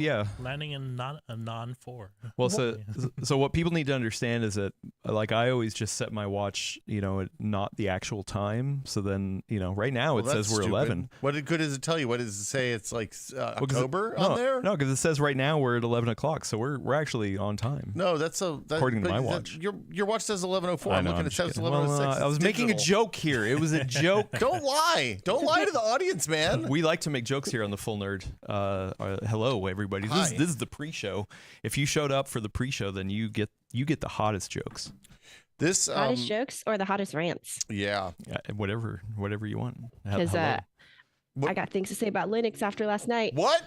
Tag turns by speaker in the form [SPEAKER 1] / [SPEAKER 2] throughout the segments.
[SPEAKER 1] Yeah.
[SPEAKER 2] Landing in a non-4.
[SPEAKER 1] Well, so what people need to understand is that, like, I always just set my watch, at not the actual time. So then, right now it says we're 11.
[SPEAKER 3] What good does it tell you? What does it say? It's like October on there?
[SPEAKER 1] No, because it says right now we're at 11 o'clock. So we're actually on time.
[SPEAKER 3] No,
[SPEAKER 1] according to my watch.
[SPEAKER 3] Your watch says 11:04. I'm looking. It says 11:06.
[SPEAKER 1] I was making a joke here. It was a joke.
[SPEAKER 3] Don't lie. Don't lie to the audience, man.
[SPEAKER 1] We like to make jokes here on the Full Nerd. Hello, everybody. This is the pre-show. If you showed up for the pre-show, then you get the hottest jokes.
[SPEAKER 4] Hottest jokes or the hottest rants?
[SPEAKER 1] Yeah, whatever you want.
[SPEAKER 4] Because I got things to say about Linux after last night.
[SPEAKER 3] What?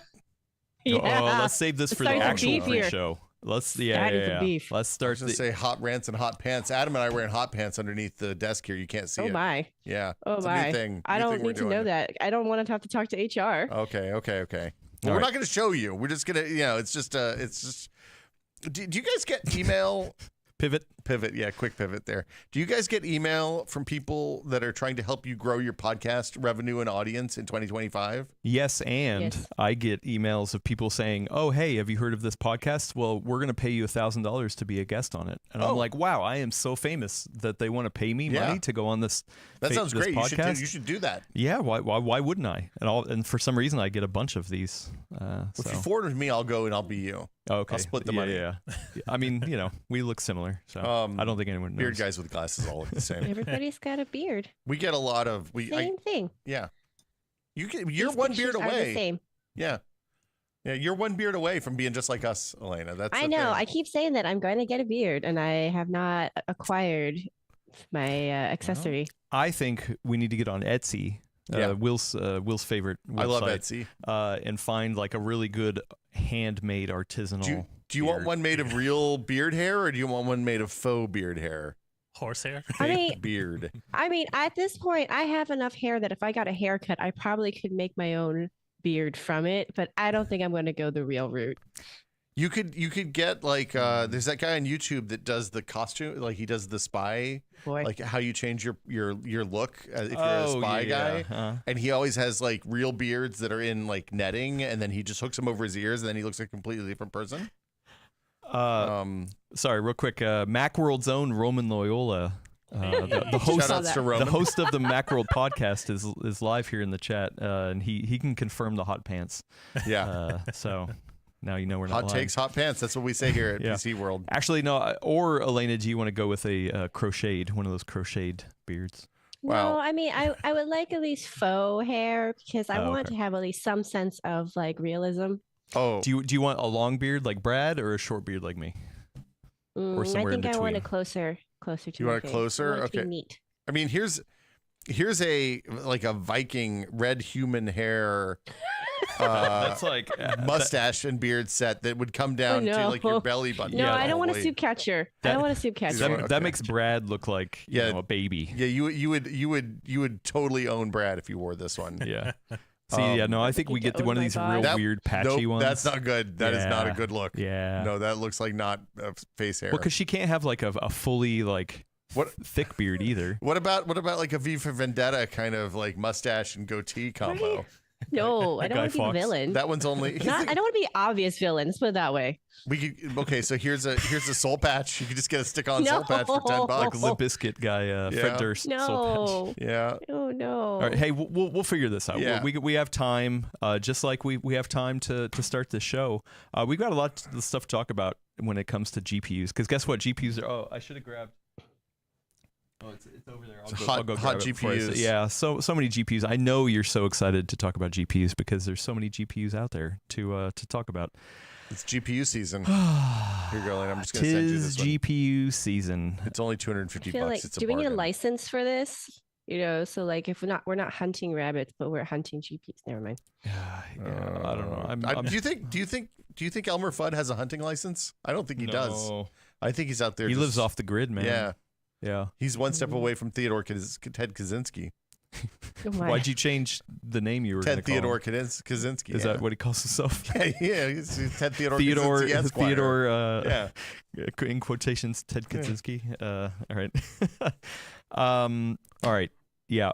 [SPEAKER 4] Yeah.
[SPEAKER 1] Let's save this for the actual pre-show. Let's start.
[SPEAKER 3] To say hot rants and hot pants. Adam and I are wearing hot pants underneath the desk here. You can't see it.
[SPEAKER 4] Oh my.
[SPEAKER 3] Yeah.
[SPEAKER 4] Oh my.
[SPEAKER 3] New thing.
[SPEAKER 4] I don't need to know that. I don't want to have to talk to HR.
[SPEAKER 3] Okay. Well, we're not going to show you. We're just going to, it's just. Do you guys get email? Pivot. Yeah, quick pivot there. Do you guys get email from people that are trying to help you grow your podcast revenue and audience in 2025?
[SPEAKER 1] Yes, and I get emails of people saying, "Oh, hey, have you heard of this podcast? Well, we're going to pay you $1,000 to be a guest on it." And I'm like, "Wow, I am so famous that they want to pay me money to go on this."
[SPEAKER 3] That sounds great.
[SPEAKER 1] Podcast.
[SPEAKER 3] You should do that.
[SPEAKER 1] Yeah, why wouldn't I? And for some reason, I get a bunch of these.
[SPEAKER 3] If you forward with me, I'll go and I'll be you.
[SPEAKER 1] Okay,
[SPEAKER 3] I'll split the money.
[SPEAKER 1] Yeah. I mean, we look similar, so I don't think anyone knows.
[SPEAKER 3] Beard guys with glasses all look the same.
[SPEAKER 4] Everybody's got a beard.
[SPEAKER 3] We get a lot of
[SPEAKER 4] same thing.
[SPEAKER 3] Yeah, you're one beard away.
[SPEAKER 4] Same.
[SPEAKER 3] Yeah, you're one beard away from being just like us, Elena. That's
[SPEAKER 4] I know. I keep saying that I'm going to get a beard, and I have not acquired my accessory.
[SPEAKER 1] I think we need to get on Etsy. Will's favorite website.
[SPEAKER 3] I love Etsy.
[SPEAKER 1] And find like a really good handmade artisanal.
[SPEAKER 3] Do you want one made of real beard hair, or do you want one made of faux beard hair?
[SPEAKER 2] Horsehair?
[SPEAKER 3] Beard.
[SPEAKER 4] I mean, at this point, I have enough hair that if I got a haircut, I probably could make my own beard from it, but I don't think I'm going to go the real route.
[SPEAKER 3] You could get like there's that guy on YouTube that does the costume, like he does the spy, like how you change your look if you're a spy guy, and he always has like real beards that are in like netting, and then he just hooks them over his ears, and then he looks like a completely different person.
[SPEAKER 1] Sorry, real quick, Macworld's own Roman Loyola. The host of the Macworld podcast is live here in the chat, and he can confirm the hot pants.
[SPEAKER 3] Yeah.
[SPEAKER 1] So now you know we're not
[SPEAKER 3] hot
[SPEAKER 1] lying.
[SPEAKER 3] takes, hot pants. That's what we say here at PCWorld.
[SPEAKER 1] Actually, no. Or Elena, do you want to go with a crocheted, one of those crocheted beards?
[SPEAKER 4] Wow. No, I mean, I would like at least faux hair because I want to have at least some sense of like realism.
[SPEAKER 3] Oh,
[SPEAKER 1] do you want a long beard like Brad or a short beard like me?
[SPEAKER 4] Or somewhere I think I want it closer to.
[SPEAKER 3] You want it closer?
[SPEAKER 4] Okay. To be neat.
[SPEAKER 3] I mean, here's a Viking red human hair.
[SPEAKER 1] That's like
[SPEAKER 3] mustache and beard set that would come down to like your belly button.
[SPEAKER 4] No, I don't want a soup catcher. I don't want a soup catcher.
[SPEAKER 1] That makes Brad look like a baby.
[SPEAKER 3] Yeah, you would totally own Brad if you wore this one.
[SPEAKER 1] Yeah. See, I think we get one of these real weird patchy ones.
[SPEAKER 3] That's not good. That is not a good look.
[SPEAKER 1] Yeah.
[SPEAKER 3] No, that looks like not face hair.
[SPEAKER 1] Well, because she can't have like a fully like thick beard either.
[SPEAKER 3] What about like a V for Vendetta kind of like mustache and goatee combo?
[SPEAKER 4] Right? No, I don't want to be the villain.
[SPEAKER 3] That one's only.
[SPEAKER 4] I don't want to be obvious villain. Let's put it that way.
[SPEAKER 3] So here's a soul patch. You can just get a stick-on soul patch for $10.
[SPEAKER 1] Like Limp Bizkit guy, Fred Durst. Soul patch.
[SPEAKER 3] Yeah.
[SPEAKER 4] Oh no.
[SPEAKER 1] All right. Hey, we'll figure this out.
[SPEAKER 3] Yeah.
[SPEAKER 1] We have time. Just like we have time to start this show. We've got a lot of stuff to talk about when it comes to GPUs. Because guess what? GPUs are. Oh, I should have grabbed. Oh, it's over there. I'll go
[SPEAKER 3] hot
[SPEAKER 1] grab it
[SPEAKER 3] GPUs.
[SPEAKER 1] Yeah, so many GPUs. I know you're so excited to talk about GPUs because there's so many GPUs out there to talk about.
[SPEAKER 3] It's GPU season. Here you go, Lane. I'm just going to send you this one.
[SPEAKER 1] GPU season.
[SPEAKER 3] It's only $250.
[SPEAKER 4] Like,
[SPEAKER 3] it's a
[SPEAKER 4] do we need a
[SPEAKER 3] bargain.
[SPEAKER 4] license for this? So like if we're not hunting rabbits, but we're hunting GPUs. Never mind.
[SPEAKER 1] I don't know.
[SPEAKER 3] Do you think Elmer Fudd has a hunting license? I don't think he does. I think he's out there.
[SPEAKER 1] He lives off the grid, man.
[SPEAKER 3] Yeah.
[SPEAKER 1] Yeah,
[SPEAKER 3] he's one step away from Ted Kaczynski.
[SPEAKER 1] Why'd you change the name you were
[SPEAKER 3] Ted Theodore Kaczynski?
[SPEAKER 1] Is that what he calls himself?
[SPEAKER 3] yeah, he's Ted Theodore
[SPEAKER 1] Kaczynski.
[SPEAKER 3] Theodore,
[SPEAKER 1] in quotations, Ted Kaczynski. All right. All right. Yeah.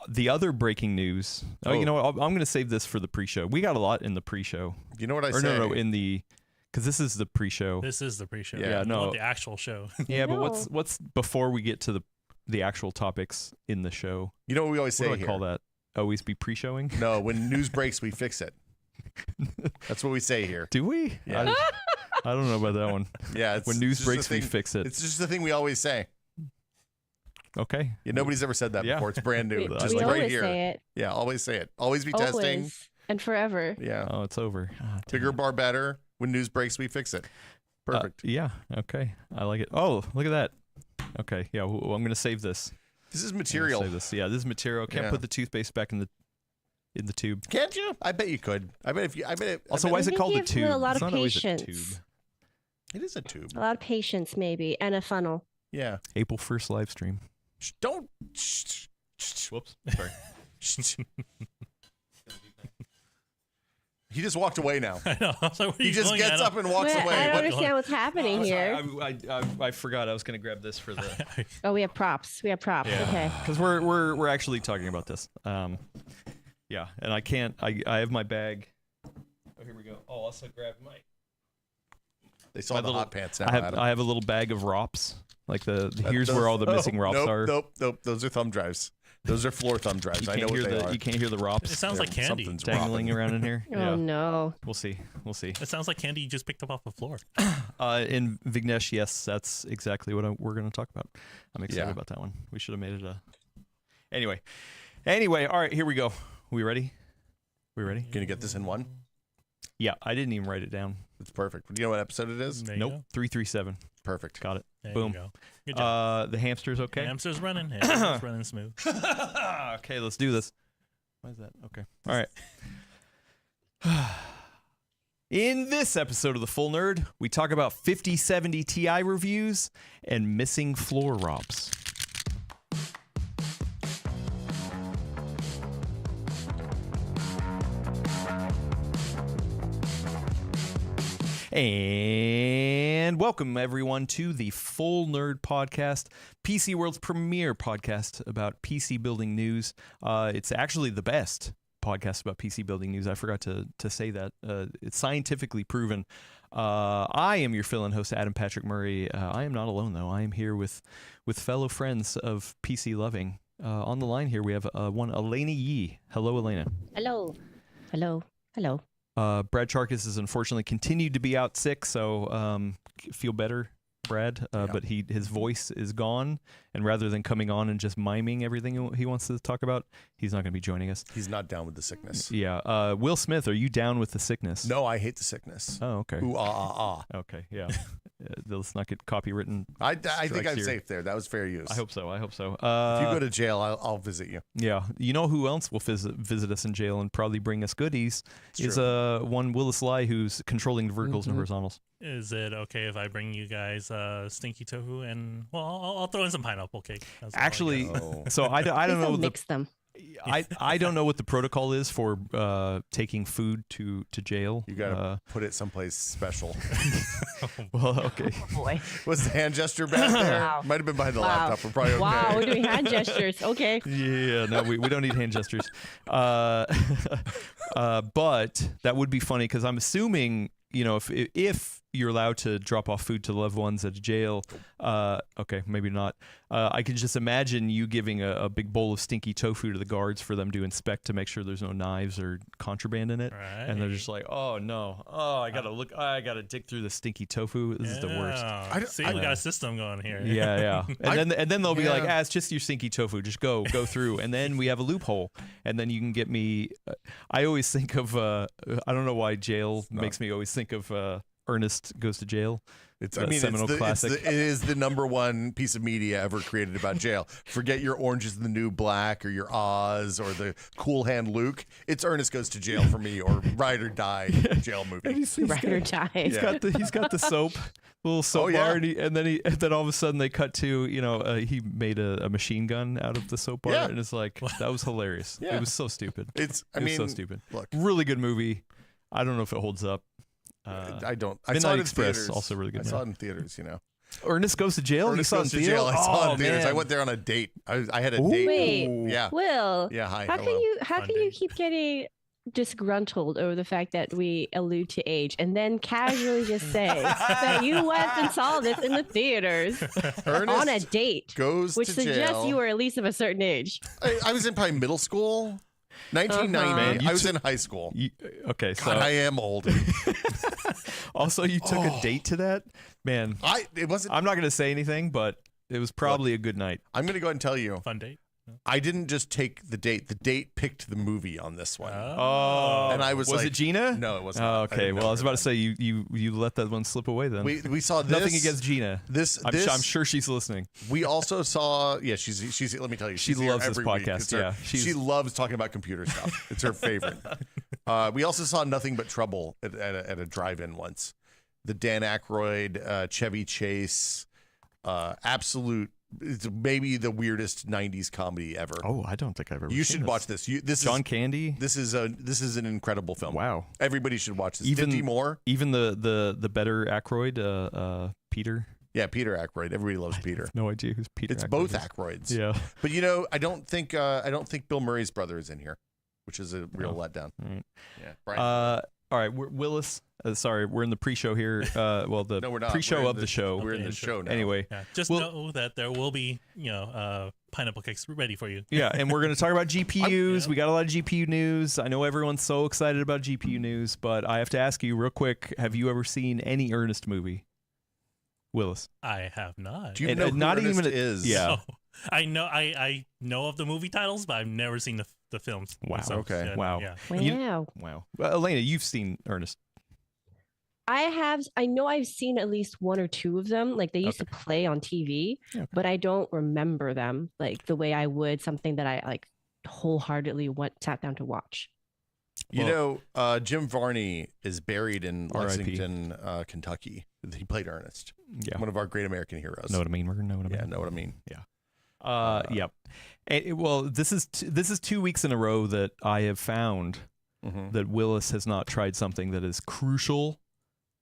[SPEAKER 1] The other breaking news. Oh, you know what? I'm going to save this for the pre-show. We got a lot in the pre-show.
[SPEAKER 3] You know what I say?
[SPEAKER 1] No, in the, because this is the pre-show.
[SPEAKER 2] This is the pre-show.
[SPEAKER 1] Yeah, no,
[SPEAKER 2] the actual show.
[SPEAKER 1] Yeah, but what's before we get to the actual topics in the show?
[SPEAKER 3] You know what we always say?
[SPEAKER 1] What do I call that? Always be pre-showing?
[SPEAKER 3] No, when news breaks, we fix it. That's what we say here.
[SPEAKER 1] Do we?
[SPEAKER 3] Yeah.
[SPEAKER 1] I don't know about that one.
[SPEAKER 3] Yeah.
[SPEAKER 1] When news breaks, we fix it.
[SPEAKER 3] It's just the thing we always say.
[SPEAKER 1] Okay.
[SPEAKER 3] Yeah, nobody's ever said that before. It's brand new. Just
[SPEAKER 4] we
[SPEAKER 3] like
[SPEAKER 4] always
[SPEAKER 3] right here.
[SPEAKER 4] say it.
[SPEAKER 3] Yeah, always say it. Always be testing.
[SPEAKER 4] Always and forever.
[SPEAKER 3] Yeah.
[SPEAKER 1] Oh, it's over.
[SPEAKER 3] Bigger bar better. When news breaks, we fix it. Perfect.
[SPEAKER 1] Yeah. Okay. I like it. Oh, look at that. Okay. Yeah. I'm going to save this.
[SPEAKER 3] This is material.
[SPEAKER 1] Save this. Yeah, this is material. Can't put the toothpaste back in the tube.
[SPEAKER 3] Can't you? I bet you could. I bet if you. I bet it.
[SPEAKER 1] Also, why is it called a tube?
[SPEAKER 4] A lot
[SPEAKER 1] It's
[SPEAKER 4] of
[SPEAKER 1] not always a
[SPEAKER 4] patience.
[SPEAKER 1] tube.
[SPEAKER 3] It is a tube.
[SPEAKER 4] A lot of patience, maybe, and a funnel.
[SPEAKER 3] Yeah.
[SPEAKER 1] April 1st live stream.
[SPEAKER 3] Don't.
[SPEAKER 1] Whoops. Sorry.
[SPEAKER 3] He just walked away now.
[SPEAKER 2] I know. I was like, what are
[SPEAKER 3] He
[SPEAKER 2] you
[SPEAKER 3] just
[SPEAKER 2] doing,
[SPEAKER 3] gets
[SPEAKER 2] Adam?
[SPEAKER 3] up and walks
[SPEAKER 4] Wait,
[SPEAKER 3] away.
[SPEAKER 4] I don't
[SPEAKER 3] What-
[SPEAKER 4] understand what's happening here.
[SPEAKER 1] I forgot. I was going to grab this for the
[SPEAKER 4] Oh, we have props. We have props.
[SPEAKER 1] Yeah.
[SPEAKER 4] Okay.
[SPEAKER 1] because we're actually talking about this. Yeah, and I can't. I have my bag. Oh, here we go. Oh, also grab my.
[SPEAKER 3] They saw
[SPEAKER 1] My
[SPEAKER 3] the
[SPEAKER 1] little-
[SPEAKER 3] hot pants now.
[SPEAKER 1] I have a little bag of ROPS. Like here's where all the missing ROPS
[SPEAKER 3] nope,
[SPEAKER 1] are.
[SPEAKER 3] Nope. Those are thumb drives. Those are floor thumb drives. I know what they are.
[SPEAKER 1] You can't hear the ROPS.
[SPEAKER 2] It sounds like candy.
[SPEAKER 3] Something's
[SPEAKER 1] dangling
[SPEAKER 3] wrong.
[SPEAKER 1] around in here.
[SPEAKER 4] Oh
[SPEAKER 1] Yeah,
[SPEAKER 4] no.
[SPEAKER 1] we'll see.
[SPEAKER 2] It sounds like candy you just picked up off the floor.
[SPEAKER 1] In Vignesh, yes, that's exactly what we're going to talk about. I'm excited
[SPEAKER 3] Yeah.
[SPEAKER 1] about that one. We should have made it a. Anyway, all right, here we go. We ready? We ready?
[SPEAKER 3] Can you get this in one?
[SPEAKER 1] Yeah, I didn't even write it down.
[SPEAKER 3] It's perfect. Do you know what episode it is?
[SPEAKER 2] There you
[SPEAKER 1] Nope,
[SPEAKER 2] go.
[SPEAKER 1] 337.
[SPEAKER 3] Perfect.
[SPEAKER 1] Got it.
[SPEAKER 2] There
[SPEAKER 1] Boom.
[SPEAKER 2] you go. Good job.
[SPEAKER 1] The hamster's okay.
[SPEAKER 2] Hamster's running. Hamster's running smooth.
[SPEAKER 1] Okay, let's do this. Why is that? Okay. All right. In this episode of The Full Nerd, we talk about 5070 Ti reviews and missing floor ROPS. And welcome everyone to the Full Nerd Podcast, PC World's premier podcast about PC building news. It's actually the best podcast about PC building news. I forgot to say that. It's scientifically proven. I am your fill-in host, Adam Patrick Murray. I am not alone though. I am here with fellow friends of PC loving. On the line here we have one Elena Yee. Hello, Elena.
[SPEAKER 4] Hello. Hello. Hello.
[SPEAKER 1] Brad Charkis has unfortunately continued to be out sick, so feel better, Brad. But his voice is gone, and rather than coming on and just miming everything he wants to talk about, he's not going to be joining us.
[SPEAKER 3] He's not down with the sickness.
[SPEAKER 1] Yeah. Will Smith, are you down with the sickness?
[SPEAKER 3] No, I hate the sickness.
[SPEAKER 1] Oh, okay.
[SPEAKER 3] Ooh, ah.
[SPEAKER 1] Okay, yeah. Let's not get copywritten.
[SPEAKER 3] I think I'm
[SPEAKER 1] here.
[SPEAKER 3] safe there. That was fair use.
[SPEAKER 1] I hope so.
[SPEAKER 3] If you go to jail, I'll visit you.
[SPEAKER 1] Yeah. You know who else will visit us in jail and probably bring us goodies is one Willis Lai, who's controlling the verticals and horizontals.
[SPEAKER 2] Is it okay if I bring you guys stinky tofu and I'll throw in some pineapple cake? That's all I
[SPEAKER 1] Actually,
[SPEAKER 3] Oh.
[SPEAKER 1] so I don't know
[SPEAKER 4] Mix them.
[SPEAKER 1] I don't know what the protocol is for taking food to jail.
[SPEAKER 3] You gotta put it someplace special.
[SPEAKER 1] Well, okay.
[SPEAKER 4] Oh boy.
[SPEAKER 3] Was the hand gesture back there?
[SPEAKER 4] Wow.
[SPEAKER 3] Might have been behind the
[SPEAKER 4] Wow.
[SPEAKER 3] laptop. We're probably okay.
[SPEAKER 4] Wow, we're doing hand gestures. Okay.
[SPEAKER 1] Yeah, no, we don't need hand gestures. But that would be funny because I'm assuming, if you're allowed to drop off food to loved ones at jail, okay, maybe not. I can just imagine you giving a big bowl of stinky tofu to the guards for them to inspect to make sure there's no knives or contraband in it.
[SPEAKER 2] Right.
[SPEAKER 1] And they're just like, oh no, I gotta dig through the stinky tofu. This is the worst.
[SPEAKER 2] See, we got a system going here.
[SPEAKER 1] Yeah. And then they'll be like, it's just your stinky tofu. Just go through. And then we have a loophole. And then you can get me. I always think of. I don't know why jail makes me always think of. Ernest Goes to Jail.
[SPEAKER 3] It's
[SPEAKER 1] seminal classic.
[SPEAKER 3] it is the #1 piece of media ever created about jail. Forget your Orange is the New Black or your Oz or the Cool Hand Luke. It's Ernest Goes to Jail for me, or Ride or Die jail movie.
[SPEAKER 4] Ride or die.
[SPEAKER 1] He's got the soap, little soap bar, and then all of a sudden they cut to he made a machine gun out of the soap bar, and it's like that was hilarious.
[SPEAKER 3] Yeah.
[SPEAKER 1] It was so stupid.
[SPEAKER 3] It
[SPEAKER 1] was so stupid.
[SPEAKER 3] Look,
[SPEAKER 1] really good movie. I don't know if it holds up.
[SPEAKER 3] I don't. I
[SPEAKER 1] Midnight
[SPEAKER 3] saw it in
[SPEAKER 1] Express,
[SPEAKER 3] theaters.
[SPEAKER 1] also really good.
[SPEAKER 3] I saw it in theaters.
[SPEAKER 1] Ernest Goes to Jail.
[SPEAKER 3] Ernest
[SPEAKER 1] you
[SPEAKER 3] Goes
[SPEAKER 1] saw
[SPEAKER 3] to
[SPEAKER 1] in
[SPEAKER 3] Jail. I saw it in theaters.
[SPEAKER 1] man.
[SPEAKER 3] I went there on a date. I had a date.
[SPEAKER 4] Wait,
[SPEAKER 3] Yeah.
[SPEAKER 4] Will.
[SPEAKER 3] Yeah. Hi.
[SPEAKER 4] How
[SPEAKER 3] hello.
[SPEAKER 4] can you keep getting disgruntled over the fact that we allude to age and then casually just say that you went and saw this in the theaters
[SPEAKER 3] Ernest
[SPEAKER 4] on a date,
[SPEAKER 3] Goes
[SPEAKER 4] which
[SPEAKER 3] to
[SPEAKER 4] suggests
[SPEAKER 3] jail.
[SPEAKER 4] you were at least of a certain age.
[SPEAKER 3] I was in probably middle school. 1990.
[SPEAKER 1] Man, you
[SPEAKER 3] I was
[SPEAKER 1] took-
[SPEAKER 3] in high school.
[SPEAKER 1] Okay, so
[SPEAKER 3] God, I am old.
[SPEAKER 1] also you took a date to that, man.
[SPEAKER 3] It wasn't.
[SPEAKER 1] I'm not gonna say anything, but it was probably a good night.
[SPEAKER 3] I'm gonna go ahead and tell you.
[SPEAKER 2] Fun date.
[SPEAKER 3] I didn't just take the date. The date picked the movie on this one.
[SPEAKER 1] Oh,
[SPEAKER 3] And I was
[SPEAKER 1] it
[SPEAKER 3] like,
[SPEAKER 1] Gina?
[SPEAKER 3] No, it was
[SPEAKER 1] Oh,
[SPEAKER 3] not. I
[SPEAKER 1] okay.
[SPEAKER 3] didn't
[SPEAKER 1] Well,
[SPEAKER 3] know
[SPEAKER 1] I was
[SPEAKER 3] her
[SPEAKER 1] about to
[SPEAKER 3] then.
[SPEAKER 1] say you let that one slip away then.
[SPEAKER 3] We saw this.
[SPEAKER 1] Nothing against Gina.
[SPEAKER 3] This.
[SPEAKER 1] I'm sure she's listening.
[SPEAKER 3] We also saw. Yeah, she's. Let me tell you,
[SPEAKER 1] She
[SPEAKER 3] she's here
[SPEAKER 1] loves this
[SPEAKER 3] every week.
[SPEAKER 1] podcast,
[SPEAKER 3] It's her-
[SPEAKER 1] yeah.
[SPEAKER 3] she loves talking about computer stuff. It's her favorite. We also saw Nothing But Trouble at a drive-in once. The Dan Aykroyd, Chevy Chase, absolute. It's maybe the weirdest '90s comedy ever.
[SPEAKER 1] Oh, I don't think I've ever.
[SPEAKER 3] You
[SPEAKER 1] seen
[SPEAKER 3] should
[SPEAKER 1] this.
[SPEAKER 3] watch this. This
[SPEAKER 1] John
[SPEAKER 3] is
[SPEAKER 1] Candy.
[SPEAKER 3] this is an incredible film.
[SPEAKER 1] Wow.
[SPEAKER 3] Everybody should watch this.
[SPEAKER 1] Even
[SPEAKER 3] 50 more.
[SPEAKER 1] Even the better Aykroyd, Peter.
[SPEAKER 3] Yeah, Peter Aykroyd. Everybody loves Peter.
[SPEAKER 1] No idea who's Peter.
[SPEAKER 3] It's
[SPEAKER 1] Aykroyd
[SPEAKER 3] both
[SPEAKER 1] is.
[SPEAKER 3] Aykroyds.
[SPEAKER 1] Yeah.
[SPEAKER 3] But I don't think Bill Murray's brother is in here, which is a real letdown.
[SPEAKER 1] All right.
[SPEAKER 3] Yeah. Brian.
[SPEAKER 1] All right, Willis. Sorry, we're in the pre-show here. Well, the
[SPEAKER 3] No, we're not.
[SPEAKER 1] pre-show
[SPEAKER 3] We're in
[SPEAKER 1] of the show.
[SPEAKER 3] We're in
[SPEAKER 2] Okay,
[SPEAKER 3] the show now.
[SPEAKER 1] Anyway,
[SPEAKER 2] Yeah, just
[SPEAKER 1] Well-
[SPEAKER 2] know that there will be, pineapple cakes ready for you.
[SPEAKER 1] yeah, and we're going to talk about GPUs.
[SPEAKER 2] Yeah.
[SPEAKER 1] We got a lot of GPU news. I know everyone's so excited about GPU news, but I have to ask you real quick: have you ever seen any Ernest movie, Willis?
[SPEAKER 2] I have not.
[SPEAKER 3] Do you
[SPEAKER 1] And,
[SPEAKER 3] know who
[SPEAKER 1] not
[SPEAKER 3] Ernest
[SPEAKER 1] even
[SPEAKER 3] is?
[SPEAKER 1] Yeah.
[SPEAKER 2] Oh, I know of the movie titles, but I've never seen the films.
[SPEAKER 1] Wow.
[SPEAKER 2] themselves.
[SPEAKER 3] Okay.
[SPEAKER 2] Yeah,
[SPEAKER 1] Wow.
[SPEAKER 2] Yeah.
[SPEAKER 4] Wow.
[SPEAKER 1] Wow. Well, Elena, you've seen Ernest.
[SPEAKER 4] I know I've seen at least one or two of them. Like they used to play on TV,
[SPEAKER 1] Okay.
[SPEAKER 4] but I don't remember them like the way I would something that I like wholeheartedly sat down to watch.
[SPEAKER 3] Jim Varney is buried in
[SPEAKER 1] R.I.P.
[SPEAKER 3] Lexington, Kentucky. He played Ernest.
[SPEAKER 1] Yeah.
[SPEAKER 3] One of our great American heroes.
[SPEAKER 1] Know what I mean? We're gonna know what I mean.
[SPEAKER 3] Yeah, know what I mean.
[SPEAKER 1] Yep. Well, this is 2 weeks in a row that I have found
[SPEAKER 3] Mhm.
[SPEAKER 1] that Willis has not tried something that is crucial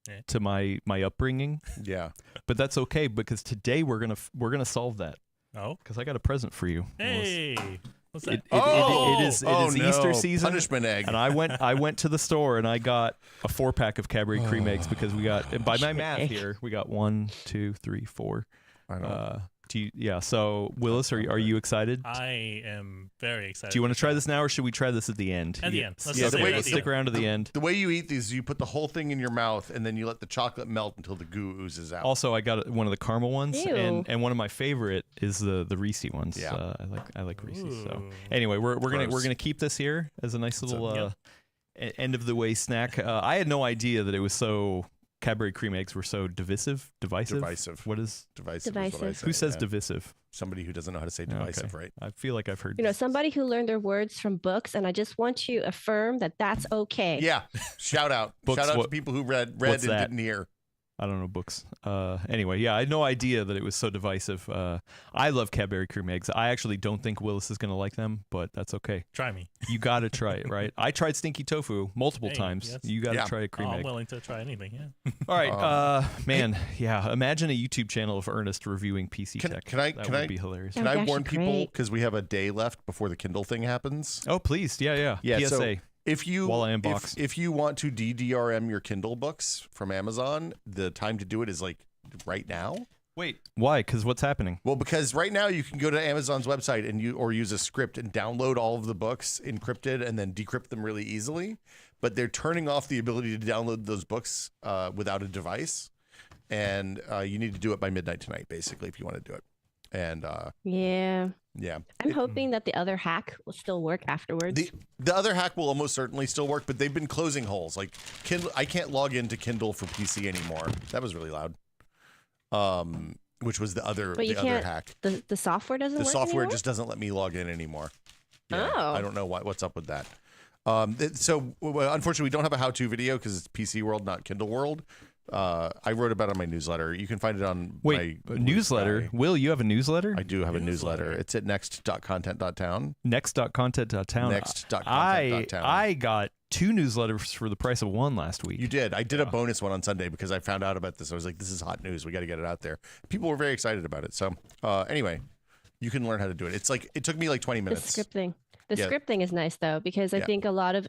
[SPEAKER 2] Yeah.
[SPEAKER 1] to my upbringing.
[SPEAKER 3] Yeah.
[SPEAKER 1] But that's okay because today we're gonna solve that
[SPEAKER 2] Oh.
[SPEAKER 1] because I got a present for you. Willis.
[SPEAKER 2] Hey. What's that?
[SPEAKER 1] It is Easter
[SPEAKER 3] no.
[SPEAKER 1] season.
[SPEAKER 3] Punishment egg.
[SPEAKER 1] And I went to the store and I got a 4-pack of Cadbury cream eggs because we got, and by my math here, we got 1, 2, 3, 4.
[SPEAKER 3] I know.
[SPEAKER 1] So Willis, are you excited?
[SPEAKER 2] I am very excited.
[SPEAKER 1] Do you want to try this now or should we try this at the end?
[SPEAKER 2] At the end. Let's
[SPEAKER 1] Yeah,
[SPEAKER 2] save it at the
[SPEAKER 1] stick
[SPEAKER 2] end.
[SPEAKER 1] around to the end.
[SPEAKER 3] The way you eat these, you put the whole thing in your mouth and then you let the chocolate melt until the goo oozes out.
[SPEAKER 1] Also, I got one of the caramel ones,
[SPEAKER 4] Ew.
[SPEAKER 1] and one of my favorite is the Reese ones.
[SPEAKER 3] Yeah.
[SPEAKER 1] I like Reese's. So
[SPEAKER 2] Ooh.
[SPEAKER 1] anyway, we're
[SPEAKER 3] Gross.
[SPEAKER 1] gonna keep this here as a nice little
[SPEAKER 2] Yep.
[SPEAKER 1] end of the way snack. I had no idea that it was so Cadbury cream eggs were so divisive.
[SPEAKER 3] Divisive.
[SPEAKER 1] What is?
[SPEAKER 3] Divisive. Is what I
[SPEAKER 4] Divisive.
[SPEAKER 3] say,
[SPEAKER 1] Who says
[SPEAKER 3] yeah.
[SPEAKER 1] divisive?
[SPEAKER 3] Somebody who doesn't know how to say divisive, right?
[SPEAKER 1] I feel like I've heard.
[SPEAKER 4] Somebody who learned their words from books, and I just want to affirm that that's okay.
[SPEAKER 3] Yeah. Shout out.
[SPEAKER 1] Books,
[SPEAKER 3] Shout out to
[SPEAKER 1] what-
[SPEAKER 3] people who read
[SPEAKER 1] what's
[SPEAKER 3] and
[SPEAKER 1] that?
[SPEAKER 3] didn't hear.
[SPEAKER 1] I don't know books. Anyway, yeah, I had no idea that it was so divisive. I love Cadbury cream eggs. I actually don't think Willis is gonna like them, but that's okay.
[SPEAKER 2] Try me.
[SPEAKER 1] You got to try it, right? I tried stinky tofu multiple
[SPEAKER 2] Hey,
[SPEAKER 1] times.
[SPEAKER 2] yes.
[SPEAKER 1] You got to
[SPEAKER 3] Yeah.
[SPEAKER 1] try a cream
[SPEAKER 2] I'm
[SPEAKER 1] egg.
[SPEAKER 2] willing to try anything. Yeah.
[SPEAKER 1] All right, man. Yeah, imagine a YouTube channel of Ernest reviewing PC tech.
[SPEAKER 3] Can I
[SPEAKER 1] That
[SPEAKER 3] can
[SPEAKER 1] would
[SPEAKER 3] I
[SPEAKER 1] be hilarious.
[SPEAKER 3] can
[SPEAKER 4] That
[SPEAKER 3] I
[SPEAKER 4] would
[SPEAKER 3] warn
[SPEAKER 4] actually
[SPEAKER 3] people
[SPEAKER 4] great.
[SPEAKER 3] because we have a day left before the Kindle thing happens?
[SPEAKER 1] Oh, please. Yeah.
[SPEAKER 3] Yeah, so
[SPEAKER 1] PSA.
[SPEAKER 3] If you
[SPEAKER 1] While I unbox.
[SPEAKER 3] if you want to DDRM your Kindle books from Amazon, the time to do it is like right now.
[SPEAKER 1] Wait, why? Because what's happening?
[SPEAKER 3] Well, because right now you can go to Amazon's website and use a script and download all of the books encrypted and then decrypt them really easily. But they're turning off the ability to download those books without a device, and you need to do it by midnight tonight, basically, if you want to do it. And
[SPEAKER 4] Yeah.
[SPEAKER 3] yeah,
[SPEAKER 4] I'm hoping that the other hack will still work afterwards.
[SPEAKER 3] the other hack will almost certainly still work, but they've been closing holes. Like Kindle, I can't log into Kindle for PC anymore. That was really loud. Which was the other
[SPEAKER 4] But you
[SPEAKER 3] other
[SPEAKER 4] can't-
[SPEAKER 3] hack.
[SPEAKER 4] The software doesn't
[SPEAKER 3] The
[SPEAKER 4] work
[SPEAKER 3] software
[SPEAKER 4] anymore?
[SPEAKER 3] just doesn't let me log in anymore.
[SPEAKER 4] Oh.
[SPEAKER 3] I don't know what's up with that. Unfortunately, we don't have a how-to video because it's PC World, not Kindle World. I wrote about it on my newsletter. You can find it on
[SPEAKER 1] my newsletter.
[SPEAKER 3] Sky.
[SPEAKER 1] Will, you have a newsletter?
[SPEAKER 3] I do have a newsletter. It's at next.content.town.
[SPEAKER 1] Next.content.town.
[SPEAKER 3] Next.content.town.
[SPEAKER 1] I got 2 newsletters for the price of 1 last week.
[SPEAKER 3] You did. I did a bonus one on Sunday because I found out about this. I was like, this is hot news. We got to get it out there. People were very excited about it. So anyway, you can learn how to do it. It's like, it took me like 20 minutes.
[SPEAKER 4] The script thing. The script thing is nice though, because I think a lot of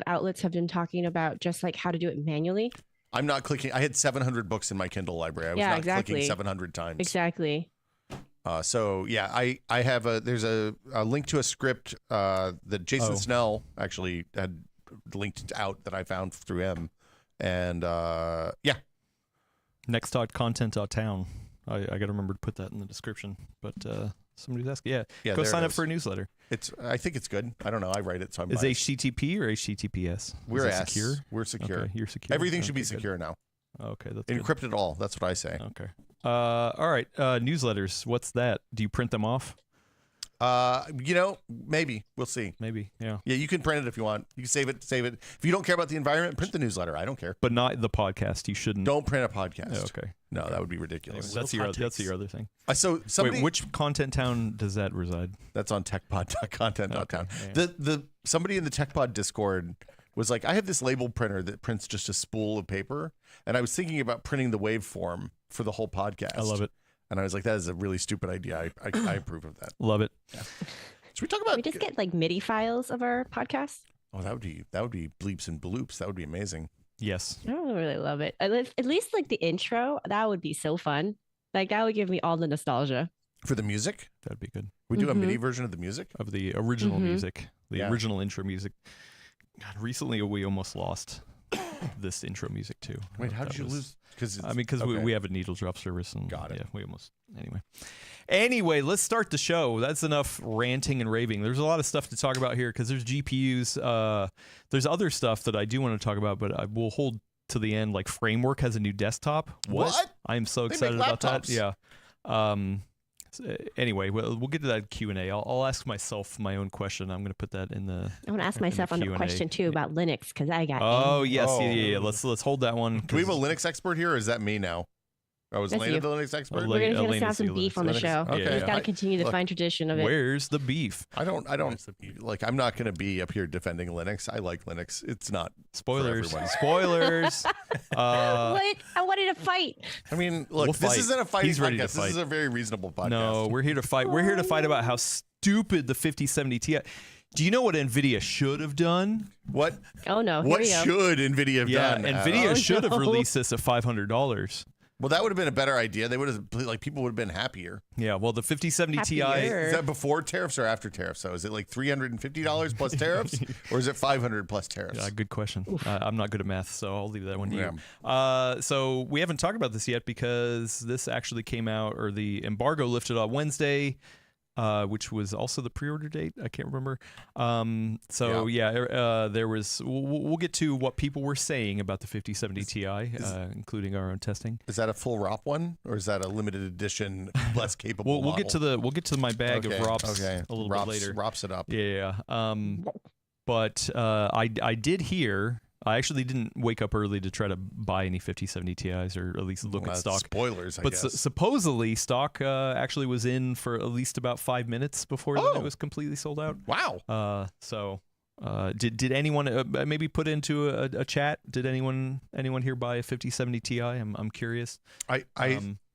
[SPEAKER 4] outlets have been talking about just like how to do it manually.
[SPEAKER 3] I'm not clicking. I had 700 books in my Kindle library. I was not clicking 700 times.
[SPEAKER 4] Exactly.
[SPEAKER 3] So yeah, I have there's a link to a script that Jason Snell actually had linked out that I found through him, and
[SPEAKER 1] Next.content.town. I got to remember to put that in the description, but somebody's asking. Yeah, go sign up for a newsletter.
[SPEAKER 3] I think it's good. I don't know. I write it, so I'm
[SPEAKER 1] Is HTTP or HTTPS?
[SPEAKER 3] We're
[SPEAKER 1] secure.
[SPEAKER 3] We're secure.
[SPEAKER 1] Okay, you're secure.
[SPEAKER 3] Everything should be secure now.
[SPEAKER 1] Okay, that's
[SPEAKER 3] encrypt it all. That's what I say.
[SPEAKER 1] Okay. All right. Newsletters. What's that? Do you print them off?
[SPEAKER 3] Maybe we'll see.
[SPEAKER 1] Maybe, yeah.
[SPEAKER 3] Yeah, you can print it if you want. You can save it. If you don't care about the environment, print the newsletter. I don't care.
[SPEAKER 1] But not the podcast. You shouldn't.
[SPEAKER 3] Don't print a podcast.
[SPEAKER 1] Oh, okay.
[SPEAKER 3] No, that would be ridiculous.
[SPEAKER 1] Anyway, that's your other thing.
[SPEAKER 3] So somebody,
[SPEAKER 1] wait, which content town does that reside?
[SPEAKER 3] That's on techpod.content.town.
[SPEAKER 1] Okay, yeah.
[SPEAKER 3] Somebody in the TechPod Discord was like, I have this label printer that prints just a spool of paper, and I was thinking about printing the waveform for the whole podcast.
[SPEAKER 1] I love it.
[SPEAKER 3] And I was like, that is a really stupid idea. I approve of that.
[SPEAKER 1] Love it.
[SPEAKER 3] Yeah. Should we talk about?
[SPEAKER 4] We just get like MIDI files of our podcast.
[SPEAKER 3] Oh, that would be bleeps and bloops. That would be amazing.
[SPEAKER 1] Yes.
[SPEAKER 4] I don't really love it. At least like the intro, that would be so fun. Like that would give me all the nostalgia.
[SPEAKER 3] For the music?
[SPEAKER 1] That'd be good.
[SPEAKER 3] We do a MIDI version of the music?
[SPEAKER 1] Of the original music. The original intro music. God, recently we almost lost this intro music too.
[SPEAKER 3] Wait, how did you lose?
[SPEAKER 1] Because we have a needle drop service. And,
[SPEAKER 3] got it.
[SPEAKER 1] Yeah, we almost. Anyway, let's start the show. That's enough ranting and raving. There's a lot of stuff to talk about here because there's GPUs. There's other stuff that I do want to talk about, but I will hold to the end. Like Framework has a new desktop.
[SPEAKER 3] What?
[SPEAKER 1] I am so excited about that. Yeah. Anyway, we'll get to that Q&A. I'll ask myself my own question. I'm going to put that in the.
[SPEAKER 4] I want to ask myself on the question too about Linux because I got.
[SPEAKER 1] Oh yes, yeah. Let's hold that one.
[SPEAKER 3] Do we have a Linux expert here, or is that me now? Oh, is Lena the Linux expert?
[SPEAKER 4] We're going to have some beef on the show.
[SPEAKER 3] Okay.
[SPEAKER 4] We've got to continue the fine tradition of it.
[SPEAKER 1] Where's the beef?
[SPEAKER 3] I don't like. I'm not going to be up here defending Linux. I like Linux. It's not
[SPEAKER 1] spoilers.
[SPEAKER 3] For everyone.
[SPEAKER 1] Spoilers.
[SPEAKER 4] What? I wanted to fight.
[SPEAKER 3] I mean, look, this isn't a fighting
[SPEAKER 1] He's ready
[SPEAKER 3] podcast.
[SPEAKER 1] To fight.
[SPEAKER 3] This is a very reasonable podcast.
[SPEAKER 1] No, we're here to fight. We're here to fight about how stupid the 5070 Ti. Do you know what Nvidia should have done?
[SPEAKER 3] What?
[SPEAKER 4] Oh no.
[SPEAKER 3] What should Nvidia have done?
[SPEAKER 1] Nvidia should have released this at $500.
[SPEAKER 3] Well, that would have been a better idea. They would have, like, people would have been happier.
[SPEAKER 1] Yeah, well, the 5070 Ti.
[SPEAKER 3] Is that before tariffs or after tariffs? So is it like $350 plus tariffs, or is it $500 plus tariffs?
[SPEAKER 1] Yeah, good question. I'm not good at math, so I'll leave that one to you. So we haven't talked about this yet because this actually came out, or the embargo lifted on Wednesday. Which was also the pre-order date. I can't remember. There was. We'll get to what people were saying about the 5070 Ti, including our own testing.
[SPEAKER 3] Is that a full ROP one, or is that a limited edition, less capable?
[SPEAKER 1] We'll get to my bag of ROPs a little bit later.
[SPEAKER 3] ROPs it up.
[SPEAKER 1] Yeah. But I did hear. I actually didn't wake up early to try to buy any 5070 Ti's or at least look at stock.
[SPEAKER 3] Spoilers, I guess.
[SPEAKER 1] Supposedly, stock actually was in for at least about 5 minutes before it was completely sold out.
[SPEAKER 3] Wow.
[SPEAKER 1] Did anyone maybe put into a chat? Did anyone here buy a 5070 Ti? I'm curious.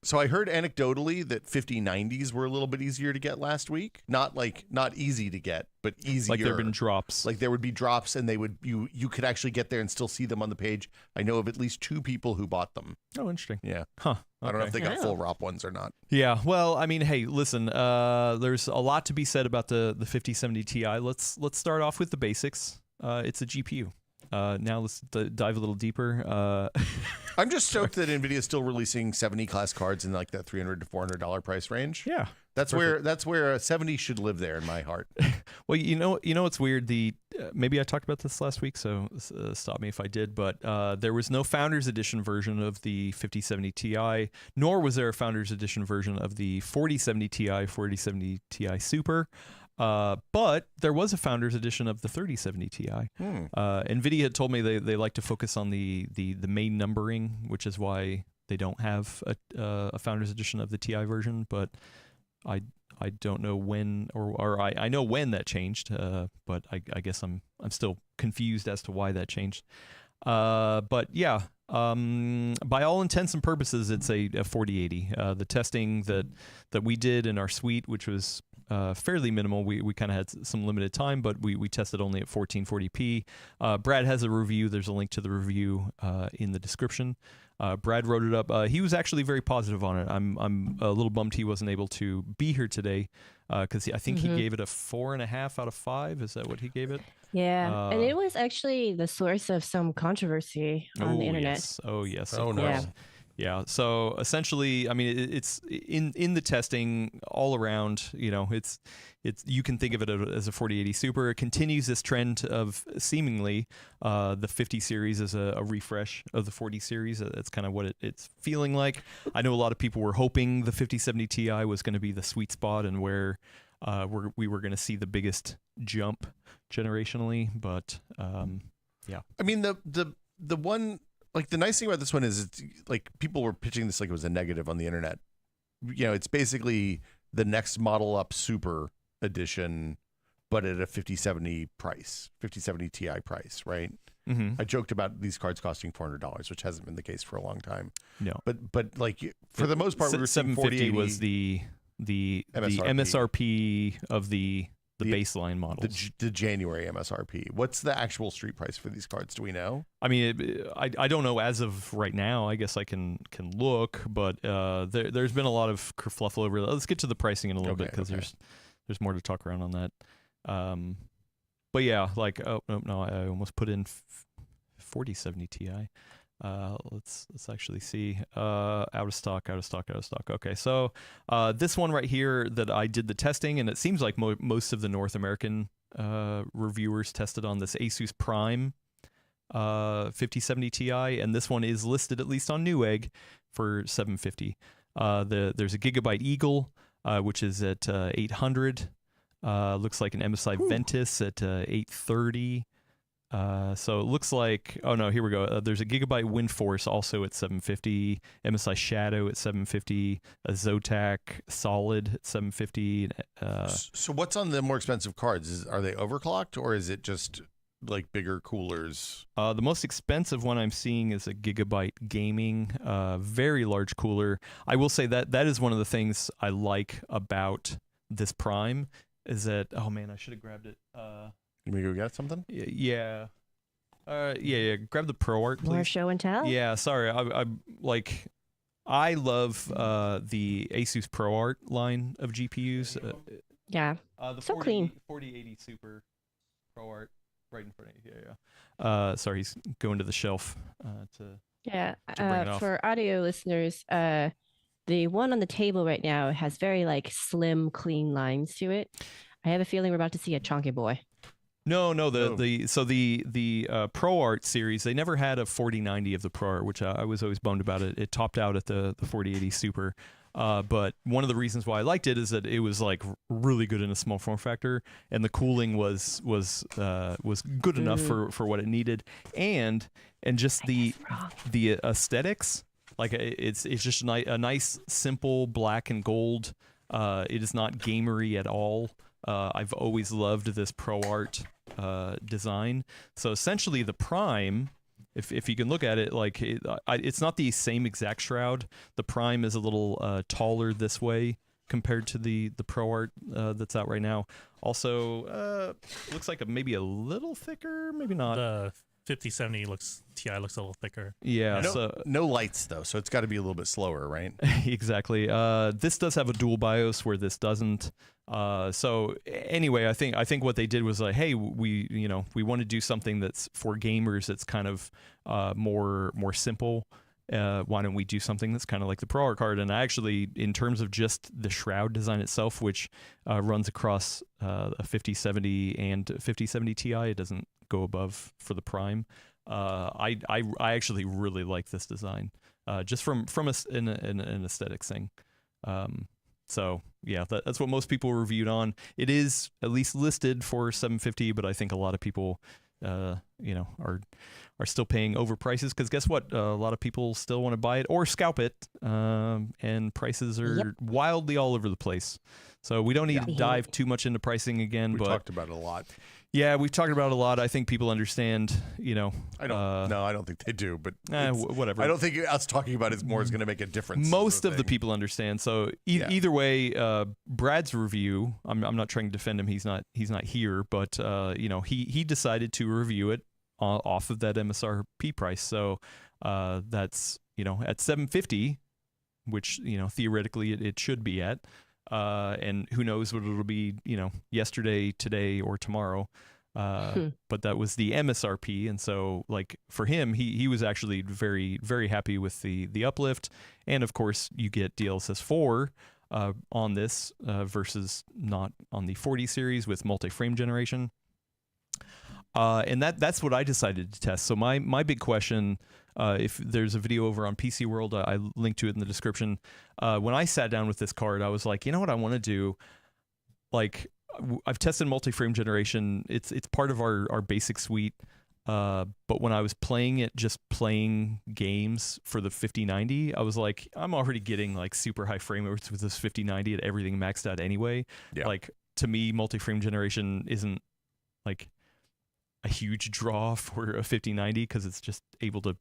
[SPEAKER 3] So I heard anecdotally that 5090s were a little bit easier to get last week. Not easy to get, but easier.
[SPEAKER 1] Like there have been drops.
[SPEAKER 3] Like there would be drops, and you could actually get there and still see them on the page. I know of at least 2 people who bought them.
[SPEAKER 1] Oh, interesting.
[SPEAKER 3] Yeah.
[SPEAKER 1] Huh. Okay.
[SPEAKER 3] I don't know if they got full ROP ones or not.
[SPEAKER 1] Yeah. Well, I mean, hey, listen. There's a lot to be said about the 5070 Ti. Let's start off with the basics. It's a GPU. Now let's dive a little deeper.
[SPEAKER 3] I'm just stoked that Nvidia is still releasing 70 class cards in like that $300 to $400 price range.
[SPEAKER 1] Yeah,
[SPEAKER 3] that's where a 70 should live there in my heart.
[SPEAKER 1] Well, you know what's weird? Maybe I talked about this last week, so stop me if I did. But there was no Founders Edition version of the 5070 Ti, nor was there a Founders Edition version of the 4070 Ti, 4070 Ti Super. But there was a Founders Edition of the 3070 Ti. Nvidia had told me they like to focus on the main numbering, which is why they don't have a Founders Edition of the Ti version. But I don't know when, or I know when that changed, but I guess I'm still confused as to why that changed. But yeah, by all intents and purposes, it's a 4080. The testing that we did in our suite, which was fairly minimal, we kind of had some limited time, but we tested only at 1440p. Brad has a review. There's a link to the review in the description. Brad wrote it up. He was actually very positive on it. I'm a little bummed he wasn't able to be here today because I think he gave it a 4.5 out of 5. Is that what he gave it?
[SPEAKER 4] Yeah, and it was actually the source of some controversy on the internet.
[SPEAKER 1] Yes. Oh yes.
[SPEAKER 3] Oh no.
[SPEAKER 4] Yeah.
[SPEAKER 1] Yeah. So essentially, I mean, it's in the testing all around. You know, it's you can think of it as a 4080 Super. It continues this trend of seemingly the 50 series as a refresh of the 40 series. That's kind of what it's feeling like. I know a lot of people were hoping the 5070 Ti was going to be the sweet spot and where we were going to see the biggest jump generationally, but yeah.
[SPEAKER 3] I mean, the one, like, the nice thing about this one is it's like people were pitching this like it was a negative on the internet. You know, it's basically the next model up Super edition, but at a 5070 price, 5070 Ti price, right? I joked about these cards costing $400, which hasn't been the case for a long time.
[SPEAKER 1] No,
[SPEAKER 3] but like for the most part, we were seeing
[SPEAKER 1] 750 was the MSRP of the baseline models.
[SPEAKER 3] The January MSRP. What's the actual street price for these cards? Do we know?
[SPEAKER 1] I mean, I don't know as of right now. I guess I can look, but there's been a lot of kerfluffle over that. Let's get to the pricing in a little bit because there's more to talk around on that. But yeah, like I almost put in 4070 Ti. Let's actually see. Out of stock. Okay, so this one right here that I did the testing, and it seems like most of the North American reviewers tested on this Asus Prime 5070 Ti, and this one is listed at least on Newegg for $750. There's a Gigabyte Eagle, which is at 800. Looks like an MSI Ventus at 830. So it looks like, oh no, here we go. There's a Gigabyte WindForce also at 750, MSI Shadow at 750, a Zotac Solid at 750.
[SPEAKER 3] So what's on the more expensive cards? Are they overclocked or is it just like bigger coolers?
[SPEAKER 1] The most expensive one I'm seeing is a Gigabyte Gaming, very large cooler. I will say that is one of the things I like about this Prime is that, oh man, I should have grabbed it.
[SPEAKER 3] Can we go get something?
[SPEAKER 1] Yeah. Yeah. Grab the ProArt, please.
[SPEAKER 4] More show and tell.
[SPEAKER 1] Yeah. Sorry. I love the Asus ProArt line of GPUs.
[SPEAKER 4] Yeah.
[SPEAKER 1] The
[SPEAKER 4] so clean.
[SPEAKER 1] 4080 Super ProArt right in front of you. Yeah. Sorry, he's going to the shelf to bring it off.
[SPEAKER 4] For audio listeners, the one on the table right now has very like slim, clean lines to it. I have a feeling we're about to see a chunky boy.
[SPEAKER 1] No, the ProArt series, they never had a 4090 of the ProArt, which I was always bummed about it. It topped out at the 4080 Super. But one of the reasons why I liked it is that it was like really good in a small form factor, and the cooling was good enough for what it needed, and just the aesthetics. Like it's just a nice simple black and gold. It is not gamery at all. I've always loved this ProArt design. So essentially the Prime, if you can look at it, like it's not the same exact shroud. The Prime is a little taller this way compared to the ProArt that's out right now. Also, looks like maybe a little thicker, maybe not.
[SPEAKER 2] The 5070 Ti looks a little thicker.
[SPEAKER 1] Yeah.
[SPEAKER 3] No lights though, so it's got to be a little bit slower, right?
[SPEAKER 1] Exactly. This does have a dual BIOS where this doesn't. So anyway, I think what they did was like, hey, we want to do something that's for gamers that's kind of more simple. Why don't we do something that's kind of like the ProArt card? And actually, in terms of just the shroud design itself, which runs across a 5070 and 5070 Ti, it doesn't go above for the Prime. I actually really like this design, just from an aesthetics thing. So yeah, that's what most people reviewed on. It is at least listed for $750, but I think a lot of people, are still paying over prices because guess what? A lot of people still want to buy it or scalp it, and prices are wildly all over the place. So we don't need to dive too much into pricing again.
[SPEAKER 3] We
[SPEAKER 1] but
[SPEAKER 3] talked about it a lot.
[SPEAKER 1] Yeah, we've talked about it a lot. I think people understand,
[SPEAKER 3] I don't think they do, but
[SPEAKER 1] whatever.
[SPEAKER 3] I don't think us talking about it more is going to make a difference.
[SPEAKER 1] Most of the people understand. So either way, Brad's review, I'm not trying to defend him. He's not here, but he decided to review it off of that MSRP price. So that's at $750, which theoretically it should be at. And who knows what it'll be, yesterday, today, or tomorrow. But that was the MSRP. And so like for him, he was actually very, very happy with the uplift. And of course you get DLSS 4 on this versus not on the 40 series with multi-frame generation. And that's what I decided to test. So my big question, if there's a video over on PCWorld, I linked to it in the description. When I sat down with this card, I was like, you know what I want to do? Like, I've tested multi-frame generation. It's part of our basic suite. But when I was playing it, just playing games for the 5090, I was like, I'm already getting like super high frame rates with this 5090 at everything maxed out anyway. Yeah. Like to me, multi-frame generation isn't like a huge draw for a 5090 because it's just able to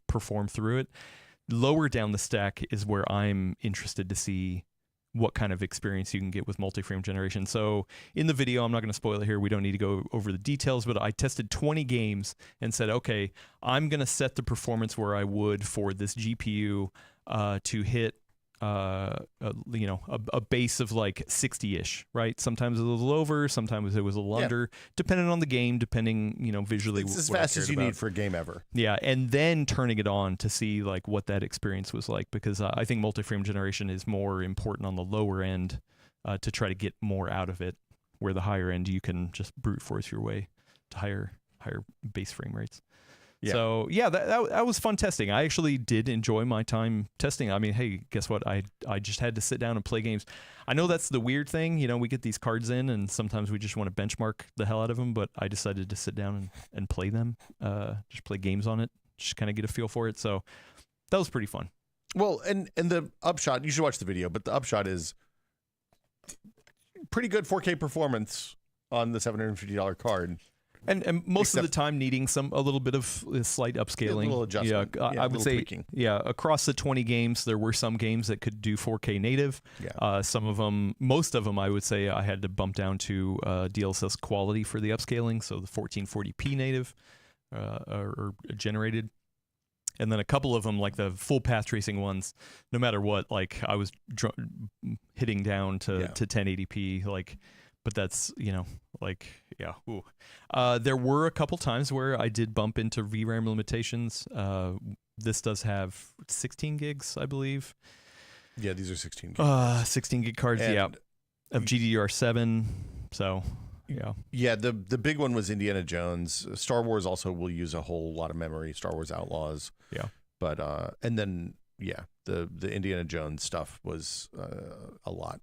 [SPEAKER 1] perform through it. Lower down the stack is where I'm interested to see what kind of experience you can get with multi-frame generation. So in the video, I'm not going to spoil it here. We don't need to go over the details, but I tested 20 games and said, okay, I'm going to set the performance where I would for this GPU to hit a base of like 60-ish, right? Sometimes it was a little over, sometimes it was a little under, depending on the game, depending, visually.
[SPEAKER 3] It's as fast as you need for a game ever.
[SPEAKER 1] Yeah, and then turning it on to see like what that experience was like, because I think multi-frame generation is more important on the lower end to try to get more out of it, where the higher end you can just brute force your way to higher base frame rates. Yeah. So yeah, that was fun testing. I actually did enjoy my time testing. I mean, hey, guess what? I just had to sit down and play games. I know that's the weird thing. We get these cards in, and sometimes we just want to benchmark the hell out of them. But I decided to sit down and play them. Just play games on it. Just kind of get a feel for it. So that was pretty fun.
[SPEAKER 3] Well, and the upshot, you should watch the video, but the upshot is pretty good 4K performance on the $750 card.
[SPEAKER 1] And most of the time needing a little bit of slight upscaling.
[SPEAKER 3] A little adjustment.
[SPEAKER 1] Yeah, I would say,
[SPEAKER 3] tweaking.
[SPEAKER 1] Yeah, across the 20 games, there were some games that could do 4K native. Yeah. Some of them, most of them, I would say I had to bump down to DLSS quality for the upscaling, so the 1440p native or generated. And then a couple of them, like the full path tracing ones, no matter what, like I was hitting down to 1080p, like. But that's, yeah. Ooh. There were a couple times where I did bump into VRAM limitations. This does have 16 gigs, I believe.
[SPEAKER 3] Yeah, these are 16 gigs.
[SPEAKER 1] 16 gig cards, of GDDR7. So, yeah. Yeah,
[SPEAKER 3] the big one was Indiana Jones. Star Wars also will use a whole lot of memory, Star Wars Outlaws.
[SPEAKER 1] Yeah.
[SPEAKER 3] But, and then, the Indiana Jones stuff was a lot.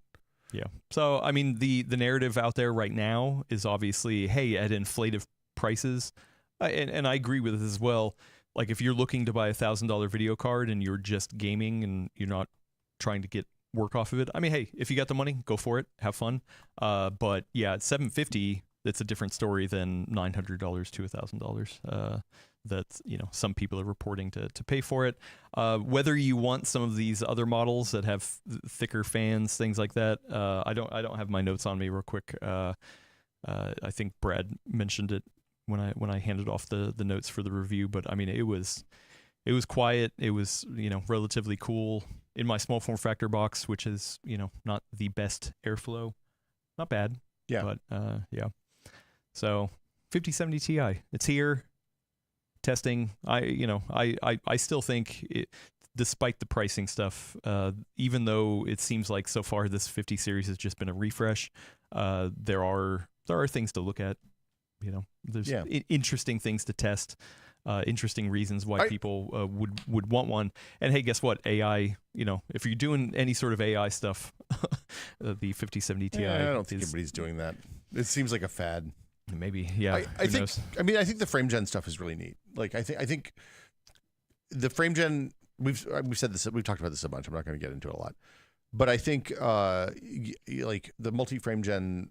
[SPEAKER 1] Yeah. So, I mean, the narrative out there right now is obviously, hey, at inflative prices, and I agree with it as well. Like, if you're looking to buy $1,000 video card and you're just gaming and you're not trying to get work off of it, I mean, hey, if you got the money, go for it, have fun. But yeah, at $750, that's a different story than $900 to $1,000. That some people are reporting to pay for it. Whether you want some of these other models that have thicker fans, things like that, I don't have my notes on me real quick. I think Brad mentioned it when I handed off the notes for the review. But I mean, it was quiet. It was relatively cool in my small form factor box, which is not the best airflow. Not bad.
[SPEAKER 3] Yeah.
[SPEAKER 1] But yeah. So 5070 Ti, it's here. Testing, I still think despite the pricing stuff, even though it seems like so far this 50 series has just been a refresh, there are things to look at. There's interesting things to test. interesting reasons why people would want one. And hey, guess what? AI, if you're doing any sort of AI stuff, the 5070 Ti.
[SPEAKER 3] I don't think anybody's doing that. It seems like a fad.
[SPEAKER 1] Maybe, yeah.
[SPEAKER 3] I think the frame gen stuff is really neat. Like I think the frame gen, we've said this, we've talked about this a bunch. I'm not going to get into it a lot, but I think like the multi-frame gen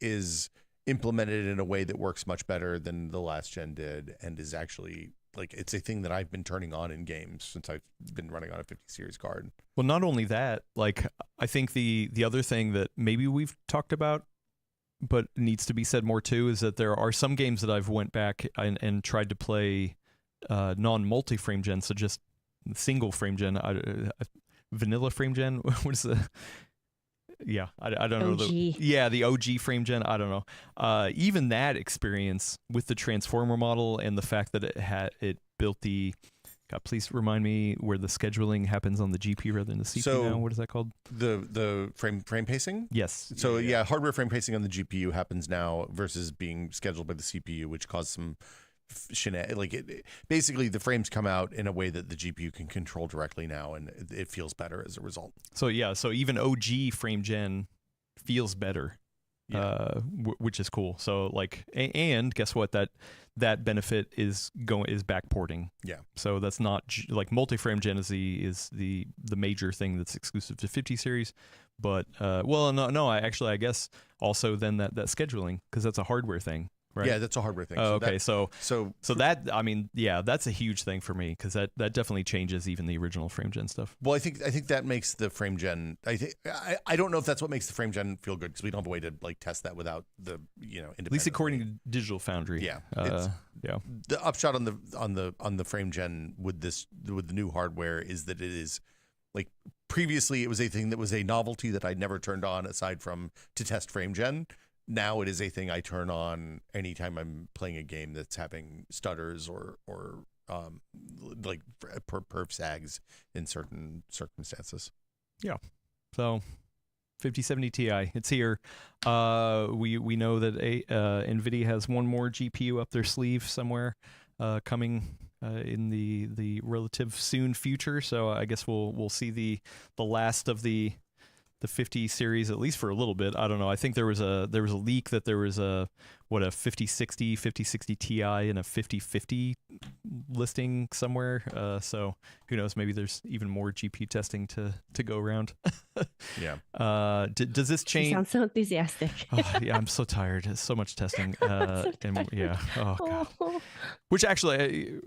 [SPEAKER 3] is implemented in a way that works much better than the last gen did, and is actually like, it's a thing that I've been turning on in games since I've been running on a 50 series card.
[SPEAKER 1] Well, not only that, like I think the other thing that maybe we've talked about but needs to be said more too is that there are some games that I've went back and tried to play non-multi frame gen, so just single frame gen, vanilla frame gen. What is the? Yeah, I don't know. The OG frame gen. I don't know. Even that experience with the transformer model and the fact that it built the. God, please remind me where the scheduling happens on the GPU rather than the CPU now. What is that called?
[SPEAKER 3] The frame pacing?
[SPEAKER 1] Yes.
[SPEAKER 3] So yeah, hardware frame pacing on the GPU happens now versus being scheduled by the CPU, which caused some basically the frames come out in a way that the GPU can control directly now, and it feels better as a result.
[SPEAKER 1] So yeah, so even OG frame gen feels better. Which is cool. So like, and guess what? That benefit is backporting.
[SPEAKER 3] Yeah.
[SPEAKER 1] So that's not like multi-frame gen is the major thing that's exclusive to 50 series, but I guess also then that scheduling, because that's a hardware thing. Right?
[SPEAKER 3] Yeah, that's a hardware thing.
[SPEAKER 1] Oh, okay, so that, I mean, yeah, that's a huge thing for me, because that definitely changes even the original frame gen stuff.
[SPEAKER 3] Well, I think that makes the frame gen. I don't know if that's what makes the frame gen feel good, because we don't have a way to like test that without the
[SPEAKER 1] at least according to Digital Foundry.
[SPEAKER 3] Yeah,
[SPEAKER 1] yeah.
[SPEAKER 3] The upshot on the frame gen with the new hardware is that it is like, previously it was a thing that was a novelty that I'd never turned on aside from to test frame gen. Now it is a thing I turn on anytime I'm playing a game that's having stutters or like perf sags in certain circumstances.
[SPEAKER 1] Yeah. So 5070 Ti, it's here. We know that Nvidia has one more GPU up their sleeve somewhere, coming in the relative soon future. So I guess we'll see the last of the 50 series, at least for a little bit. I don't know. I think there was a leak that there was a 5060 Ti and a 5050 listing somewhere. So who knows? Maybe there's even more GPU testing to go around.
[SPEAKER 3] Yeah.
[SPEAKER 1] Does this change?
[SPEAKER 4] You sound so enthusiastic.
[SPEAKER 1] Yeah, I'm so tired. It's so much testing. And yeah. Oh god. Which actually,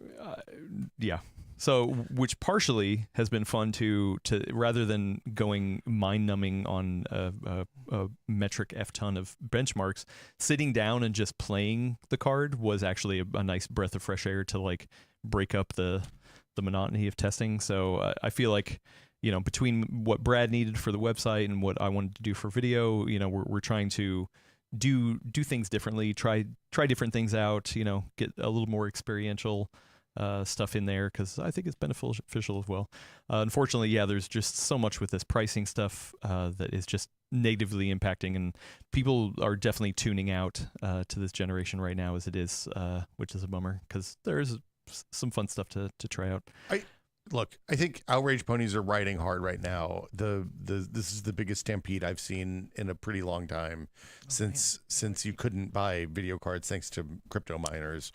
[SPEAKER 1] yeah. So, which partially has been fun to rather than going mind-numbing on a metric F-ton of benchmarks, sitting down and just playing the card was actually a nice breath of fresh air to like break up the monotony of testing. So I feel like, between what Brad needed for the website and what I wanted to do for video, we're trying to do things differently, try different things out, get a little more experiential stuff in there, because I think it's beneficial as well. Unfortunately, yeah, there's just so much with this pricing stuff that is just negatively impacting, and people are definitely tuning out to this generation right now as it is, which is a bummer, because there's some fun stuff to try out.
[SPEAKER 3] I think outrage ponies are riding hard right now. This is the biggest stampede I've seen in a pretty long time, since you couldn't buy video cards thanks to crypto miners.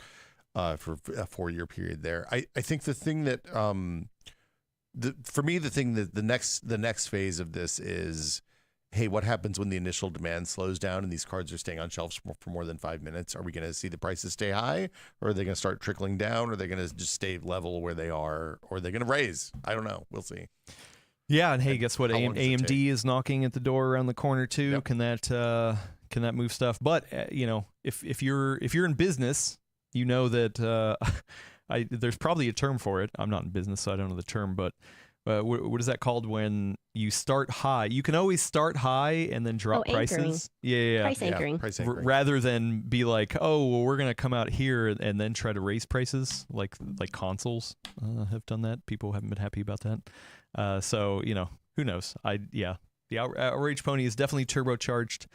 [SPEAKER 3] For a 4-year period there. I think the thing that for me, the thing that the next phase of this is, hey, what happens when the initial demand slows down and these cards are staying on shelves for more than 5 minutes? Are we going to see the prices stay high, or are they going to start trickling down, or are they going to just stay level where they are, or are they going to raise? I don't know. We'll see.
[SPEAKER 1] Yeah, and hey, guess what? AMD is knocking at the door around the corner too. Yep. Can that move stuff? But if you're in business, you know that there's probably a term for it. I'm not in business, so I don't know the term, but what is that called when you start high? You can always start high and then drop prices. Yeah.
[SPEAKER 4] Price anchoring.
[SPEAKER 3] Price anchoring.
[SPEAKER 1] Rather than be like, oh, well, we're going to come out here and then try to raise prices, like consoles have done that. People haven't been happy about that. So, who knows? The Outrage Pony is definitely turbocharged.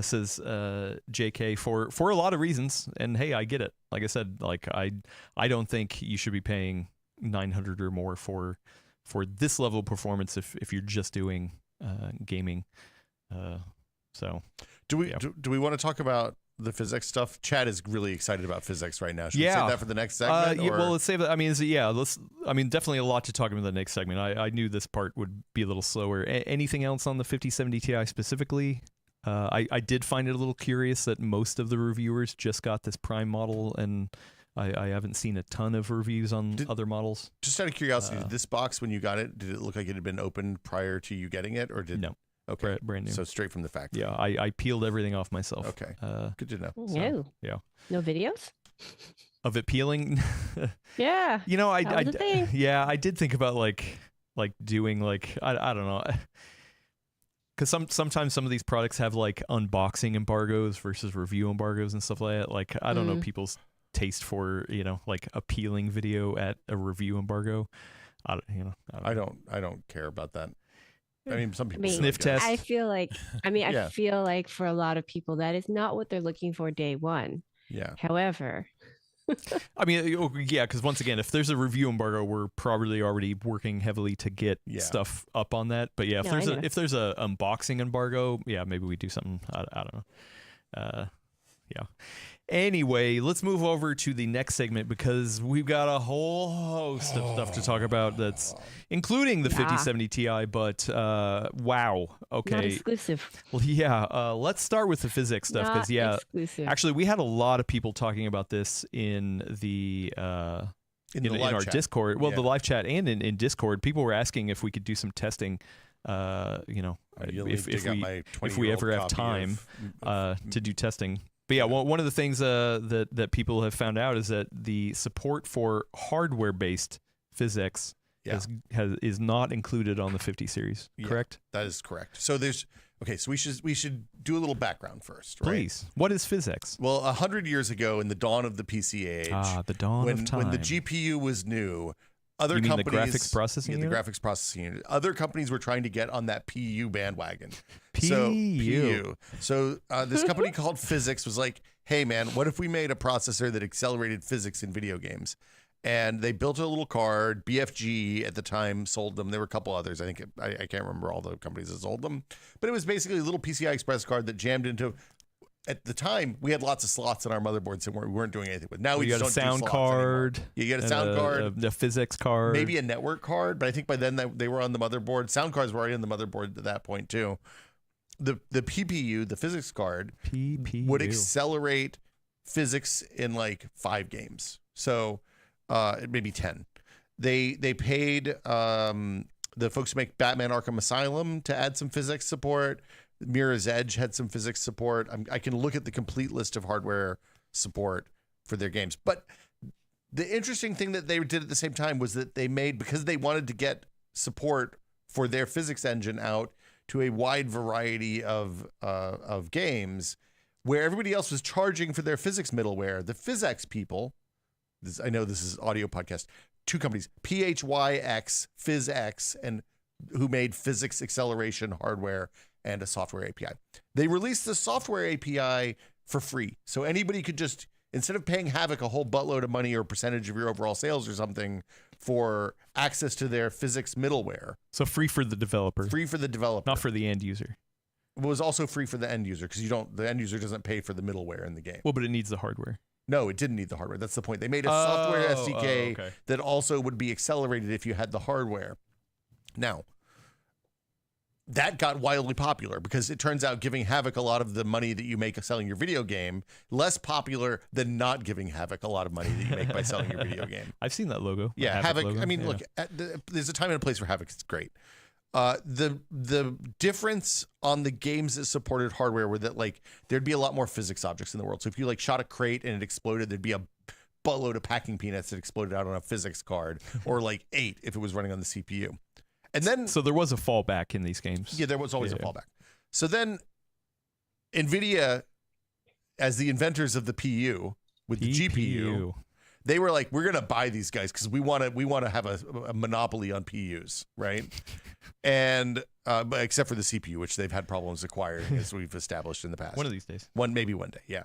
[SPEAKER 1] Says JK for a lot of reasons, and hey, I get it. Like I said, like I don't think you should be paying $900 or more for this level of performance if you're just doing gaming. So
[SPEAKER 3] do we want to talk about the physics stuff? Chad is really excited about physics right now. Should we save that for the next segment?
[SPEAKER 1] Well, let's save that. I mean, definitely a lot to talk about in the next segment. I knew this part would be a little slower. Anything else on the 5070 Ti specifically? I did find it a little curious that most of the reviewers just got this Prime model, and I haven't seen a ton of reviews on other models.
[SPEAKER 3] Just out of curiosity, did this box, when you got it, did it look like it had been opened prior to you getting it, or did
[SPEAKER 1] no?
[SPEAKER 3] Okay,
[SPEAKER 1] brand new.
[SPEAKER 3] So straight from the factory.
[SPEAKER 1] Yeah, I peeled everything off myself.
[SPEAKER 3] Okay, good to know.
[SPEAKER 4] No,
[SPEAKER 1] yeah,
[SPEAKER 4] no videos
[SPEAKER 1] of it peeling.
[SPEAKER 4] Yeah,
[SPEAKER 1] you know, I did think about like doing like I don't know. Because sometimes some of these products have like unboxing embargoes versus review embargoes and stuff like that. Like I don't know people's taste for like a peeling video at a review embargo.
[SPEAKER 3] I don't care about that. I mean, some people
[SPEAKER 1] sniff test.
[SPEAKER 4] I feel like I feel like for a lot of people that is not what they're looking for day one.
[SPEAKER 3] Yeah.
[SPEAKER 4] However,
[SPEAKER 1] I mean, yeah, because once again, if there's a review embargo, we're probably already working heavily to get stuff up on that. But yeah, if there's a unboxing embargo, yeah, maybe we do something. I don't know. Yeah. Anyway, let's move over to the next segment because we've got a whole host of stuff to talk about that's including the 5070 Ti, but wow. Okay.
[SPEAKER 4] Not exclusive.
[SPEAKER 1] Well, yeah, let's start with the physics stuff because actually we had a lot of people talking about this in the in our
[SPEAKER 3] chat.
[SPEAKER 1] Discord. Well, the live chat and in Discord, people were asking if we could do some testing. If we ever have time to do testing. But yeah, one of the things that people have found out is that the support for hardware-based physics is not included on the 50 series. Correct?
[SPEAKER 3] That is correct. So so we should do a little background first, right?
[SPEAKER 1] Please. What is physics?
[SPEAKER 3] Well, 100 years ago, in the dawn of the PC age,
[SPEAKER 1] the dawn of time,
[SPEAKER 3] when the GPU was new. Other
[SPEAKER 1] companies,
[SPEAKER 3] the graphics processing unit? The graphics processing unit. Other companies were trying to get on that PU bandwagon. PU. So this company called Physics was like, hey, man, what if we made a processor that accelerated physics in video games? And they built a little card. BFG at the time sold them. There were a couple others. I can't remember all the companies that sold them. But it was basically a little PCI Express card that jammed into... At the time, we had lots of slots in our motherboards and we weren't doing anything with. Now we just don't do slots anymore. You got a sound card. You get a sound card.
[SPEAKER 1] A physics card.
[SPEAKER 3] Maybe a network card, but I think by then they were on the motherboard. Sound cards were already on the motherboard at that point too. The PPU, the physics card, would accelerate physics in like 5 games. So maybe 10. They paid the folks who make Batman Arkham Asylum to add some physics support. Mirror's Edge had some physics support. I can look at the complete list of hardware support for their games. But the interesting thing that they did at the same time was that they made, because they wanted to get support for their physics engine out to a wide variety of games, where everybody else was charging for their physics middleware. The PhysX people, I know this is audio podcast, 2 companies, PHYX, PhysX, and who made physics acceleration hardware and a software API. They released the software API for free. So anybody could just, instead of paying Havoc a whole buttload of money or percentage of your overall sales or something for access to their physics middleware.
[SPEAKER 1] So free for the developer.
[SPEAKER 3] Free for the developer.
[SPEAKER 1] Not for the end user.
[SPEAKER 3] It was also free for the end user because the end user doesn't pay for the middleware in the game.
[SPEAKER 1] Well, but it needs the hardware.
[SPEAKER 3] No, it didn't need the hardware. That's the point. They made a software SDK that also would be accelerated if you had the hardware. Now, that got wildly popular because it turns out giving Havoc a lot of the money that you make selling your video game, less popular than not giving Havoc a lot of money that you make by selling your video game.
[SPEAKER 1] I've seen that logo.
[SPEAKER 3] Yeah, Havoc logo. I mean, look, there's a time and a place for Havoc. It's great. The difference on the games that supported hardware were that like there'd be a lot more physics objects in the world. So if you like shot a crate and it exploded, there'd be a buttload of packing peanuts that exploded out on a physics card, or like 8 if it was running on the CPU. And then,
[SPEAKER 1] so there was a fallback in these games.
[SPEAKER 3] Yeah, there was always a fallback. So then Nvidia, as the inventors of the PU with the GPU, They were like, we're gonna buy these guys because we want to have a monopoly on PUs, right? And but except for the CPU, which they've had problems acquiring, as we've established in the past.
[SPEAKER 1] One of these days.
[SPEAKER 3] Maybe one day, yeah.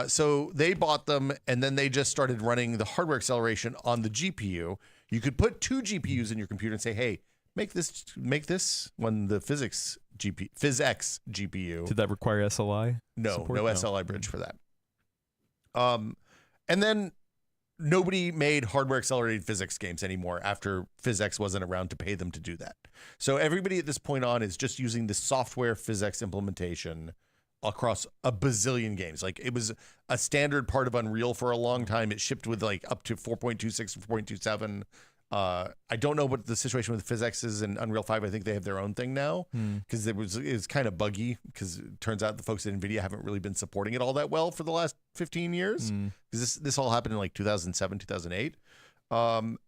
[SPEAKER 3] So they bought them, and then they just started running the hardware acceleration on the GPU. You could put 2 GPUs in your computer and say, hey, make this one the PhysX GPU.
[SPEAKER 1] Did that require SLI?
[SPEAKER 3] No
[SPEAKER 1] support?
[SPEAKER 3] SLI bridge for that. And then nobody made hardware accelerated physics games anymore after PhysX wasn't around to pay them to do that. So everybody at this point on is just using the software PhysX implementation across a bazillion games. Like it was a standard part of Unreal for a long time. It shipped with like up to 4.26, 4.27. I don't know what the situation with PhysX is in Unreal 5. I think they have their own thing now because it was kind of buggy because it turns out the folks at Nvidia haven't really been supporting it all that well for the last 15 years because this all happened in like 2007, 2008.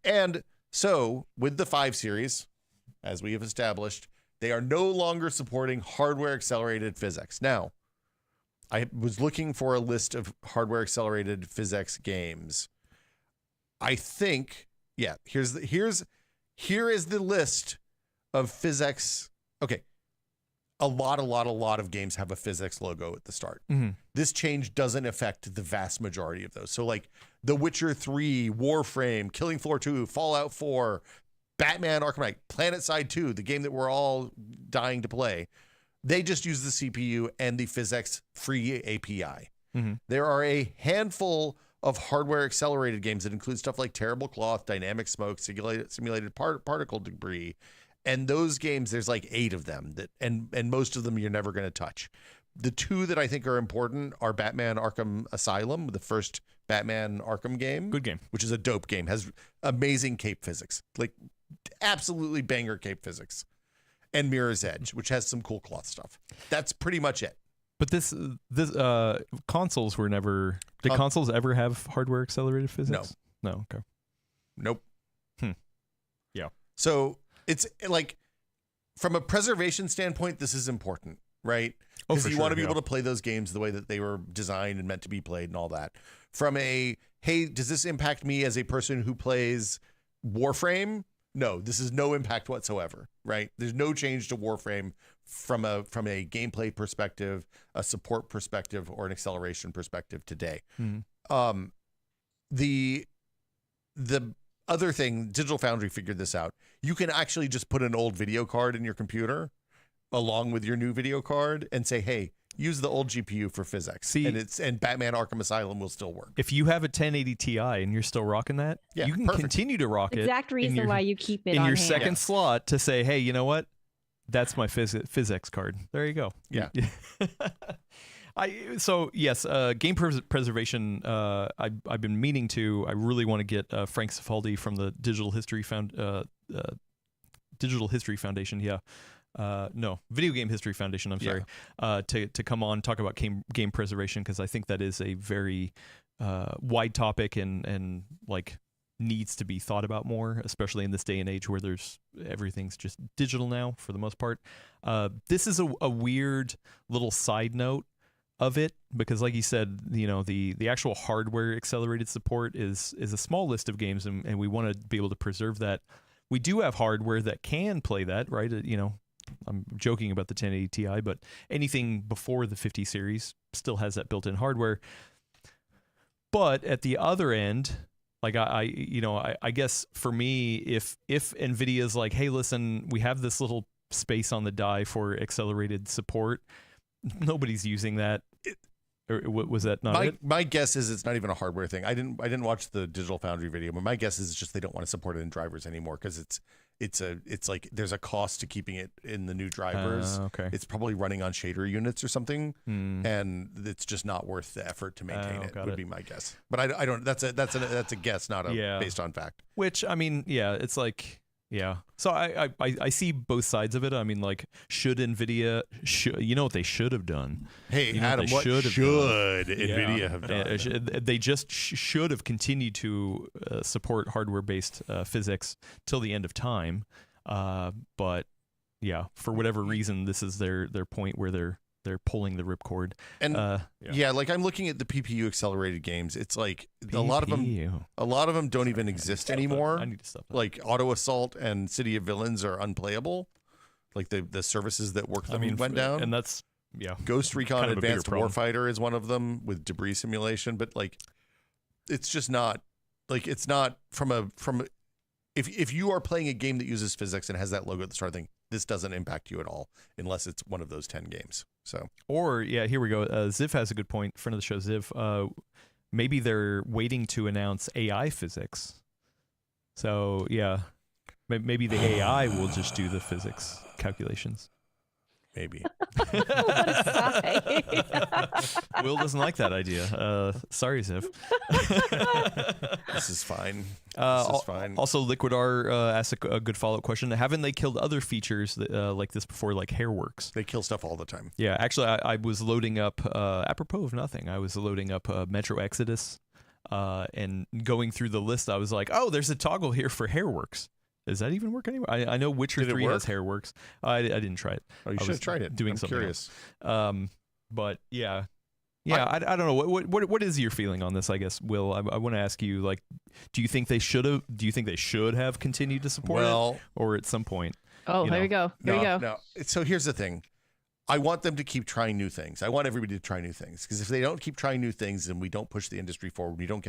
[SPEAKER 3] And so with the 5 series, as we have established, they are no longer supporting hardware accelerated PhysX. Now, I was looking for a list of hardware accelerated PhysX games. I think, yeah, here is the list of PhysX. Okay. A lot of games have a PhysX logo at the start. This change doesn't affect the vast majority of those. So like The Witcher 3, Warframe, Killing Floor 2, Fallout 4, Batman Arkham Knight, PlanetSide 2, the game that we're all dying to play. They just use the CPU and the PhysX free API. There are a handful of hardware accelerated games that include stuff like Terrible Cloth, Dynamic Smoke, simulated particle debris. And those games, there's like 8 of them that, and most of them you're never going to touch. The 2 that I think are important are Batman Arkham Asylum, the first Batman Arkham game.
[SPEAKER 1] Good game.
[SPEAKER 3] Which is a dope game. Has amazing cape physics. Like absolutely banger cape physics. And Mirror's Edge, which has some cool cloth stuff. That's pretty much it.
[SPEAKER 1] But this consoles were never. Did consoles ever have hardware accelerated physics? No. Okay.
[SPEAKER 3] Nope.
[SPEAKER 1] Yeah.
[SPEAKER 3] So it's like, from a preservation standpoint, this is important, right? Because you want to be able to play those games the way that they were designed and meant to be played and all that. From a, hey, does this impact me as a person who plays Warframe? No, this is no impact whatsoever, right? There's no change to Warframe from a gameplay perspective, a support perspective, or an acceleration perspective today. The other thing, Digital Foundry figured this out. You can actually just put an old video card in your computer along with your new video card and say, hey, use the old GPU for PhysX. And Batman Arkham Asylum will still work.
[SPEAKER 1] If you have a 1080 Ti and you're still rocking that, you can continue to rock it.
[SPEAKER 4] Exact reason why you keep it
[SPEAKER 1] in
[SPEAKER 4] on
[SPEAKER 1] your
[SPEAKER 4] hand.
[SPEAKER 1] second slot to say, hey, you know what? That's my PhysX card. There you go.
[SPEAKER 3] Yeah.
[SPEAKER 1] So yes, game preservation. I've been meaning to. I really want to get Frank Cifaldi from the Digital History Foundation. Yeah. No, Video Game History Foundation. I'm sorry. To come on talk about game preservation, because I think that is a very wide topic and like needs to be thought about more, especially in this day and age where everything's just digital now for the most part. This is a weird little side note of it, because like you said, you know, the actual hardware accelerated support is a small list of games, and we want to be able to preserve that. We do have hardware that can play that, right? You know, I'm joking about the 1080 Ti, but anything before the 50 series still has that built-in hardware. But at the other end, like I guess for me, if Nvidia is like, hey, listen, we have this little space on the die for accelerated support, nobody's using that. Or was that not it?
[SPEAKER 3] My guess is it's not even a hardware thing. I didn't watch the Digital Foundry video, but my guess is it's just they don't want to support it in drivers anymore because it's like there's a cost to keeping it in the new drivers.
[SPEAKER 1] Okay.
[SPEAKER 3] It's probably running on shader units or something, and it's just not worth the effort to maintain it. Would be my guess. But I don't. That's a guess, not based on fact.
[SPEAKER 1] Which I mean, yeah, it's like. Yeah. So I see both sides of it. I mean, like, should Nvidia, you know what they should have done?
[SPEAKER 3] Hey,
[SPEAKER 1] you know
[SPEAKER 3] Adam, what should Nvidia have done?
[SPEAKER 1] They just should have continued to support hardware-based physics till the end of time. But yeah, for whatever reason, this is their point where they're they're pulling the ripcord.
[SPEAKER 3] And like I'm looking at the PPU accelerated games. It's like a lot of them don't even exist anymore.
[SPEAKER 1] I need to stop that.
[SPEAKER 3] Like Auto Assault and City of Villains are unplayable. Like the services that work them went down.
[SPEAKER 1] And that's
[SPEAKER 3] Ghost Recon
[SPEAKER 1] kind of
[SPEAKER 3] Advanced Warfighter is one of them with debris simulation, but like it's just not like it's not from if you are playing a game that uses physics and has that logo at the start of the thing, this doesn't impact you at all unless it's one of those 10 games. So,
[SPEAKER 1] or here we go. Ziv has a good point. Friend of the show, Ziv. Maybe they're waiting to announce AI physics. So maybe the AI will just do the physics calculations.
[SPEAKER 3] Maybe.
[SPEAKER 1] Will doesn't like that idea. Sorry, Ziv.
[SPEAKER 3] This is fine.
[SPEAKER 1] Also, Liquidar asked a good follow-up question. Haven't they killed other features like this before, like Hairworks?
[SPEAKER 3] They kill stuff all the time.
[SPEAKER 1] Yeah, actually, I was loading up, apropos of nothing, I was loading up Metro Exodus and going through the list. I was like, oh, there's a toggle here for Hairworks. Does that even work anywhere? I know Witcher 3 has Hairworks. I didn't try it.
[SPEAKER 3] Oh, you should have tried it.
[SPEAKER 1] Doing
[SPEAKER 3] I'm
[SPEAKER 1] something
[SPEAKER 3] curious.
[SPEAKER 1] But yeah. I don't know. What is your feeling on this? I guess, Will, I want to ask you. Like, do you think they should have? Do you think they should have continued to support it, or at some point?
[SPEAKER 4] Oh, here we go. Here we go.
[SPEAKER 3] No. So here's the thing. I want them to keep trying new things. I want everybody to try new things, because if they don't keep trying new things, then we don't push the industry forward. We don't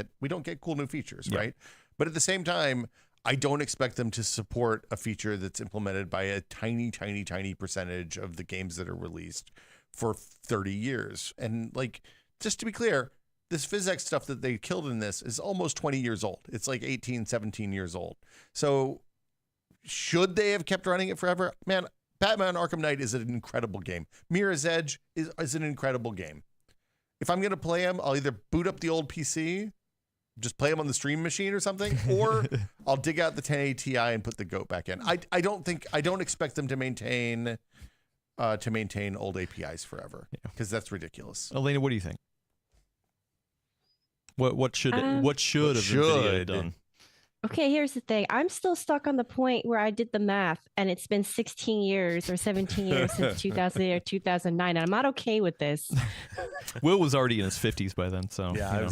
[SPEAKER 3] get cool new features, right? But at the same time, I don't expect them to support a feature that's implemented by a tiny, tiny, tiny percentage of the games that are released for 30 years. And like, just to be clear, this physics stuff that they killed in this is almost 20 years old. It's like 18, 17 years old. So should they have kept running it forever? Man, Batman Arkham Knight is an incredible game. Mirror's Edge is an incredible game. If I'm going to play them, I'll either boot up the old PC, just play them on the stream machine or something, or I'll dig out the 1080 Ti and put the GOAT back in. I don't expect them to maintain old APIs forever, because that's ridiculous.
[SPEAKER 1] Elena, what do you think? What should Nvidia have done?
[SPEAKER 4] Okay, here's the thing. I'm still stuck on the point where I did the math, and it's been 16 years or 17 years since 2008 or 2009, and I'm not okay with this.
[SPEAKER 1] Will was already in his 50s by then, so
[SPEAKER 3] yeah, I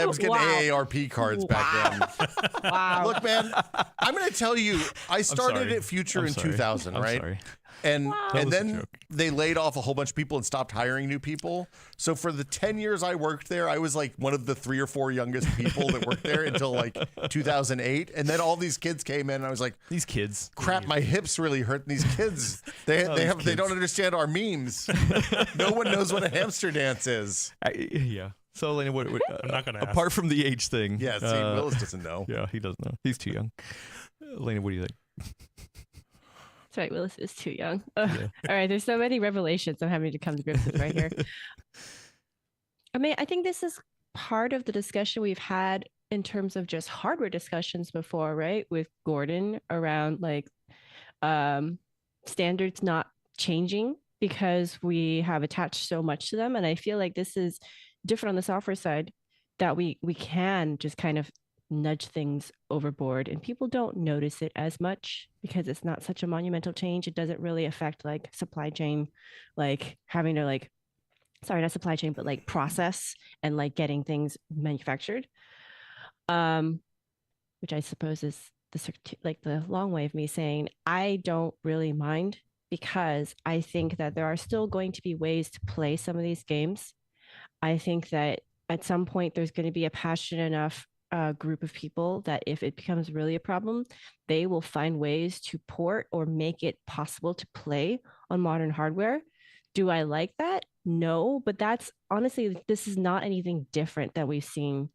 [SPEAKER 3] was getting AARP cards back then.
[SPEAKER 4] Wow.
[SPEAKER 3] Look, man, I'm going to tell you, I started at Future in 2000, right?
[SPEAKER 1] Sorry.
[SPEAKER 3] And then they laid off a whole bunch of people and stopped hiring new people. So for the 10 years I worked there, I was like one of the 3 or 4 youngest people that worked there until like 2008. And then all these kids came in and I was like,
[SPEAKER 1] these kids,
[SPEAKER 3] crap, my hips really hurt. These kids, they don't understand our memes. No one knows what a hamster dance is.
[SPEAKER 1] Yeah. So Elena,
[SPEAKER 2] I'm not going to
[SPEAKER 1] apart from the age thing.
[SPEAKER 3] Yeah, see, Willis doesn't know.
[SPEAKER 1] Yeah, he doesn't know. He's too young. Elena, what do you think?
[SPEAKER 4] That's right, Willis is too young. All right, there's so many revelations I'm having to come to grips with right here. I mean, I think this is part of the discussion we've had in terms of just hardware discussions before, right? With Gordon around like standards not changing because we have attached so much to them. And I feel like this is different on the software side, that we can just kind of nudge things overboard and people don't notice it as much because it's not such a monumental change. It doesn't really affect like supply chain, like having to like, sorry, not supply chain, but like process and like getting things manufactured. Which I suppose is the long way of me saying I don't really mind, because I think that there are still going to be ways to play some of these games. I think that at some point there's going to be a passionate enough group of people that if it becomes really a problem, they will find ways to port or make it possible to play on modern hardware. Do I like that? No, but that's honestly, this is not anything different that we've seen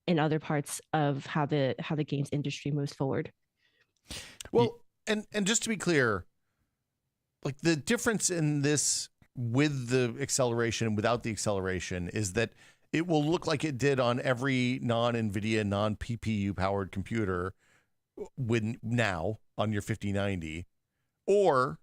[SPEAKER 4] in other parts of how the games industry moves forward.
[SPEAKER 3] Well, and just to be clear, like the difference in this with the acceleration and without the acceleration is that it will look like it did on every non-Nvidia, non-PPU powered computer now on your 5090, or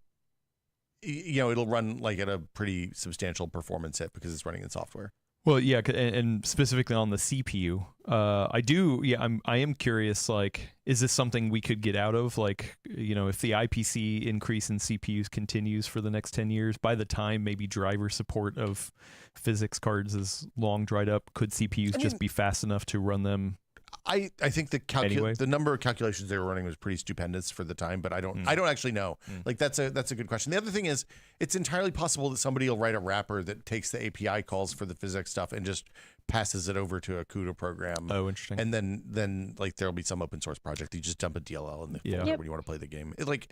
[SPEAKER 3] it'll run like at a pretty substantial performance hit because it's running in software.
[SPEAKER 1] Well, yeah, and specifically on the CPU, I am curious. Like, is this something we could get out of? Like, if the IPC increase in CPUs continues for the next 10 years, by the time maybe driver support of physics cards is long dried up, could CPUs just be fast enough to run them?
[SPEAKER 3] I think the number of calculations they were running was pretty stupendous for the time, but I don't actually know. Like that's a good question. The other thing is, it's entirely possible that somebody will write a wrapper that takes the API calls for the physics stuff and just passes it over to a CUDA program.
[SPEAKER 1] Oh, interesting.
[SPEAKER 3] And then like there'll be some open source project. You just dump a DLL in the folder when you want to play the game. It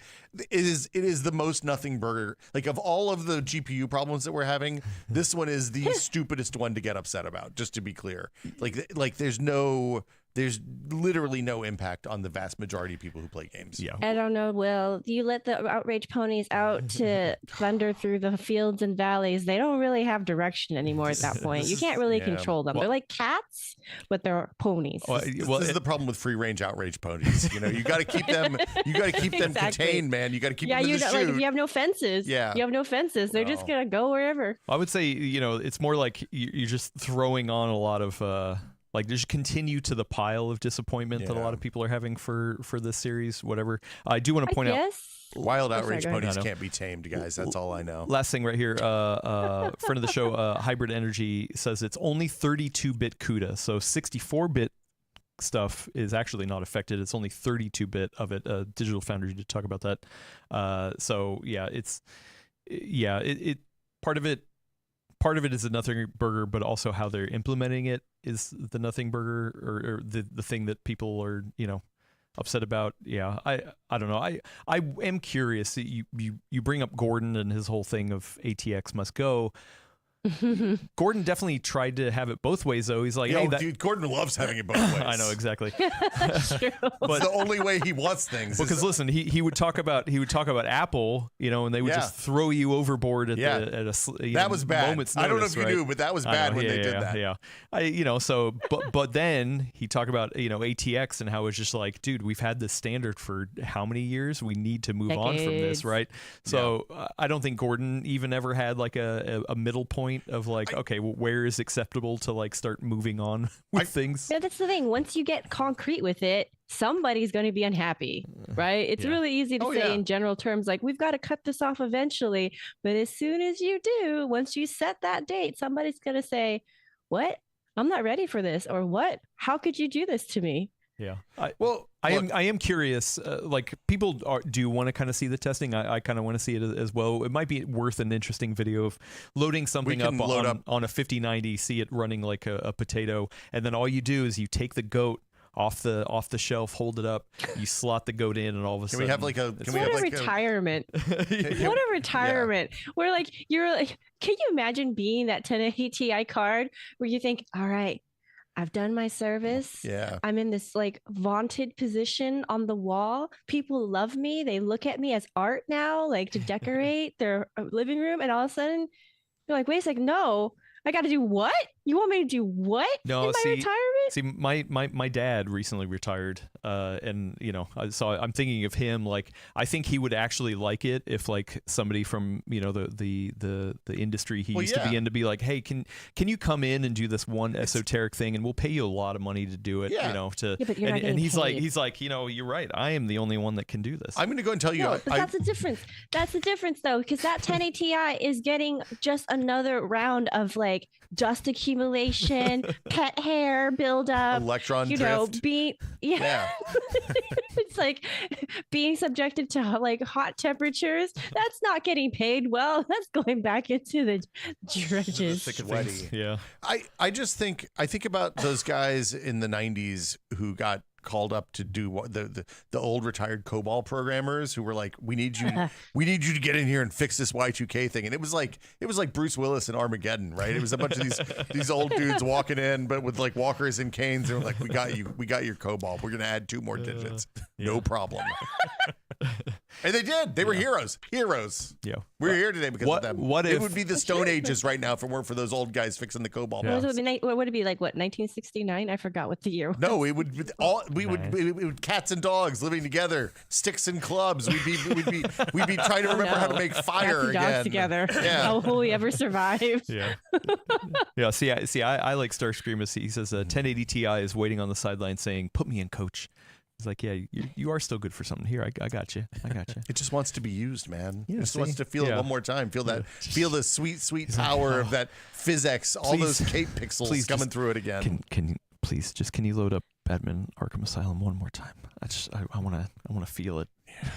[SPEAKER 3] is the most nothing burger. Like of all of the GPU problems that we're having, this one is the stupidest one to get upset about. Just to be clear, like there's literally no impact on the vast majority of people who play games.
[SPEAKER 1] Yeah.
[SPEAKER 4] I don't know, Will. You let the outrage ponies out to thunder through the fields and valleys. They don't really have direction anymore at that point. You can't really control them. They're like cats, but they're ponies.
[SPEAKER 3] This is the problem with free range outrage ponies. You got to keep them. You got to keep them contained, man. You got to keep them in the chute.
[SPEAKER 4] Like if you have no fences.
[SPEAKER 3] Yeah.
[SPEAKER 4] You have no fences. They're just gonna go wherever.
[SPEAKER 1] I would say it's more like you're just throwing on a lot of. Like, just continue to the pile of disappointment that a lot of people are having for this series, whatever. I do want to point out...
[SPEAKER 3] Wild outrage ponies can't be tamed, guys. That's all I know.
[SPEAKER 1] Last thing right here. Friend of the show, Hybrid Energy, says it's only 32-bit CUDA. So 64-bit stuff is actually not affected. It's only 32-bit of it. Digital Foundry did talk about that. So, yeah, part of it is the nothing burger, but also how they're implementing it is the nothing burger, or the thing that people are upset about. Yeah, I don't know. I am curious. You bring up Gordon and his whole thing of ATX must go. Gordon definitely tried to have it both ways, though. He's like,
[SPEAKER 3] dude, Gordon loves having it both ways.
[SPEAKER 1] I know exactly.
[SPEAKER 4] That's true.
[SPEAKER 3] But it's the only way he wants things.
[SPEAKER 1] Because listen, he would talk about Apple, and they would just throw you overboard at
[SPEAKER 3] that was bad.
[SPEAKER 1] Moment's
[SPEAKER 3] notice, I don't know if you
[SPEAKER 1] right?
[SPEAKER 3] knew, but that was bad when they did that.
[SPEAKER 1] Yeah. So but then he talked about ATX and how it's just like, dude, we've had this standard for how many years? We need to move on from this, right? So I don't think Gordon even ever had like a middle point of like, okay, well, where is acceptable to like start moving on with things.
[SPEAKER 4] Yeah, that's the thing. Once you get concrete with it, somebody's going to be unhappy, right? It's really easy to say in general terms, like, we've got to cut this off eventually. But as soon as you do, once you set that date, somebody's going to say, what? I'm not ready for this. Or what? How could you do this to me?
[SPEAKER 1] Yeah. I am curious. Like, people do want to kind of see the testing. I kind of want to see it as well. It might be worth an interesting video of loading something up on a 5090, see it running like a potato, and then all you do is you take the goat off the shelf, hold it up, you slot the goat in, and all of a sudden,
[SPEAKER 4] what a retirement! What a retirement! Where like you're like, can you imagine being that 1080 Ti card where you think, all right, I've done my service.
[SPEAKER 3] Yeah.
[SPEAKER 4] I'm in this like vaunted position on the wall. People love me. They look at me as art now, like to decorate their living room. And all of a sudden, you're like, wait a second, no, I got to do what? You want me to do what in my retirement?
[SPEAKER 1] See, my dad recently retired, and so I'm thinking of him. Like, I think he would actually like it if like somebody from the industry he used to be in to be like, hey, can you come in and do this one esoteric thing, and we'll pay you a lot of money to do it.
[SPEAKER 4] But you're not
[SPEAKER 1] and he's
[SPEAKER 4] paid.
[SPEAKER 1] like, you're right. I am the only one that can do this.
[SPEAKER 3] I'm going to go and tell you.
[SPEAKER 4] No, but that's the difference. That's the difference, though, because that 1080 Ti is getting just another round of like dust accumulation, pet hair buildup,
[SPEAKER 3] electron drift.
[SPEAKER 4] It's like being subjected to like hot temperatures. That's not getting paid well. That's going back into the dredges.
[SPEAKER 1] Yeah.
[SPEAKER 3] I think about those guys in the 90s who got called up to do the old retired COBOL programmers who were like, we need you to get in here and fix this Y2K thing. And it was like Bruce Willis in Armageddon, right? It was a bunch of these old dudes walking in, but with like walkers and canes. They were like, we got your COBOL. We're gonna add 2 more digits. No problem. And they did. They were heroes. We're here today because of them.
[SPEAKER 1] What
[SPEAKER 3] it
[SPEAKER 1] if
[SPEAKER 3] would be the Stone Ages right now if it weren't for those old guys fixing the cobalt.
[SPEAKER 4] What would it be like? What 1969? I forgot what the year was.
[SPEAKER 3] No, it would would cats and dogs living together, sticks and clubs. We'd be trying to remember how to make fire
[SPEAKER 4] cats and dogs together.
[SPEAKER 3] Yeah.
[SPEAKER 4] How will we ever survive?
[SPEAKER 1] Yeah. Yeah. See, I like Starscream. He says 1080 Ti is waiting on the sideline saying, "Put me in, coach." He's like, yeah, you are still good for something. Here, I got you. It
[SPEAKER 3] just wants to be used, man.
[SPEAKER 1] Yeah,
[SPEAKER 3] it just wants to feel it one more time. Feel the sweet power of that physics. All those cape pixels coming through it again.
[SPEAKER 1] Can you please can you load up Batman Arkham Asylum one more time? I want to feel it.
[SPEAKER 3] Yeah.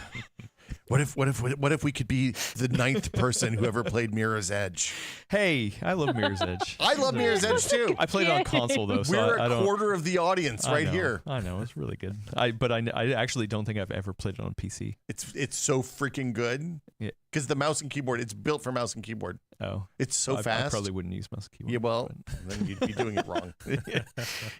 [SPEAKER 3] What if we could be the 9th person who ever played Mirror's Edge?
[SPEAKER 1] Hey, I love Mirror's Edge.
[SPEAKER 3] I love Mirror's Edge too.
[SPEAKER 1] I played it on console though, so
[SPEAKER 3] we're a quarter of the audience right here.
[SPEAKER 1] I know it's really good. But I actually don't think I've ever played it on PC.
[SPEAKER 3] It's so freaking good. Yeah, because the mouse and keyboard, it's built for mouse and keyboard.
[SPEAKER 1] Oh,
[SPEAKER 3] it's so fast.
[SPEAKER 1] I probably wouldn't use mouse and keyboard.
[SPEAKER 3] Yeah, well, then you'd be doing it wrong.
[SPEAKER 1] Yeah.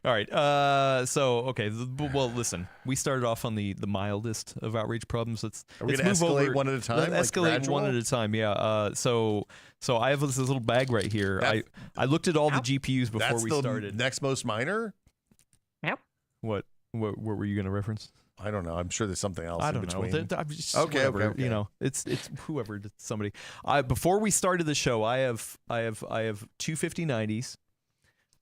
[SPEAKER 1] All right. So okay. Well, listen. We started off on the mildest of outrage problems. Let's
[SPEAKER 3] move escalate one at a time.
[SPEAKER 1] Let's escalate one at a time. Yeah. So I have this little bag right here. I looked at all the GPUs before we started.
[SPEAKER 3] Next most minor.
[SPEAKER 4] Yep.
[SPEAKER 1] What were you going to reference?
[SPEAKER 3] I don't know. I'm sure there's something else in between.
[SPEAKER 1] Okay. You know, it's whoever, somebody. Before we started the show, I have 25090s.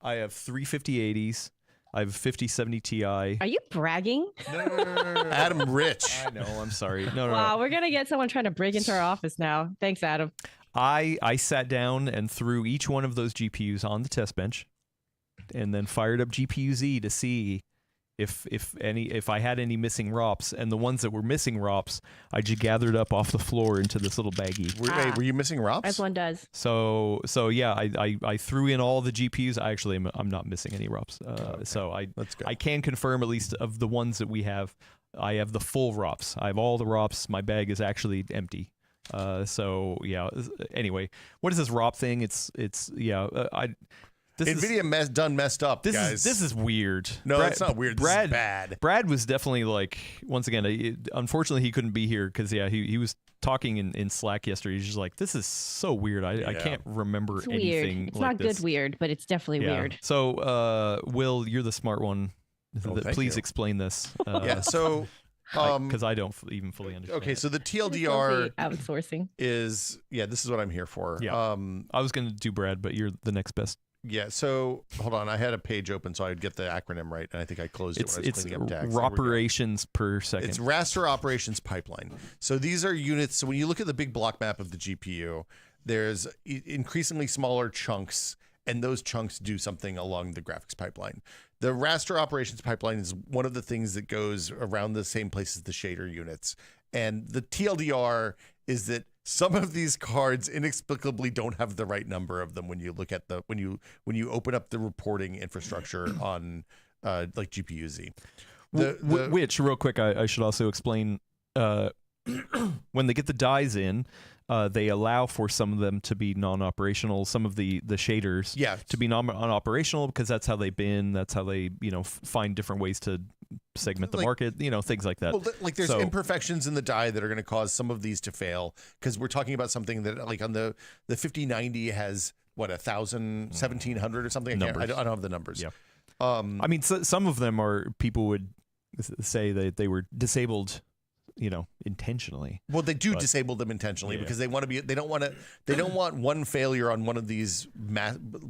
[SPEAKER 1] I have 35080s. I have 5070 Ti.
[SPEAKER 4] Are you bragging?
[SPEAKER 3] No. Adam Rich.
[SPEAKER 1] I know. I'm sorry. No.
[SPEAKER 4] Wow, we're gonna get someone trying to break into our office now. Thanks, Adam.
[SPEAKER 1] I sat down and threw each one of those GPUs on the test bench, and then fired up GPU-Z to see if I had any missing ROPs, and the ones that were missing ROPs, I just gathered up off the floor into this little baggie.
[SPEAKER 3] Were you missing ROPs?
[SPEAKER 4] As one does.
[SPEAKER 1] So yeah, I threw in all the GPUs. I'm not missing any ROPs.
[SPEAKER 3] Okay.
[SPEAKER 1] So I can confirm, at least of the ones that we have, I have the full ROPs. I have all the ROPs. My bag is actually empty. So yeah. Anyway, what is this ROP thing?
[SPEAKER 3] Nvidia messed up, guys.
[SPEAKER 1] This is weird.
[SPEAKER 3] No, it's not weird. This is bad.
[SPEAKER 1] Brad was definitely like, once again, unfortunately he couldn't be here because he was talking in Slack yesterday. He's just like, this is so weird. I can't remember anything.
[SPEAKER 4] Weird. It's
[SPEAKER 1] like
[SPEAKER 4] not
[SPEAKER 1] this.
[SPEAKER 4] good weird, but it's definitely weird.
[SPEAKER 1] So Will, you're the smart one. Please
[SPEAKER 3] you.
[SPEAKER 1] explain this.
[SPEAKER 3] Yeah. So.
[SPEAKER 1] Because I don't even fully understand.
[SPEAKER 3] Okay, so the TLDR
[SPEAKER 4] outsourcing
[SPEAKER 3] is this is what I'm here for.
[SPEAKER 1] Yeah. I was going to do Brad, but you're the next best.
[SPEAKER 3] Yeah, so hold on. I had a page open so I would get the acronym right, and I think I closed it when I was cleaning up tags.
[SPEAKER 1] It's operations per second.
[SPEAKER 3] It's raster operations pipeline. So these are units. So when you look at the big block map of the GPU, there's increasingly smaller chunks, and those chunks do something along the graphics pipeline. The raster operations pipeline is one of the things that goes around the same place as the shader units. And the TLDR is that some of these cards inexplicably don't have the right number of them when you look at when you open up the reporting infrastructure on like GPU-Z.
[SPEAKER 1] Which, real quick, I should also explain, when they get the dies in, they allow for some of them to be non-operational, some of the shaders to be non-operational, because that's how they bin, that's how they find different ways to segment the market, things like that.
[SPEAKER 3] Well, like there's imperfections in the die that are going to cause some of these to fail, because we're talking about something that, like, on the 5090 has what, 1,000, 1,700 or something. I don't have the numbers.
[SPEAKER 1] Yeah. I mean, some of them are, people would say that they were disabled intentionally.
[SPEAKER 3] Well, they do disable them intentionally because they want to be. They don't want one failure on one of these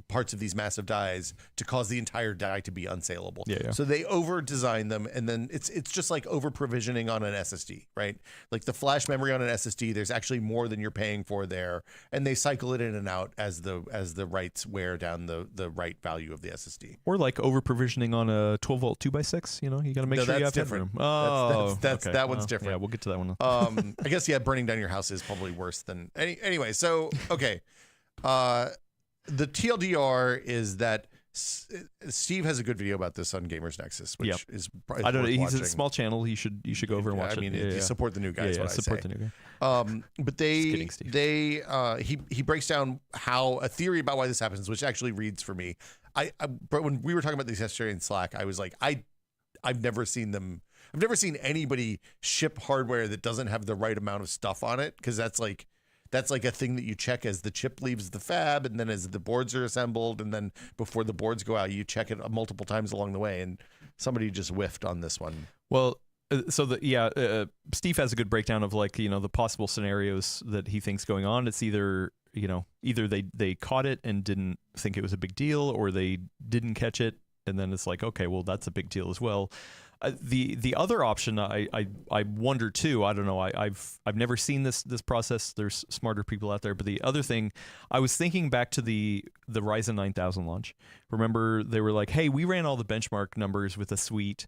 [SPEAKER 3] parts of these massive dies to cause the entire die to be unsaleable.
[SPEAKER 1] Yeah.
[SPEAKER 3] So they over design them, and then it's just like over provisioning on an SSD, right? Like the flash memory on an SSD, there's actually more than you're paying for there, and they cycle it in and out as the writes wear down the write value of the SSD.
[SPEAKER 1] Or like over provisioning on a 12-volt 2x6. You got to make sure you have
[SPEAKER 3] different.
[SPEAKER 1] Oh,
[SPEAKER 3] that's
[SPEAKER 1] okay.
[SPEAKER 3] That one's different.
[SPEAKER 1] Yeah, we'll get to that one.
[SPEAKER 3] I guess burning down your house is probably worse than anyway. So okay, the TLDR is that Steve has a good video about this on Gamers Nexus, which is
[SPEAKER 1] I don't know. He's a small channel. You should go over and watch it.
[SPEAKER 3] I mean, support the new guys.
[SPEAKER 1] Yeah, support the new guy.
[SPEAKER 3] But he breaks down how a theory about why this happens, which actually reads for me. But when we were talking about this yesterday in Slack, I was like, I've never seen anybody ship hardware that doesn't have the right amount of stuff on it, because that's that's like a thing that you check as the chip leaves the fab, and then as the boards are assembled, and then before the boards go out, you check it multiple times along the way. And somebody just whiffed on this one.
[SPEAKER 1] Well, so Steve has a good breakdown of like, the possible scenarios that he thinks going on. It's either they caught it and didn't think it was a big deal, or they didn't catch it, and then it's like, okay, well, that's a big deal as well. The other option, I wonder too. I don't know. I've never seen this process. There's smarter people out there. But the other thing, I was thinking back to the Ryzen 9000 launch. Remember, they were like, hey, we ran all the benchmark numbers with a suite.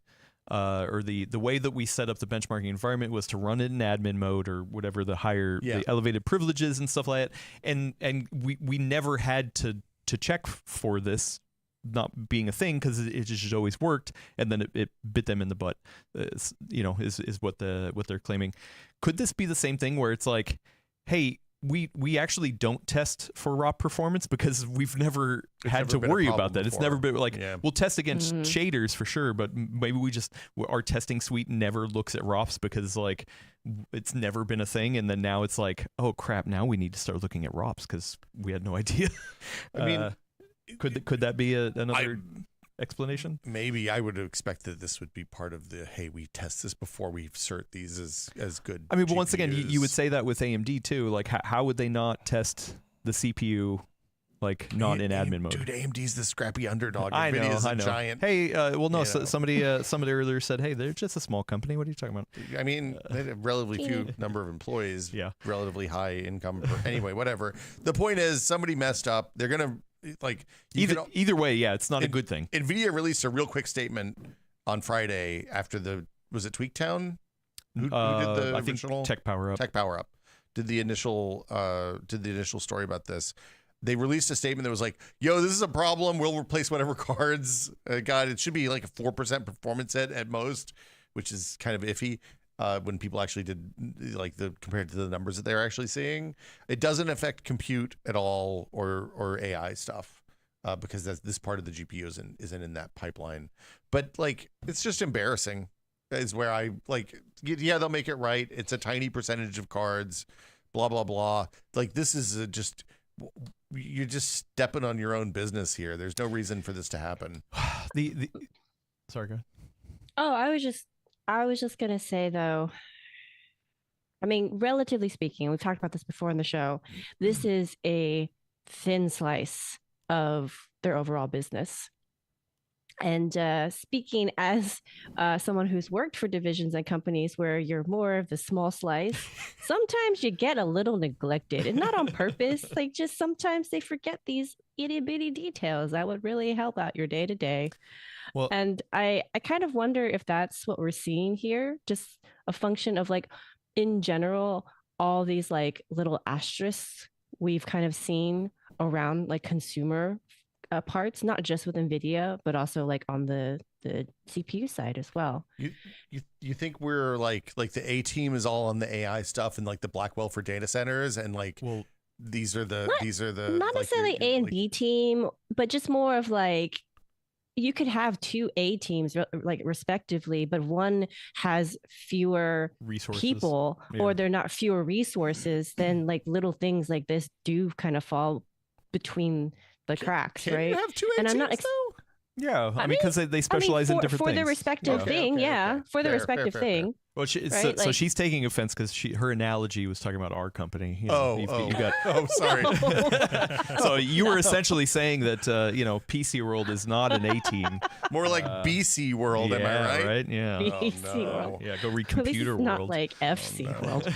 [SPEAKER 1] Or the way that we set up the benchmarking environment was to run it in admin mode or whatever the elevated privileges and stuff like that. And we never had to check for this not being a thing, because it just always worked, and then it bit them in the butt. Is what they're claiming. Could this be the same thing where it's like, hey, we actually don't test for raw performance because we've never had to worry about that. It's never been like, we'll test against shaders for sure, but maybe our testing suite never looks at ROPs because like it's never been a thing. And then now it's like, oh crap, now we need to start looking at ROPs because we had no idea. I mean, could that be another explanation?
[SPEAKER 3] Maybe. I would expect that this would be part of the, hey, we test this before we cert these as good.
[SPEAKER 1] I mean, but once again, you would say that with AMD too. Like, how would they not test the CPU like not in admin mode?
[SPEAKER 3] Dude, AMD's the scrappy underdog.
[SPEAKER 1] I know.
[SPEAKER 3] Giant.
[SPEAKER 1] Hey, well, no, somebody earlier said, hey, they're just a small company. What are you talking about?
[SPEAKER 3] I mean, they have a relatively few number of employees. Yeah. Relatively high income. Anyway, whatever. The point is, somebody messed up. They're gonna. Like
[SPEAKER 1] either way, it's not a good thing.
[SPEAKER 3] Nvidia released a real quick statement on Friday after was it Tweaktown? Who did the original?
[SPEAKER 1] Tech Power Up.
[SPEAKER 3] Tech Power Up did the initial story about this. They released a statement that was like, "Yo, this is a problem. We'll replace whatever cards. God, it should be like a 4% performance hit at most, which is kind of iffy." When people actually did compared to the numbers that they're actually seeing, it doesn't affect compute at all or AI stuff because this part of the GPU isn't in that pipeline. But like, it's just embarrassing. Is where I like, yeah, they'll make it right. It's a tiny percentage of cards, blah blah blah. Like, this is you're just stepping on your own business here. There's no reason for this to happen.
[SPEAKER 1] Sorry, go ahead.
[SPEAKER 4] Oh, I was just going to say, though, I mean, relatively speaking, we've talked about this before in the show, this is a thin slice of their overall business. And speaking as someone who's worked for divisions and companies where you're more of the small slice, sometimes you get a little neglected, and not on purpose. Like, just sometimes they forget these itty bitty details that would really help out your day to day. Well, and I kind of wonder if that's what we're seeing here, just a function of like, in general, all these like little asterisks we've kind of seen around like consumer parts, not just with Nvidia, but also like on the CPU side as well.
[SPEAKER 3] You think we're like the A team is all on the AI stuff and like the Blackwell for data centers, and like, well, these are the
[SPEAKER 4] not necessarily A and B team, but just more of like, you could have two A teams like respectively, but one has fewer resources, people, or they're not fewer resources. Then like little things like this do kind of fall between the cracks, right?
[SPEAKER 3] You have two A teams, I'm not
[SPEAKER 1] yeah, I mean, because they specialize in different
[SPEAKER 4] for
[SPEAKER 1] things.
[SPEAKER 4] Their respective thing, for their respective thing.
[SPEAKER 1] Well, so she's taking offense because her analogy was talking about our company. You got,
[SPEAKER 3] sorry.
[SPEAKER 1] So you were essentially saying that PCWorld is not an A team,
[SPEAKER 3] more like BCWorld. Am I right?
[SPEAKER 1] Right? Yeah.
[SPEAKER 4] BCWorld.
[SPEAKER 1] Yeah. Go read ComputerWorld.
[SPEAKER 4] Not like FCWorld.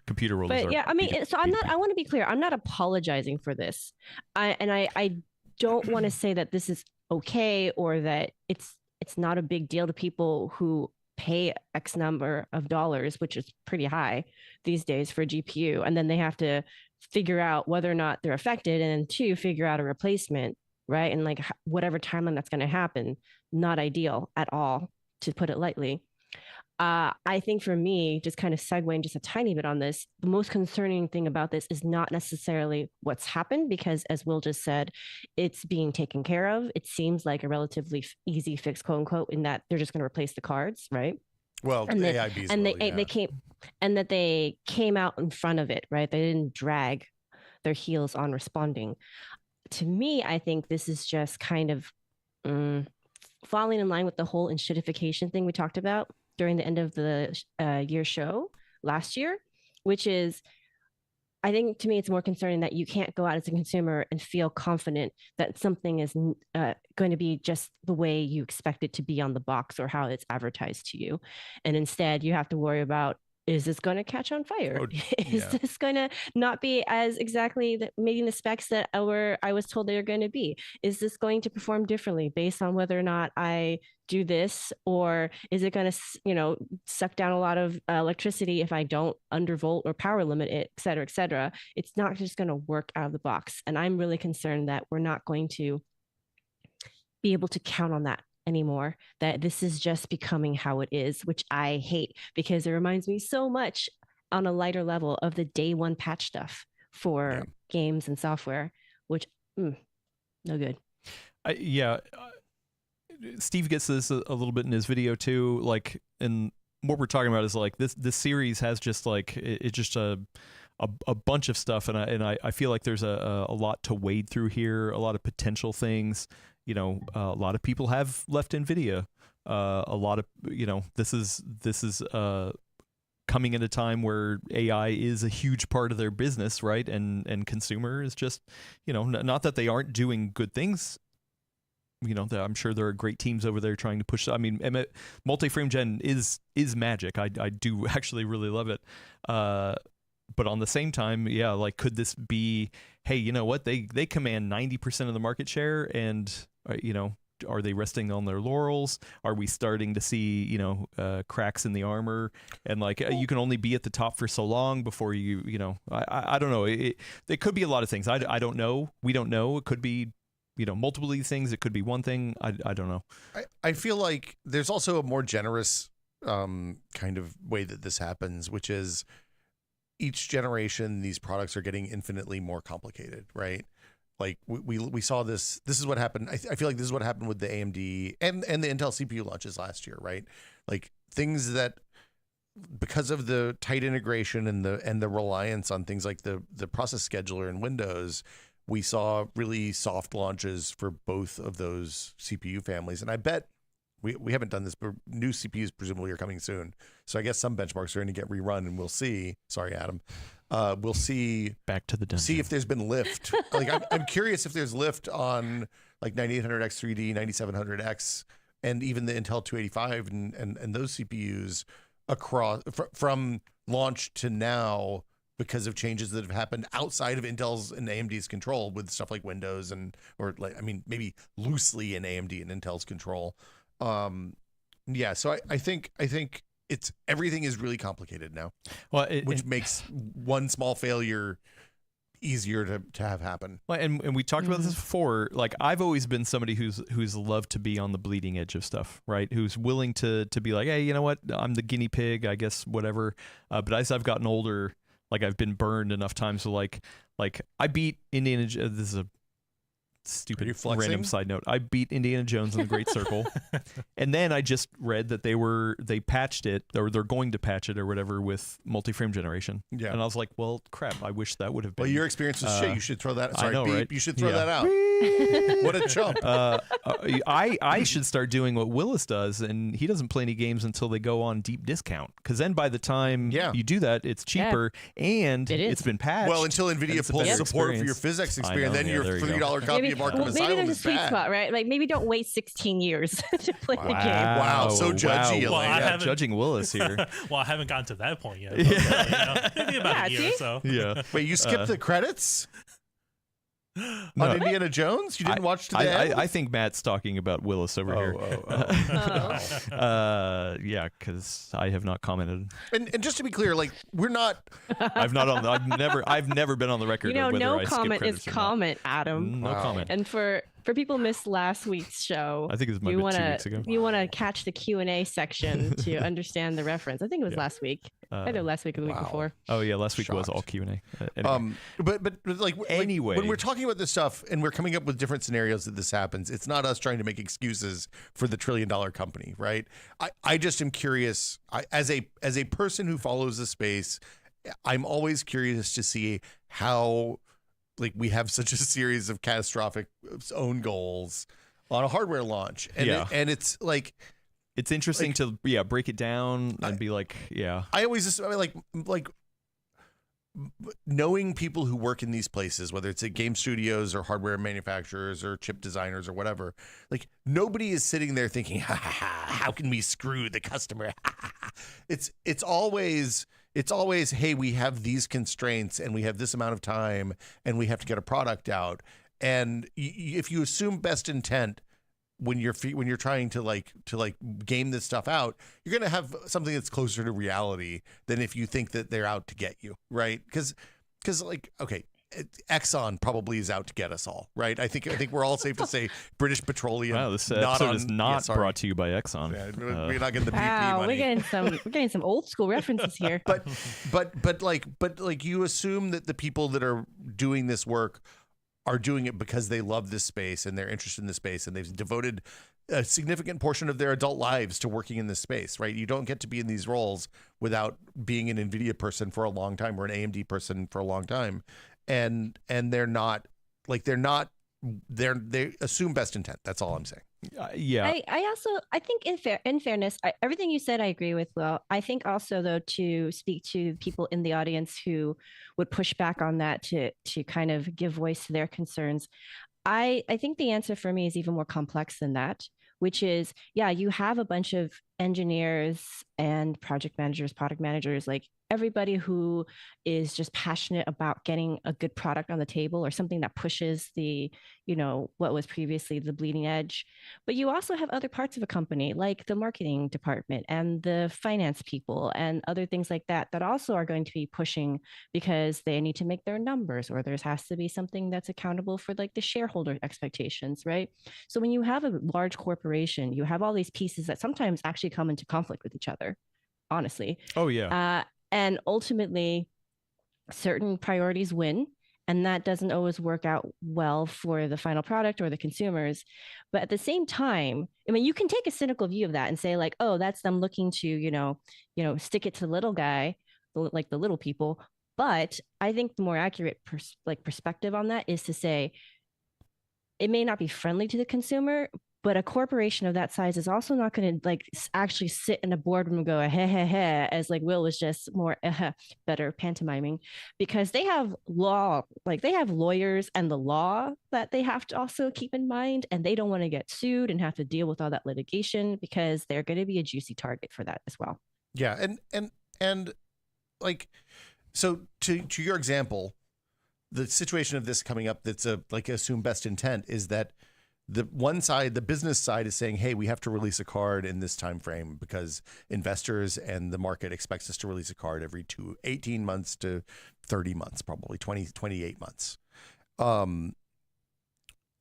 [SPEAKER 1] ComputerWorld.
[SPEAKER 4] But yeah, I mean, so I'm not. I want to be clear. I'm not apologizing for this. I don't want to say that this is okay or that it's not a big deal to people who pay X number of dollars, which is pretty high these days for a GPU, and then they have to figure out whether or not they're affected, and then two, figure out a replacement, right? And like whatever timeline that's going to happen, not ideal at all, to put it lightly. I think for me, just kind of segueing just a tiny bit on this, the most concerning thing about this is not necessarily what's happened, because as Will just said, it's being taken care of. It seems like a relatively easy fix, quote unquote, in that they're just going to replace the cards, right?
[SPEAKER 3] Well,
[SPEAKER 4] and
[SPEAKER 3] AIBs
[SPEAKER 4] they came. and that they came out in front of it, right? They didn't drag their heels on responding. To me, I think this is just kind of falling in line with the whole enshittification thing we talked about during the end of the year show last year, which is, I think to me, it's more concerning that you can't go out as a consumer and feel confident that something is going to be just the way you expect it to be on the box or how it's advertised to you. And instead, you have to worry about, is this going to catch on fire? Is this going to not be as exactly meeting the specs that I was told they're going to be? Is this going to perform differently based on whether or not I do this? Or is it going to, suck down a lot of electricity if I don't undervolt or power limit it, et cetera, et cetera? It's not just going to work out of the box. And I'm really concerned that we're not going to be able to count on that anymore, that this is just becoming how it is, which I hate, because it reminds me so much on a lighter level of the day one patch stuff for games and software, which no good.
[SPEAKER 1] Steve gets this a little bit in his video too, like, and what we're talking about is like this series has just like it's just a bunch of stuff, and I feel like there's a lot to wade through here, a lot of potential things. A lot of people have left Nvidia. A lot of, this is coming at a time where AI is a huge part of their business, right? And consumer is just, not that they aren't doing good things. I'm sure there are great teams over there trying to push. I mean, multi-frame gen is magic. I do actually really love it. But on the same time, like, could this be, hey, you know what? They command 90% of the market share, and are they resting on their laurels? Are we starting to see, cracks in the armor? And like, you can only be at the top for so long before I don't know. It could be a lot of things. I don't know. We don't know. It could be, multiple of these things. It could be one thing. I don't know.
[SPEAKER 3] I feel like there's also a more generous kind of way that this happens, which is each generation, these products are getting infinitely more complicated, right? Like we saw this. This is what happened. I feel like this is what happened with the AMD and the Intel CPU launches last year, right? Like things that, because of the tight integration and the reliance on things like the process scheduler in Windows, we saw really soft launches for both of those CPU families. And I bet we haven't done this, but new CPUs presumably are coming soon. So I guess some benchmarks are going to get rerun, and we'll see. Sorry, Adam. We'll see.
[SPEAKER 1] Back to the dungeon.
[SPEAKER 3] See if there's been lift. Like I'm curious if there's lift on like 9800X 3D, 9700X, and even the Intel 285 and those CPUs across from launch to now, because of changes that have happened outside of Intel's and AMD's control with stuff like Windows maybe loosely in AMD and Intel's control. So I think it's everything is really complicated now, which makes one small failure easier to have happen.
[SPEAKER 1] Well, and we talked about this before. Like, I've always been somebody who's loved to be on the bleeding edge of stuff, right? Who's willing to be like, hey, you know what? I'm the guinea pig, I guess, whatever. But as I've gotten older, like, I've been burned enough times. So like I beat Indiana. This is a stupid random side note. I beat Indiana Jones in the Great Circle, and then I just read that they patched it, or they're going to patch it or whatever with multi-frame generation. Yeah, and I was like, well, crap. I wish that would have been.
[SPEAKER 3] Well, your experience was shit. You should throw that. Sorry,
[SPEAKER 1] I know,
[SPEAKER 3] beep.
[SPEAKER 1] Right?
[SPEAKER 3] You should throw that out. What a chump.
[SPEAKER 1] I should start doing what Willis does, and he doesn't play any games until they go on deep discount, because then by the time you do that, it's cheaper and it's been patched.
[SPEAKER 3] Well, until Nvidia pulls support for your physics experience, then your $30 copy of Arkham Asylum
[SPEAKER 4] maybe there's a
[SPEAKER 3] is
[SPEAKER 4] sweet
[SPEAKER 3] bad.
[SPEAKER 4] spot, right? Like, maybe don't wait 16 years to play the game.
[SPEAKER 3] Wow, so judgy.
[SPEAKER 1] Well, judging Willis here.
[SPEAKER 2] Well, I haven't gotten to that point yet. But, maybe about a year or so.
[SPEAKER 1] Yeah.
[SPEAKER 3] Wait, you skipped the credits? On Indiana Jones? You didn't watch to the end?
[SPEAKER 1] I think Matt's talking about Willis over here. Yeah, because I have not commented.
[SPEAKER 3] And just to be clear, like, we're not.
[SPEAKER 1] I've never been on the record.
[SPEAKER 4] No
[SPEAKER 1] whether I
[SPEAKER 4] comment
[SPEAKER 1] skip
[SPEAKER 4] is
[SPEAKER 1] credits or
[SPEAKER 4] comment, Adam.
[SPEAKER 1] No comment.
[SPEAKER 4] And for For people who missed last week's show,
[SPEAKER 1] I think it might have been 2 weeks ago.
[SPEAKER 4] You want to catch the Q&A section to understand the reference. I think it was last week. Either last week or the week before.
[SPEAKER 1] Oh yeah, last week was all Q&A.
[SPEAKER 3] Anyway. But like
[SPEAKER 1] anyway,
[SPEAKER 3] when we're talking about this stuff and we're coming up with different scenarios that this happens, it's not us trying to make excuses for the $1 trillion company, right? I just am curious. As a person who follows the space, I'm always curious to see how. Like we have such a series of catastrophic own goals on a hardware launch, and it's like
[SPEAKER 1] it's interesting to break it down and be like,
[SPEAKER 3] I always just like knowing people who work in these places, whether it's at game studios or hardware manufacturers or chip designers or whatever. Like nobody is sitting there thinking, how can we screw the customer? It's always, hey, we have these constraints and we have this amount of time and we have to get a product out. And if you assume best intent when you're trying to game this stuff out, you're going to have something that's closer to reality than if you think that they're out to get you, right? Because okay, Exxon probably is out to get us all, right? I think we're all safe to say British Petroleum.
[SPEAKER 1] Wow, this episode is not brought to you by Exxon.
[SPEAKER 3] Yeah, we're not getting the BP money.
[SPEAKER 4] We're getting some old school references here.
[SPEAKER 3] But you assume that the people that are doing this work are doing it because they love this space and they're interested in this space and they've devoted a significant portion of their adult lives to working in this space, right? You don't get to be in these roles without being an Nvidia person for a long time or an AMD person for a long time. And they assume best intent. That's all I'm saying.
[SPEAKER 4] I think in fairness, everything you said I agree with. Well, I think also though to speak to people in the audience who would push back on that to kind of give voice to their concerns. I think the answer for me is even more complex than that, which is, you have a bunch of engineers and project managers, product managers, like everybody who is just passionate about getting a good product on the table or something that pushes the, what was previously the bleeding edge. But you also have other parts of a company like the marketing department and the finance people and other things like that also are going to be pushing because they need to make their numbers, or there has to be something that's accountable for like the shareholder expectations, right? So when you have a large corporation, you have all these pieces that sometimes actually come into conflict with each other, honestly.
[SPEAKER 1] Oh, yeah.
[SPEAKER 4] And ultimately, certain priorities win, and that doesn't always work out well for the final product or the consumers. But at the same time, I mean, you can take a cynical view of that and say like, oh, that's them looking to, stick it to the little guy, like the little people. But I think the more accurate perspective on that is to say, it may not be friendly to the consumer, but a corporation of that size is also not going to actually sit in a boardroom and go, as like Will was just more better pantomiming, because they have they have lawyers and the law that they have to also keep in mind, and they don't want to get sued and have to deal with all that litigation because they're going to be a juicy target for that as well.
[SPEAKER 3] Yeah, and so to your example, the situation of this coming up that's assume best intent is that the one side, the business side, is saying, hey, we have to release a card in this time frame because investors and the market expects us to release a card every 18 months to 30 months, probably 28 months. And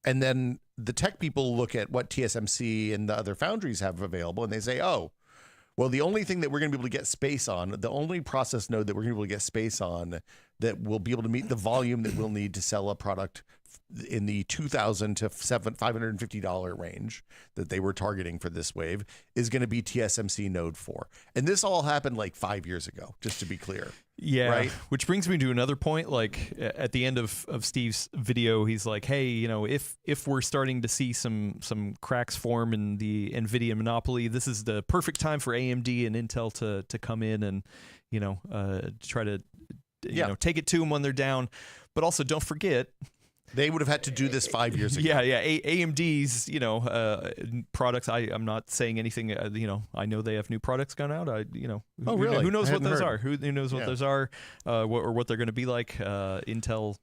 [SPEAKER 3] then the tech people look at what TSMC and the other foundries have available and they say, oh, well, the only thing that we're going to be able to get space on, the only process node that we're going to be able to get space on that will be able to meet the volume that we'll need to sell a product in the $2,000 to $550 range that they were targeting for this wave is going to be TSMC Node 4. And this all happened like 5 years ago, just to be clear.
[SPEAKER 1] Yeah,
[SPEAKER 3] right?
[SPEAKER 1] Which brings me to another point. Like at the end of Steve's video, he's like, hey, if we're starting to see some cracks form in the Nvidia monopoly, this is the perfect time for AMD and Intel to come in and, try to, take it to them when they're down. But also don't forget,
[SPEAKER 3] they would have had to do this 5 years ago.
[SPEAKER 1] Yeah. AMD's, products. I'm not saying anything. I know they have new products gone out.
[SPEAKER 3] Oh, really?
[SPEAKER 1] Who knows what those are? Who knows what those are? What they're going to be like? Intel,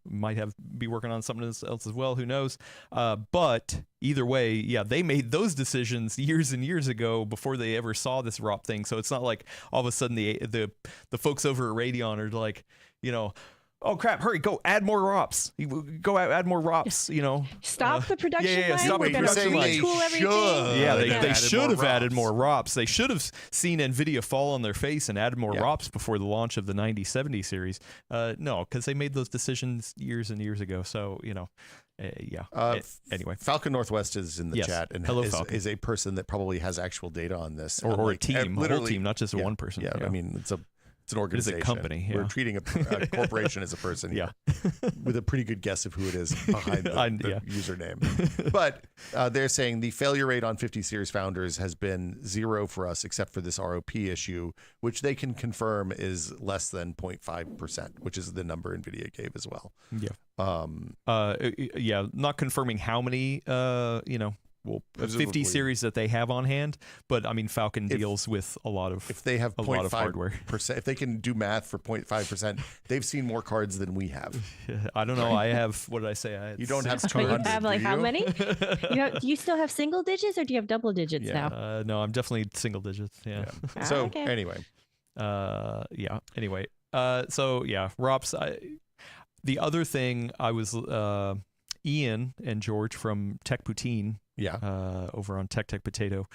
[SPEAKER 1] might be working on something else as well. Who knows? But either way, they made those decisions years and years ago before they ever saw this ROP thing. So it's not like all of a sudden the folks over at Radeon are like, oh crap, hurry, go add more ROPs. Go add more ROPs, you know.
[SPEAKER 4] Stop the production line.
[SPEAKER 1] Stop
[SPEAKER 4] We're
[SPEAKER 1] the
[SPEAKER 4] gonna
[SPEAKER 1] production line.
[SPEAKER 4] retool everything.
[SPEAKER 1] Yeah, they
[SPEAKER 3] added
[SPEAKER 1] should have
[SPEAKER 3] more
[SPEAKER 1] added
[SPEAKER 3] ROPs.
[SPEAKER 1] more ROPs. They should have seen Nvidia fall on their face and added more ROPs before the launch of the 9070 series. No, because they made those decisions years and years ago. So, you know, anyway.
[SPEAKER 3] Falcon Northwest is in the chat and
[SPEAKER 1] Hello,
[SPEAKER 3] is a person that probably has actual data on this.
[SPEAKER 1] Or a team,
[SPEAKER 3] literally,
[SPEAKER 1] a whole team, not just one person.
[SPEAKER 3] Yeah, I mean, it's an organization.
[SPEAKER 1] It's a company. Yeah.
[SPEAKER 3] We're treating a corporation as a person.
[SPEAKER 1] Yeah.
[SPEAKER 3] With a pretty good guess of who it is behind the username. But they're saying the failure rate on 50 series founders has been 0 for us, except for this ROP issue, which they can confirm is less than 0.5%, which is the number NVIDIA gave as well.
[SPEAKER 1] Yeah. Not confirming how many, 50 series that they have on hand, but I mean Falcon deals with a lot of
[SPEAKER 3] if they have
[SPEAKER 1] a lot of hardware.
[SPEAKER 3] If they can do math for 0.5%, they've seen more cards than we have.
[SPEAKER 1] I don't know. I have, what did I say? I had
[SPEAKER 3] you don't have
[SPEAKER 4] 200. You have
[SPEAKER 3] do
[SPEAKER 4] how
[SPEAKER 3] you?
[SPEAKER 4] many? Do you still have single digits or do you have double digits now?
[SPEAKER 1] No, I'm definitely single digits. Yeah.
[SPEAKER 3] So
[SPEAKER 4] okay.
[SPEAKER 3] anyway,
[SPEAKER 1] Anyway, ROPS. The other thing I was Ian and George from Tech Poutine. Over on Tech Potato.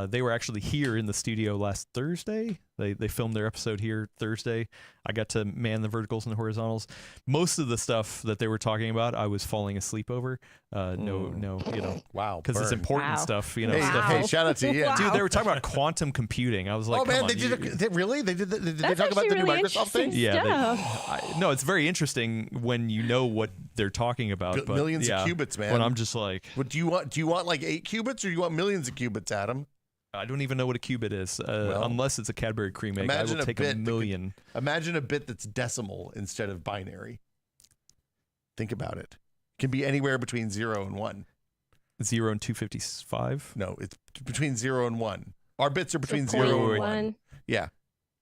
[SPEAKER 1] They were actually here in the studio last Thursday. They filmed their episode here Thursday. I got to man the verticals and the horizontals. Most of the stuff that they were talking about, I was falling asleep over.
[SPEAKER 3] Wow,
[SPEAKER 1] because it's important stuff. You know,
[SPEAKER 3] hey, shout out to you,
[SPEAKER 1] dude. They were talking about quantum computing. I was like,
[SPEAKER 3] oh man,
[SPEAKER 1] they
[SPEAKER 3] did they really? Did they talk about the new
[SPEAKER 4] really
[SPEAKER 3] Microsoft thing?
[SPEAKER 1] Yeah, no, it's very interesting when you know what they're talking about. But,
[SPEAKER 3] millions of qubits, man.
[SPEAKER 1] When I'm just like,
[SPEAKER 3] what do you want? Do you want like 8 qubits or do you want millions of qubits, Adam?
[SPEAKER 1] I don't even know what a qubit is, unless it's a Cadbury cream egg. I will take a million.
[SPEAKER 3] Imagine a bit that's decimal instead of binary. Think about it. It can be anywhere between 0 and 1.
[SPEAKER 1] 0 and 255?
[SPEAKER 3] No, it's between 0 and 1. Our bits are between 0 and 1. Yeah.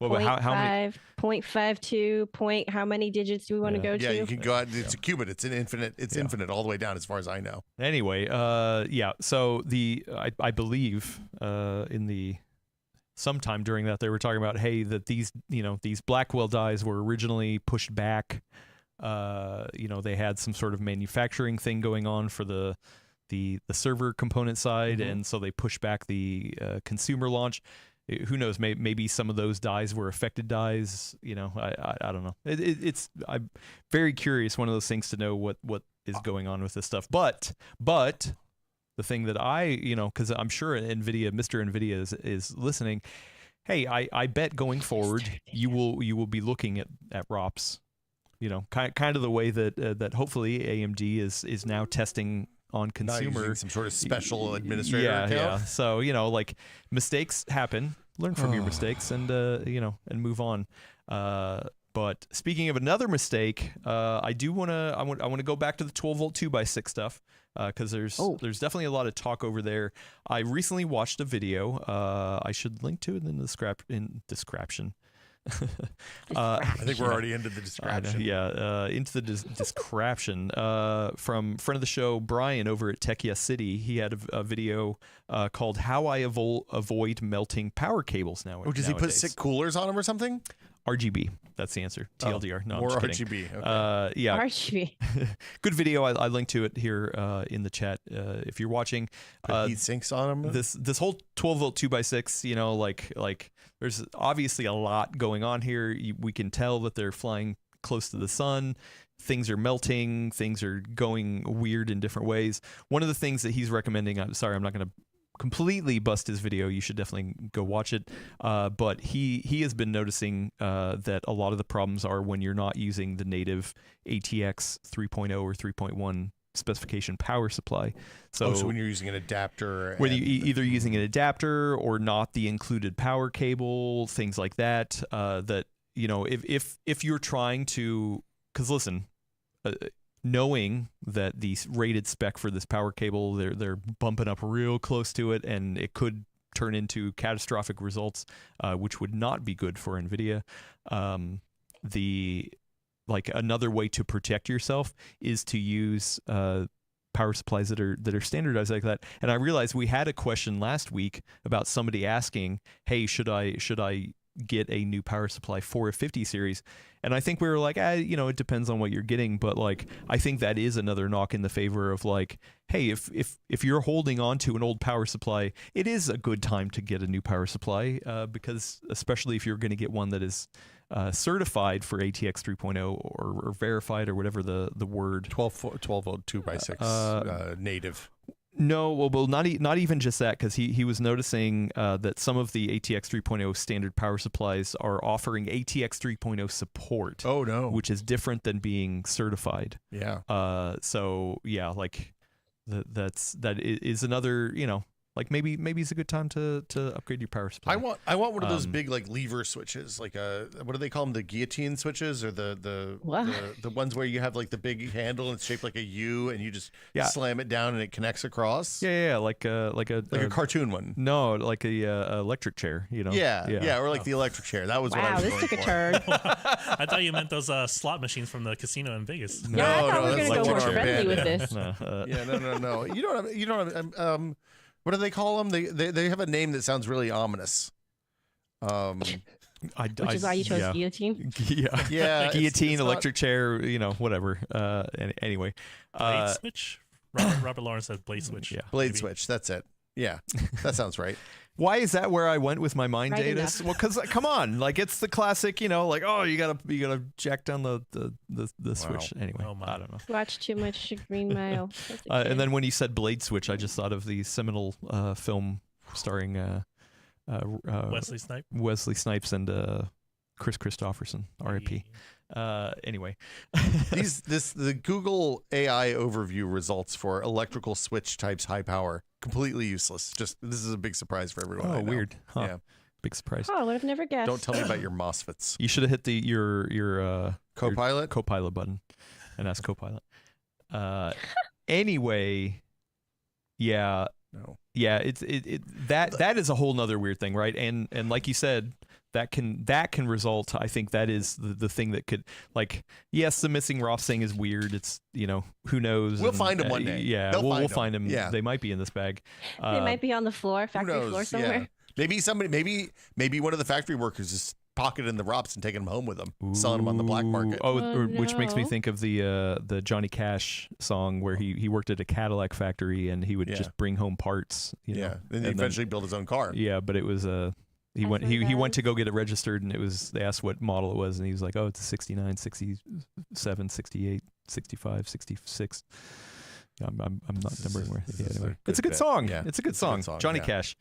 [SPEAKER 1] Well, but how many?
[SPEAKER 4] 0.52, how many digits do we want to go to?
[SPEAKER 3] Yeah, you can go out. It's a qubit. It's an infinite. It's infinite all the way down, as far as I know.
[SPEAKER 1] Anyway, so I believe in the sometime during that they were talking about, hey, that these Blackwell dies were originally pushed back. They had some sort of manufacturing thing going on for the server component side, and so they pushed back the consumer launch. Who knows? Maybe some of those dies were affected dies. I don't know. I'm very curious. One of those things to know what is going on with this stuff. But the thing that because I'm sure Mr. Nvidia is listening. Hey, I bet going forward you will be looking at ROPS. Kind of the way that hopefully AMD is now testing on consumer,
[SPEAKER 3] some sort of special administrator account.
[SPEAKER 1] Yeah. So mistakes happen. Learn from your mistakes and move on. But speaking of another mistake, I want to go back to the 12-volt 2x6 stuff because there's definitely a lot of talk over there. I recently watched a video. I should link to it in the description.
[SPEAKER 3] I think we're already into the description.
[SPEAKER 1] Into the description from friend of the show Brian over at Tech Yes City. He had a video called "How I Avoid Melting Power Cables."
[SPEAKER 3] Does he put sick coolers on them or something?
[SPEAKER 1] RGB. That's the answer. TLDR. No,
[SPEAKER 3] more
[SPEAKER 1] I'm just kidding.
[SPEAKER 3] RGB. Okay.
[SPEAKER 4] RGB.
[SPEAKER 1] Good video. I linked to it here in the chat if you're watching.
[SPEAKER 3] Put heat sinks on them.
[SPEAKER 1] This whole 12-volt 2x6. Like there's obviously a lot going on here. We can tell that they're flying close to the sun. Things are melting. Things are going weird in different ways. One of the things that he's recommending. I'm sorry, I'm not going to completely bust his video. You should definitely go watch it. But he has been noticing that a lot of the problems are when you're not using the native ATX 3.0 or 3.1 specification power supply. So
[SPEAKER 3] when you're using an adapter,
[SPEAKER 1] whether you either using an adapter or not the included power cable, things like that. If you're trying to, because listen. Knowing that the rated spec for this power cable, they're bumping up real close to it, and it could turn into catastrophic results, which would not be good for NVIDIA. Another way to protect yourself is to use power supplies that are standardized like that. And I realized we had a question last week about somebody asking, "Hey, should I get a new power supply for a 50 series. And I think we were like, it depends on what you're getting. But like, I think that is another knock in the favor of like, hey, if you're holding on to an old power supply, it is a good time to get a new power supply, because especially if you're going to get one that is certified for ATX 3.0 or verified or whatever the word.
[SPEAKER 3] 12 volt 2x6 native.
[SPEAKER 1] No, well, not even just that, because he was noticing that some of the ATX 3.0 standard power supplies are offering ATX 3.0 support.
[SPEAKER 3] Oh no,
[SPEAKER 1] which is different than being certified.
[SPEAKER 3] Yeah.
[SPEAKER 1] So yeah, like that is another, like maybe it's a good time to upgrade your power supply.
[SPEAKER 3] I want one of those big like lever switches, like what do they call them? The guillotine switches, or the ones where you have like the big handle and it's shaped like a U, and you just slam it down and it connects across.
[SPEAKER 1] Yeah, like a
[SPEAKER 3] cartoon one.
[SPEAKER 1] No, like a electric chair.
[SPEAKER 3] Yeah, or like the electric chair. That was what I was
[SPEAKER 4] this
[SPEAKER 3] going
[SPEAKER 4] took
[SPEAKER 3] for.
[SPEAKER 4] a turn.
[SPEAKER 2] I thought you meant those slot machines from the casino in Vegas.
[SPEAKER 4] I thought we were going to go more friendly with this.
[SPEAKER 3] No. You don't. What do they call them? They have a name that sounds really ominous.
[SPEAKER 4] Which is why you chose guillotine.
[SPEAKER 1] Yeah, guillotine, it's electric chair, whatever. Anyway,
[SPEAKER 2] blade switch. Robert Lawrence said blade switch.
[SPEAKER 3] Yeah, blade switch. That's it. Yeah, that sounds right.
[SPEAKER 1] Why is that where I went with my mind,
[SPEAKER 4] right
[SPEAKER 1] Datus? Well, because come on, like it's the classic, like you gotta jack down the switch. Anyway, I don't know.
[SPEAKER 4] Watch too much Green Mile.
[SPEAKER 1] And then when you said blade switch, I just thought of the seminal film starring Wesley Snipes and Chris Christopherson, R.I.P. Anyway,
[SPEAKER 3] the Google AI overview results for electrical switch types high power completely useless. Just this is a big surprise for everyone.
[SPEAKER 1] Oh, weird. Huh. Yeah, big surprise.
[SPEAKER 4] Oh, I would have never guessed.
[SPEAKER 3] Don't tell me about your MOSFETs.
[SPEAKER 1] You should have hit your
[SPEAKER 3] Copilot
[SPEAKER 1] button and ask Copilot. Anyway, yeah.
[SPEAKER 3] No.
[SPEAKER 1] Yeah, that is a whole nother weird thing, right? And like you said, that can result. I think that is the thing that could, like, yes, the missing ROF thing is weird. It's who knows.
[SPEAKER 3] We'll find them one day.
[SPEAKER 1] Yeah, we'll find them. Yeah. They might be in this bag.
[SPEAKER 4] They might be on the factory floor somewhere.
[SPEAKER 3] Yeah. Maybe one of the factory workers just pocketing the ROPs and taking them home with them, selling them on the black market.
[SPEAKER 1] Which makes me think of the Johnny Cash song where he worked at a Cadillac factory and he would just bring home parts.
[SPEAKER 3] And he eventually built his own car.
[SPEAKER 1] Yeah, but it was he went to go get it registered, and they asked what model it was, and he was like, oh, it's a 69, 67, 68, 65, 66. I'm not numbering where. Yeah, anyway. It's a good song. Yeah. It's a good song. Johnny Cash.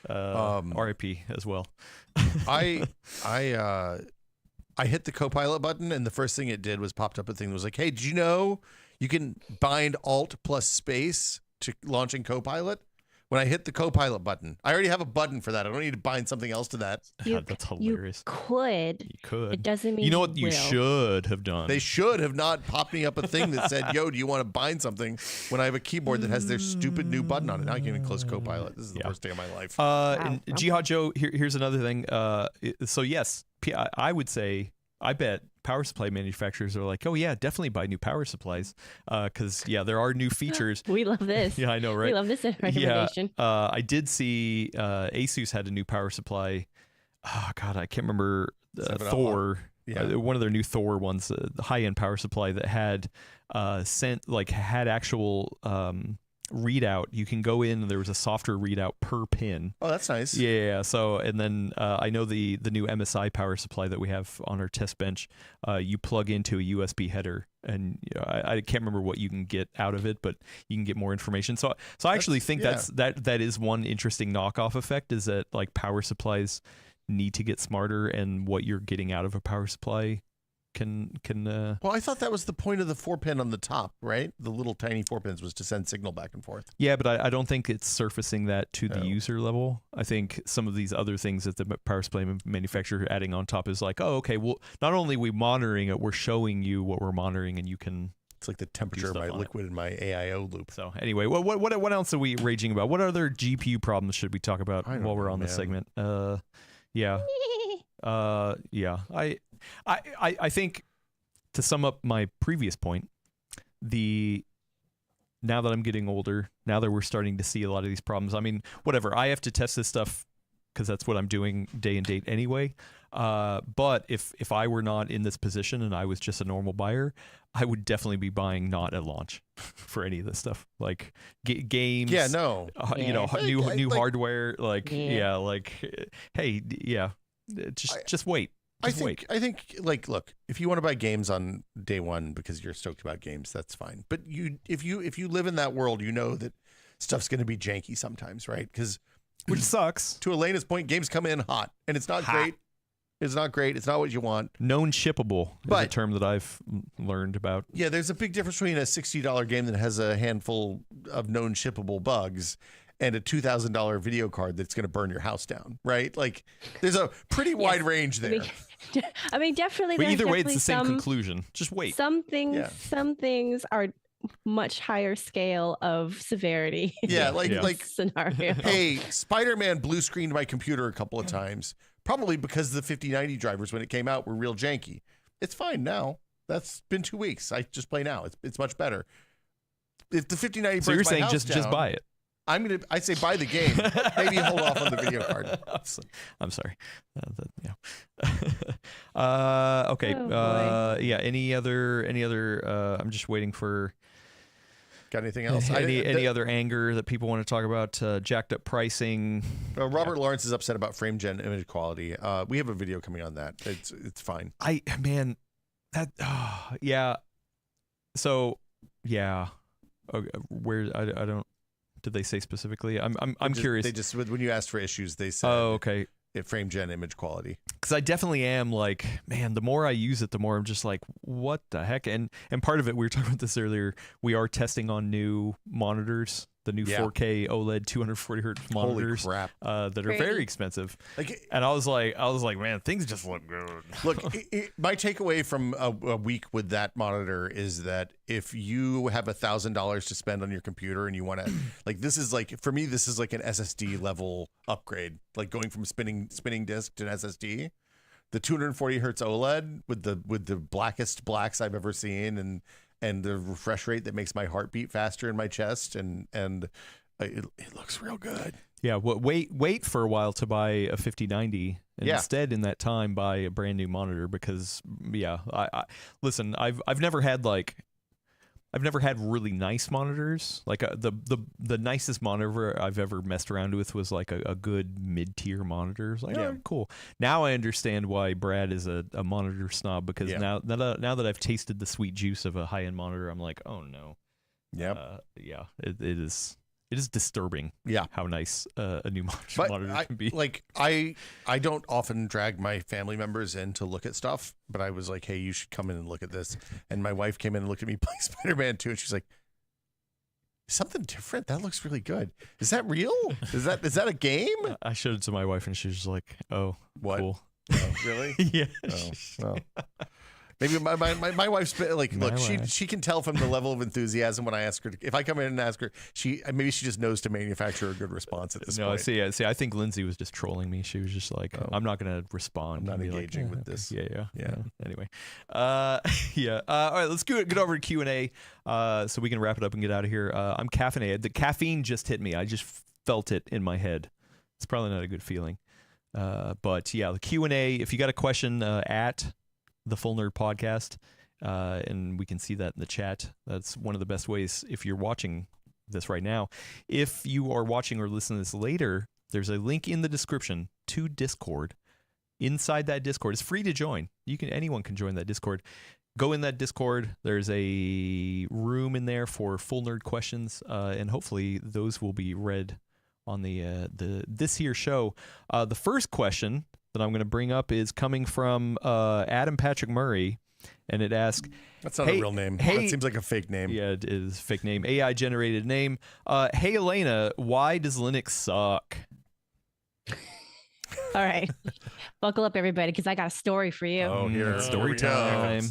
[SPEAKER 1] R.I.P. as well.
[SPEAKER 3] I hit the Copilot button, and the first thing it did was popped up a thing that was like, hey, did you know you can bind Alt plus space to launching Copilot? When I hit the Copilot button, I already have a button for that. I don't need to bind something else to that.
[SPEAKER 1] That's hilarious.
[SPEAKER 4] You could. It doesn't mean
[SPEAKER 1] you know what you should have done.
[SPEAKER 3] They should have not popped me up a thing that said, yo, do you want to bind something, when I have a keyboard that has their stupid new button on it. Now I can't even close Copilot. This is the worst day of my life.
[SPEAKER 1] And Jihad Joe, here's another thing. So yes, I would say, I bet power supply manufacturers are like, oh yeah, definitely buy new power supplies, because there are new features.
[SPEAKER 4] We love this.
[SPEAKER 1] Yeah, I know, right?
[SPEAKER 4] We love this recommendation.
[SPEAKER 1] Yeah, I did see Asus had a new power supply. Oh God, I can't remember. Thor. Yeah. One of their new Thor ones, the high-end power supply that had had actual readout. You can go in and there was a software readout per pin.
[SPEAKER 3] Oh, that's nice.
[SPEAKER 1] Yeah. So, and then I know the new MSI power supply that we have on our test bench, you plug into a USB header, and I can't remember what you can get out of it, but you can get more information. So I actually think that is one interesting knockoff effect, is that like power supplies need to get smarter, and what you're getting out of a power supply can
[SPEAKER 3] well, I thought that was the point of the 4-pin on the top, right? The little tiny 4-pins was to send signal back and forth.
[SPEAKER 1] Yeah, but I don't think it's surfacing that to the user level. I think some of these other things that the power supply manufacturer adding on top is like, oh, okay, well, not only are we monitoring it, we're showing you what we're monitoring, and you can.
[SPEAKER 3] It's like the temperature of my liquid in my AIO loop.
[SPEAKER 1] So anyway, what else are we raging about? What other GPU problems should we talk about while we're on this segment? Yeah. I think, to sum up my previous point, now that I'm getting older, now that we're starting to see a lot of these problems, I mean, whatever, I have to test this stuff because that's what I'm doing day and date anyway. But if I were not in this position and I was just a normal buyer, I would definitely be buying not at launch for any of this stuff, like games.
[SPEAKER 3] Yeah, no.
[SPEAKER 1] You know, new hardware. Like, hey, just wait.
[SPEAKER 3] I think like, look, if you want to buy games on day one because you're stoked about games, that's fine. But if you live in that world, you know that stuff's going to be janky sometimes, right?
[SPEAKER 1] Which sucks.
[SPEAKER 3] To Elena's point, games come in hot, and it's not great. It's not great. It's not what you want.
[SPEAKER 1] Known shippable is a term that I've learned about.
[SPEAKER 3] Yeah, there's a big difference between a $60 game that has a handful of known shippable bugs and a $2,000 video card that's going to burn your house down, right? Like, there's a pretty wide range there.
[SPEAKER 4] I mean, definitely.
[SPEAKER 1] But either way, it's the same conclusion. Just wait.
[SPEAKER 4] Some things are much higher scale of severity.
[SPEAKER 3] Yeah, like
[SPEAKER 4] scenario.
[SPEAKER 3] Hey, Spider-Man blue screened my computer a couple of times, probably because the 5090 drivers when it came out were real janky. It's fine now. That's been 2 weeks. I just play now. It's much better. If the 5090
[SPEAKER 1] so you're saying just buy it.
[SPEAKER 3] I say buy the game. Maybe hold off on the video card.
[SPEAKER 1] I'm sorry. Okay. Yeah. Any other? I'm just waiting for.
[SPEAKER 3] Got anything else?
[SPEAKER 1] Any other anger that people want to talk about? Jacked up pricing.
[SPEAKER 3] Robert Lawrence is upset about frame gen image quality. We have a video coming on that. It's fine.
[SPEAKER 1] Yeah. So yeah. Where I don't. Did they say specifically? I'm curious.
[SPEAKER 3] They just when you asked for issues, they said.
[SPEAKER 1] Oh, okay.
[SPEAKER 3] Frame gen image quality.
[SPEAKER 1] Because I definitely am like, man, the more I use it, the more I'm just like, what the heck? And part of it, we were talking about this earlier, we are testing on new monitors, the new 4K OLED 240 hertz monitors.
[SPEAKER 3] Holy crap.
[SPEAKER 1] That are very expensive. And I was like, man, things just look good.
[SPEAKER 3] Look, my takeaway from a week with that monitor is that if you have $1,000 to spend on your computer and you want to, like, this is like, for me, this is like an SSD level upgrade, like going from spinning disk to an SSD. The 240 hertz OLED with the blackest blacks I've ever seen, and the refresh rate that makes my heart beat faster in my chest, and it looks real good.
[SPEAKER 1] Yeah, wait for a while to buy a 5090, and instead in that time buy a brand new monitor because I listen, I've never had really nice monitors. Like the nicest monitor I've ever messed around with was like a good mid-tier monitor. It's like, oh, cool. Now I understand why Brad is a monitor snob, because now that I've tasted the sweet juice of a high-end monitor, I'm like, oh no. Yeah. It is disturbing.
[SPEAKER 3] Yeah.
[SPEAKER 1] How nice a new monitor can be.
[SPEAKER 3] Like I don't often drag my family members in to look at stuff, but I was like, hey, you should come in and look at this. And my wife came in and looked at me play Spider-Man 2, and she's like, something different. That looks really good. Is that real? Is that a game?
[SPEAKER 1] I showed it to my wife, and she was just like, oh,
[SPEAKER 3] what?
[SPEAKER 1] Cool.
[SPEAKER 3] Oh, really?
[SPEAKER 1] Yeah.
[SPEAKER 3] Oh, well. Maybe my wife's like, look, she can tell from the level of enthusiasm when I ask her if I come in and ask her, maybe she just knows to manufacture a good response at this point.
[SPEAKER 1] No, see, I think Lindsay was just trolling me. She was just like, I'm not going to respond.
[SPEAKER 3] I'm not engaging with this.
[SPEAKER 1] Yeah. Anyway, all right, let's get over to Q&A so we can wrap it up and get out of here. I'm caffeinated. The caffeine just hit me. I just felt it in my head. It's probably not a good feeling. But yeah, the Q&A, if you got a question at the Full Nerd Podcast, and we can see that in the chat. That's one of the best ways if you're watching this right now. If you are watching or listening to this later, there's a link in the description to Discord. Inside that Discord, it's free to join. Anyone can join that Discord. Go in that Discord. There's a room in there for Full Nerd questions, and hopefully those will be read on this here show. The first question that I'm going to bring up is coming from Adam Patrick Murray, and it asks...
[SPEAKER 3] That's not a real name. That seems like a fake name.
[SPEAKER 1] Yeah, it is a fake name. AI-generated name. Hey, Elena, why does Linux suck?
[SPEAKER 4] All right. Buckle up, everybody, because I got a story for you.
[SPEAKER 3] Oh, here.
[SPEAKER 1] Story time.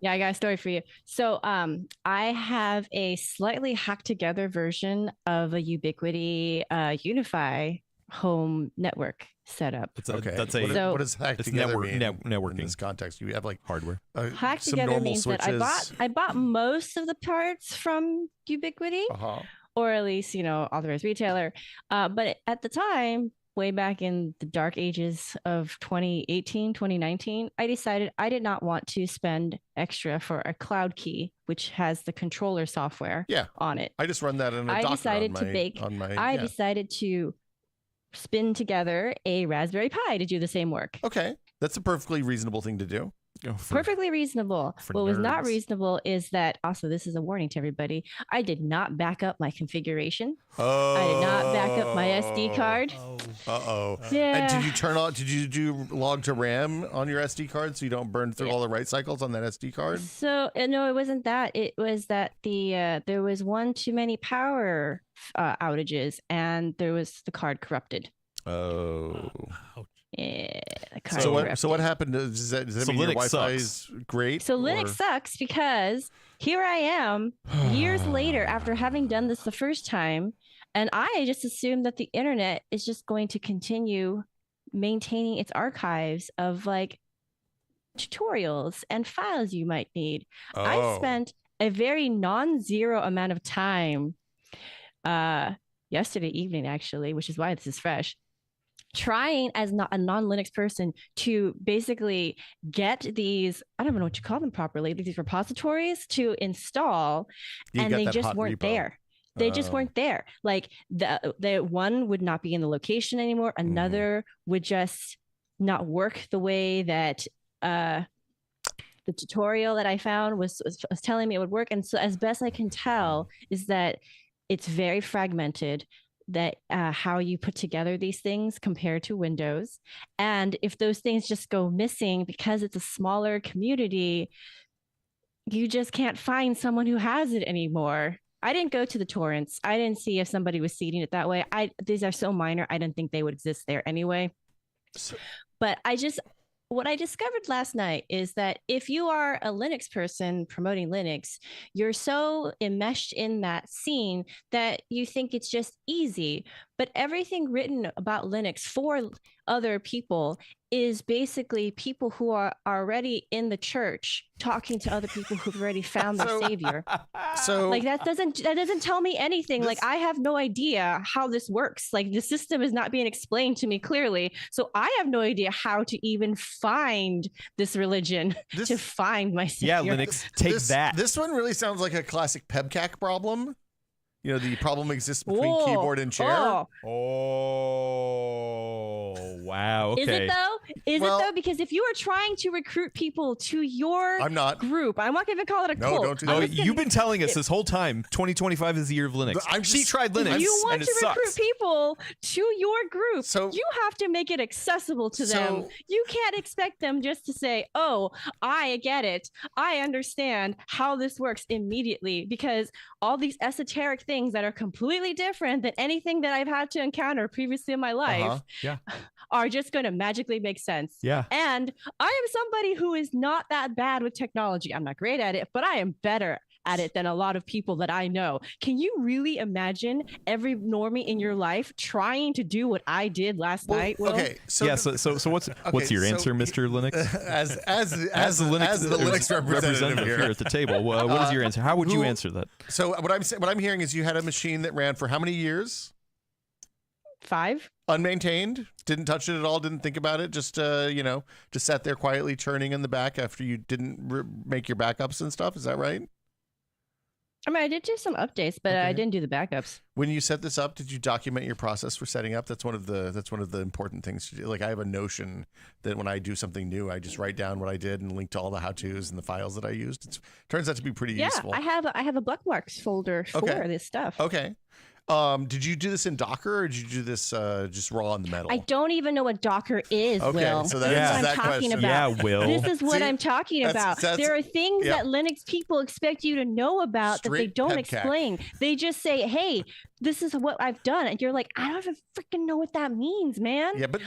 [SPEAKER 4] Yeah, I got a story for you. So I have a slightly hacked together version of a Ubiquiti Unify home network setup.
[SPEAKER 3] What does hacked together mean?
[SPEAKER 1] Networking.
[SPEAKER 3] In this context, you have like
[SPEAKER 1] hardware.
[SPEAKER 4] Hacked together means switches. That I bought most of the parts from Ubiquiti, or at least authorized retailer. But at the time, way back in the dark ages of 2018, 2019, I decided I did not want to spend extra for a cloud key, which has the controller software on it.
[SPEAKER 3] I just run that in a Docker
[SPEAKER 4] I decided to spin together a Raspberry Pi to do the same work.
[SPEAKER 3] Okay. That's a perfectly reasonable thing to do.
[SPEAKER 4] Perfectly reasonable. What was not reasonable is that, also, this is a warning to everybody, I did not back up my configuration. I did not back up my SD card.
[SPEAKER 3] Yeah. And did you do log to RAM on your SD card so you don't burn through all the write cycles on that SD card?
[SPEAKER 4] So, no, it wasn't that. It was that there was one too many power outages, and the card corrupted.
[SPEAKER 3] Oh.
[SPEAKER 4] Yeah,
[SPEAKER 3] so what happened? Does that mean your Wi-Fi is great?
[SPEAKER 4] So Linux sucks because here I am years later after having done this the first time, and I just assumed that the internet is just going to continue maintaining its archives of like tutorials and files you might need. I spent a very non-zero amount of time yesterday evening, actually, which is why this is fresh, trying as a non-Linux person to basically get these, I don't know what you call them properly, these repositories to install, and they just weren't there. They just weren't there. Like the one would not be in the location anymore. Another would just not work the way that the tutorial that I found was telling me it would work. And so as best I can tell is that it's very fragmented, that how you put together these things compared to Windows. And if those things just go missing because it's a smaller community, you just can't find someone who has it anymore. I didn't go to the torrents. I didn't see if somebody was seeding it that way. These are so minor, I didn't think they would exist there anyway. But what I discovered last night is that if you are a Linux person promoting Linux, you're so enmeshed in that scene that you think it's just easy. But everything written about Linux for other people is basically people who are already in the church talking to other people who've already found their savior. So like that doesn't tell me anything. Like I have no idea how this works. Like the system is not being explained to me clearly. So I have no idea how to even find this religion to find my savior.
[SPEAKER 1] Yeah, Linux, take that.
[SPEAKER 3] This one really sounds like a classic PEBCAC problem. You know, the problem exists between keyboard and chair.
[SPEAKER 1] Oh, wow. Okay.
[SPEAKER 4] Is it though? Is it though? Because if you are trying to recruit people to your group, I'm not going to even call it a cult.
[SPEAKER 3] Don't do that.
[SPEAKER 1] You've been telling us this whole time, 2025 is the year of Linux. She tried Linux,
[SPEAKER 4] if you want
[SPEAKER 1] and
[SPEAKER 4] to
[SPEAKER 1] it
[SPEAKER 4] recruit
[SPEAKER 1] sucks.
[SPEAKER 4] people to your group, you have to make it accessible to them. You can't expect them just to say, oh, I get it. I understand how this works immediately, because all these esoteric things that are completely different than anything that I've had to encounter previously in my life are just going to magically make sense.
[SPEAKER 1] Yeah.
[SPEAKER 4] And I am somebody who is not that bad with technology. I'm not great at it, but I am better at it than a lot of people that I know. Can you really imagine every normie in your life trying to do what I did last night? Will?
[SPEAKER 3] Okay.
[SPEAKER 1] So what's your answer, Mr. Linux?
[SPEAKER 3] As the Linux representative here
[SPEAKER 1] at the table, what is your answer? How would you answer that?
[SPEAKER 3] So what I'm hearing is you had a machine that ran for how many years?
[SPEAKER 4] 5.
[SPEAKER 3] Unmaintained, didn't touch it at all, didn't think about it, just sat there quietly churning in the back after you didn't make your backups and stuff. Is that right?
[SPEAKER 4] I mean, I did do some updates, but I didn't do the backups.
[SPEAKER 3] When you set this up, did you document your process for setting up? That's one of the important things to do. Like I have a notion that when I do something new, I just write down what I did and link to all the how-tos and the files that I used. It turns out to be pretty useful.
[SPEAKER 4] Yeah, I have a bookmarks folder for this stuff.
[SPEAKER 3] Okay. Did you do this in Docker, or did you do this just raw on the metal?
[SPEAKER 4] I don't even know what Docker is, Will.
[SPEAKER 3] So
[SPEAKER 4] this is what I'm talking about.
[SPEAKER 1] Yeah, Will.
[SPEAKER 4] This is what I'm talking about. There are things that Linux people expect you to know about that they don't explain. They just say, hey, this is what I've done. And you're like, I don't even freaking know what that means, man.
[SPEAKER 3] Yeah, but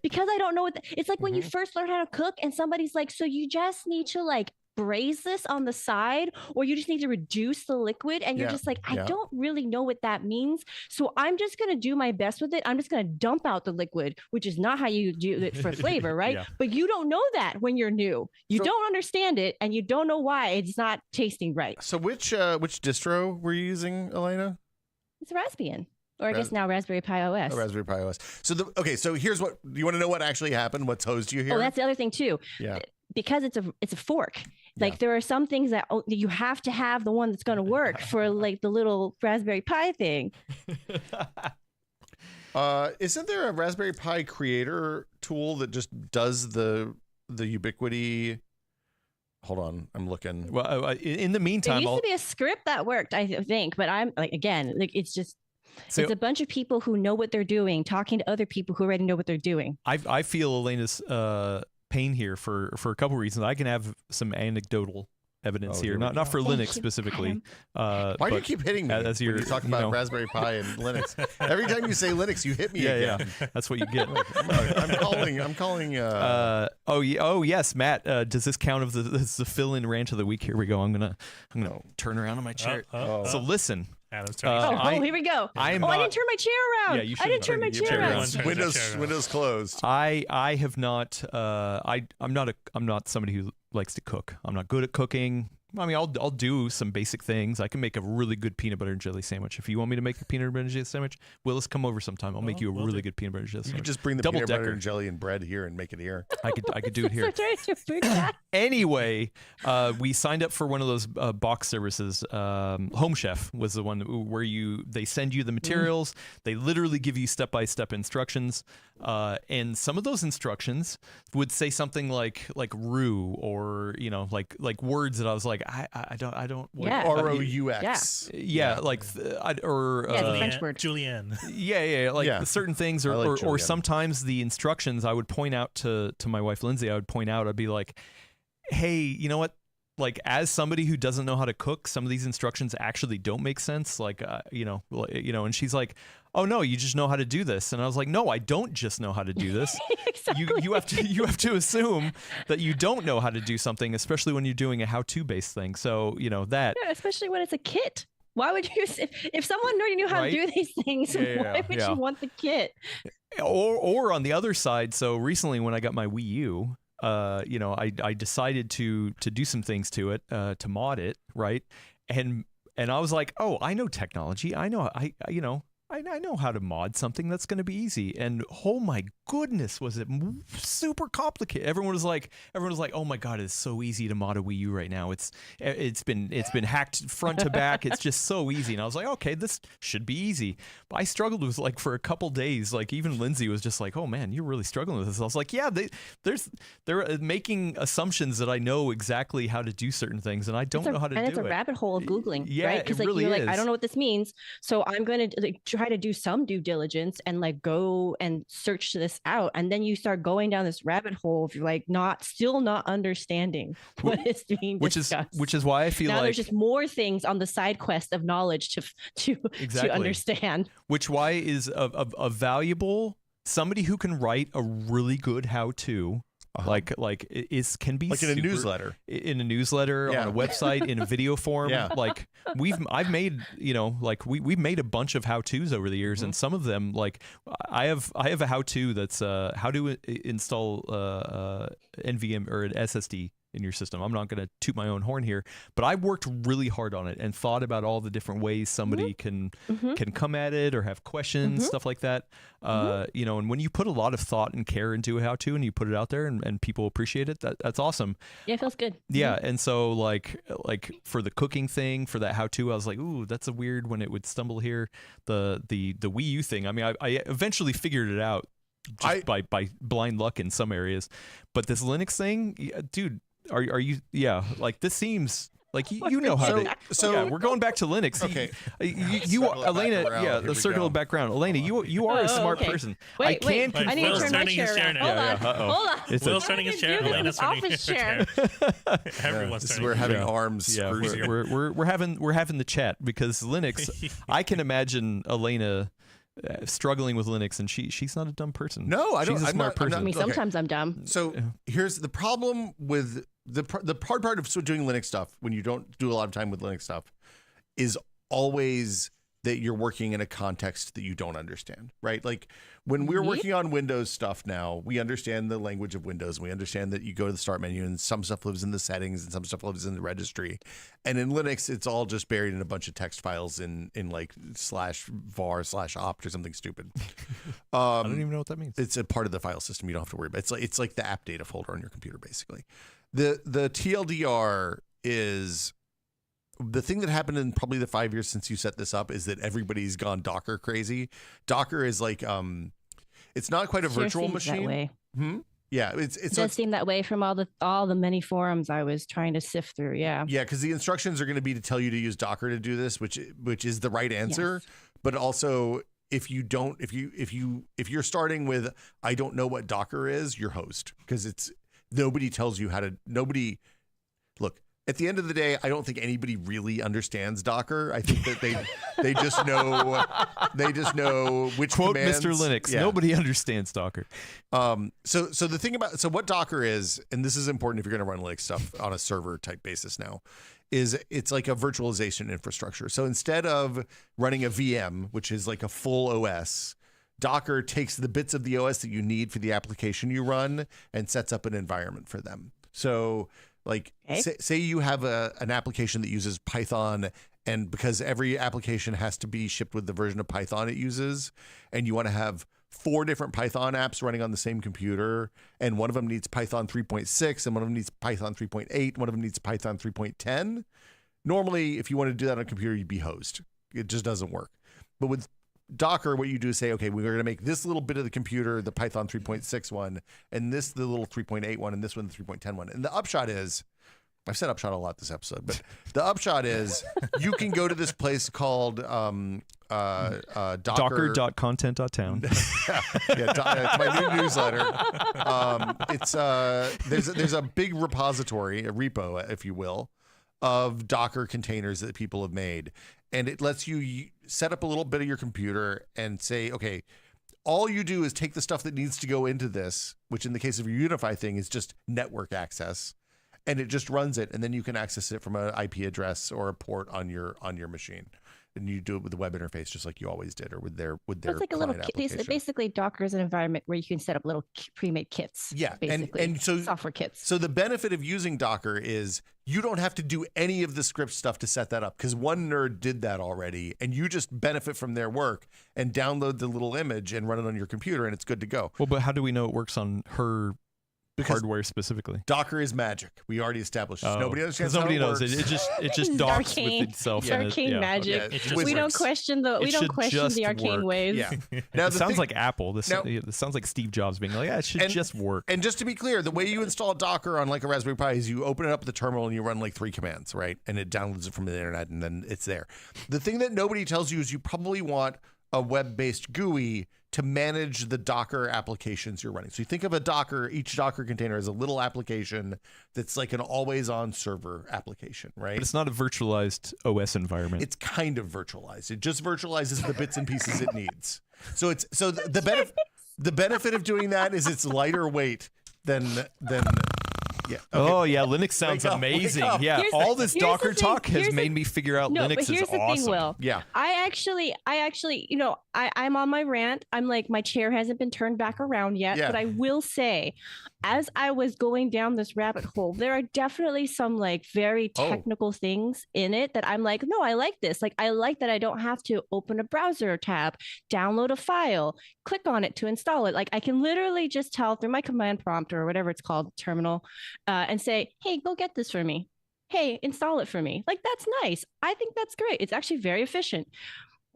[SPEAKER 4] because I don't know what it's like when you first learn how to cook and somebody's like, so you just need to like braise this on the side, or you just need to reduce the liquid, and you're just like, I don't really know what that means, so I'm just going to do my best with it. I'm just going to dump out the liquid, which is not how you do it for flavor, right? But you don't know that when you're new. You don't understand it, and you don't know why it's not tasting right.
[SPEAKER 3] So which distro were you using, Elena?
[SPEAKER 4] It's Raspbian. Or I guess now Raspberry Pi OS.
[SPEAKER 3] Oh, Raspberry Pi OS. So so here's what you want to know. What actually happened? What's hosed you here?
[SPEAKER 4] Oh, that's the other thing too.
[SPEAKER 3] Yeah.
[SPEAKER 4] Because it's a fork. Like there are some things that you have to have the one that's going to work for like the little Raspberry Pi thing.
[SPEAKER 3] Isn't there a Raspberry Pi creator tool that just does the Ubiquity? Hold on, I'm looking.
[SPEAKER 1] Well, in the meantime,
[SPEAKER 4] there used to be a script that worked, I think, but I'm like, again, like it's just. So, it's a bunch of people who know what they're doing, talking to other people who already know what they're doing.
[SPEAKER 1] I feel Elena's pain here for a couple reasons. I can have some anecdotal evidence here, not for Linux specifically.
[SPEAKER 3] Why do you keep hitting me
[SPEAKER 1] as
[SPEAKER 3] when you talk about Raspberry Pi and Linux? Every time you say Linux, you hit me again.
[SPEAKER 1] Yeah, that's what you get.
[SPEAKER 3] I'm calling.
[SPEAKER 1] Oh yes, Matt. Does this count as the fill-in rant of the week? Here we go. I'm gonna turn around on my chair. So listen.
[SPEAKER 2] Adam's
[SPEAKER 4] here we go. I didn't turn my chair around.
[SPEAKER 1] Yeah, you
[SPEAKER 4] I didn't turn my chair around.
[SPEAKER 3] Windows closed.
[SPEAKER 1] I have not. I'm not somebody who likes to cook. I'm not good at cooking. I mean, I'll do some basic things. I can make a really good peanut butter and jelly sandwich. If you want me to make a peanut butter and jelly sandwich, Willis, come over sometime. I'll make you a really good peanut butter and jelly sandwich.
[SPEAKER 3] You could just bring the peanut butter and jelly and bread here and make it here.
[SPEAKER 1] I could do it here. Anyway, we signed up for one of those box services. Home Chef was the one where they send you the materials. They literally give you step-by-step instructions. And some of those instructions would say something like roux, or like words that I was like, I don't
[SPEAKER 3] ROUX.
[SPEAKER 1] Yeah, like
[SPEAKER 4] the French word.
[SPEAKER 2] Julienne.
[SPEAKER 1] Yeah, certain things, or sometimes the instructions I would point out to my wife Lindsay. I'd be like, hey, you know what? Like, as somebody who doesn't know how to cook, some of these instructions actually don't make sense. Like, and she's like, oh no, you just know how to do this. And I was like, no, I don't just know how to do this.
[SPEAKER 4] Exactly.
[SPEAKER 1] You have to assume that you don't know how to do something, especially when you're doing a how-to based thing. So, that.
[SPEAKER 4] Yeah, especially when it's a kit. Why would you, if someone already knew how to do these things, why would you want the kit?
[SPEAKER 1] Or on the other side, so recently when I got my Wii U, I decided to do some things to it, to mod it, right? And I was like, oh, I know technology. I know how to mod something that's going to be easy. And oh my goodness, was it super complicated? Everyone was like, oh my God, it's so easy to mod a Wii U right now. It's been hacked front to back. It's just so easy. And I was like, okay, this should be easy. But I struggled with for a couple days. Like even Lindsay was just like, oh man, you're really struggling with this. I was like, yeah, they're making assumptions that I know exactly how to do certain things, and I don't know how to do it.
[SPEAKER 4] And it's a rabbit hole of Googling,
[SPEAKER 1] yeah,
[SPEAKER 4] right? Because
[SPEAKER 1] really
[SPEAKER 4] you're
[SPEAKER 1] is.
[SPEAKER 4] like, I don't know what this means, so I'm going to try to do some due diligence and go and search this out, and then you start going down this rabbit hole if you're like still not understanding what is being discussed.
[SPEAKER 1] Which is why I feel
[SPEAKER 4] now there's just more things on the side quest of knowledge to understand.
[SPEAKER 1] Which why is a valuable somebody who can write a really good how-to. Can be
[SPEAKER 3] like in a newsletter,
[SPEAKER 1] on a website, in a video form. Like I've made, we've made a bunch of how-tos over the years, and some of them, like I have a how-to that's how to install NVMe or an SSD in your system. I'm not going to toot my own horn here, but I worked really hard on it and thought about all the different ways somebody can come at it or have questions, stuff like that. And when you put a lot of thought and care into a how-to and you put it out there and people appreciate it, that's awesome.
[SPEAKER 4] Yeah, it feels good.
[SPEAKER 1] Yeah, and so like for the cooking thing, for that how-to, I was like, ooh, that's a weird when it would stumble here. The Wii U thing. I mean, I eventually figured it out just by blind luck in some areas, but this Linux thing, dude. Are you? Yeah, like this seems like you know how to. So yeah, we're going back to Linux.
[SPEAKER 3] Okay,
[SPEAKER 1] you are Elena. Yeah, the circle of background. Elena, you are a smart person.
[SPEAKER 4] Wait, I need to turn my chair around. Hold on.
[SPEAKER 2] Will's turning his chair. Elena's turning his chair. Everyone's turning.
[SPEAKER 3] We're having arms.
[SPEAKER 1] Yeah, we're having the chat because Linux. I can imagine Elena struggling with Linux, and she's not a dumb person.
[SPEAKER 3] No, I don't.
[SPEAKER 1] She's a smart person.
[SPEAKER 4] I mean, sometimes I'm dumb.
[SPEAKER 3] So here's the problem with the hard part of doing Linux stuff when you don't do a lot of time with Linux stuff is always that you're working in a context that you don't understand, right? Like when we're working on Windows stuff now, we understand the language of Windows. We understand that you go to the start menu and some stuff lives in the settings and some stuff lives in the registry. And in Linux, it's all just buried in a bunch of text files in like /var/opt or something stupid.
[SPEAKER 1] I don't even know what that means.
[SPEAKER 3] It's a part of the file system. You don't have to worry about it. It's like the app data folder on your computer, basically. The TLDR is... The thing that happened in probably the 5 years since you set this up is that everybody's gone Docker crazy. Docker is like, it's not quite a virtual machine.
[SPEAKER 4] That way.
[SPEAKER 3] Yeah, it
[SPEAKER 4] does seem that way from all the many forums I was trying to sift through. Yeah,
[SPEAKER 3] because the instructions are going to be to tell you to use Docker to do this, which is the right answer. Yes. But also, if you're starting with I don't know what Docker is, you're host, because nobody tells you how to. Look. At the end of the day, I don't think anybody really understands Docker. I think that they just know which
[SPEAKER 1] quote
[SPEAKER 3] commands.
[SPEAKER 1] Mr. Linux. Yeah. Nobody understands Docker.
[SPEAKER 3] So the thing about what Docker is, and this is important if you're going to run Linux stuff on a server type basis now, is it's like a virtualization infrastructure. So instead of running a VM, which is like a full OS, Docker takes the bits of the OS that you need for the application you run and sets up an environment for them. So like say you have an application that uses Python, and because every application has to be shipped with the version of Python it uses, and you want to have 4 different Python apps running on the same computer, and one of them needs Python 3.6, and one of them needs Python 3.8, one of them needs Python 3.10. Normally, if you want to do that on a computer, you'd be host. It just doesn't work. But with Docker, what you do is say, okay, we're going to make this little bit of the computer the Python 3.6 one, and this the little 3.8 one, and this one the 3.10 one. And the upshot is, I've said upshot a lot this episode, but the upshot is you can go to this place called
[SPEAKER 1] Docker.content.town.
[SPEAKER 3] My new newsletter. There's a big repository, a repo, if you will, of Docker containers that people have made. And it lets you set up a little bit of your computer and say, okay, all you do is take the stuff that needs to go into this, which in the case of your Unify thing is just network access, and it just runs it. And then you can access it from an IP address or a port on your machine. And you do it with the web interface, just like you always did, or with their it's like a little application.
[SPEAKER 4] Basically, Docker is an environment where you can set up little pre-made kits.
[SPEAKER 3] Yeah,
[SPEAKER 4] basically,
[SPEAKER 3] and so
[SPEAKER 4] software kits.
[SPEAKER 3] So the benefit of using Docker is you don't have to do any of the script stuff to set that up, because one nerd did that already, and you just benefit from their work and download the little image and run it on your computer, and it's good to go.
[SPEAKER 1] Well, but how do we know it works on her hardware specifically?
[SPEAKER 3] Docker is magic. We already established this. Nobody understands how it works.
[SPEAKER 1] It just docks with itself.
[SPEAKER 4] It's arcane magic.
[SPEAKER 3] Yeah,
[SPEAKER 4] we don't question the arcane ways.
[SPEAKER 3] Yeah.
[SPEAKER 1] Now it sounds like Apple. This sounds like Steve Jobs being like, it should just work.
[SPEAKER 3] And just to be clear, the way you install Docker on like a Raspberry Pi is you open it up at the terminal and you run like 3 commands, right? And it downloads it from the internet, and then it's there. The thing that nobody tells you is you probably want a web-based GUI to manage the Docker applications you're running. So you think of each Docker container as a little application that's like an always-on server application, right?
[SPEAKER 1] But it's not a virtualized OS environment.
[SPEAKER 3] It's kind of virtualized. It just virtualizes the bits and pieces it needs. So the benefit of doing that is it's lighter weight than yeah. Okay.
[SPEAKER 1] Oh yeah, Linux sounds amazing. Yeah, all this Docker talk has made me figure out Linux is awesome.
[SPEAKER 4] Here's the thing, Will.
[SPEAKER 3] Yeah.
[SPEAKER 4] I actually, I'm on my rant. I'm like, my chair hasn't been turned back around yet, but I will say, as I was going down this rabbit hole, there are definitely some like very technical things in it that I'm like, no, I like this. Like, I like that I don't have to open a browser tab, download a file, click on it to install it. Like, I can literally just tell through my command prompt or whatever it's called, terminal, and say, hey, go get this for me. Hey, install it for me. Like, that's nice. I think that's great. It's actually very efficient.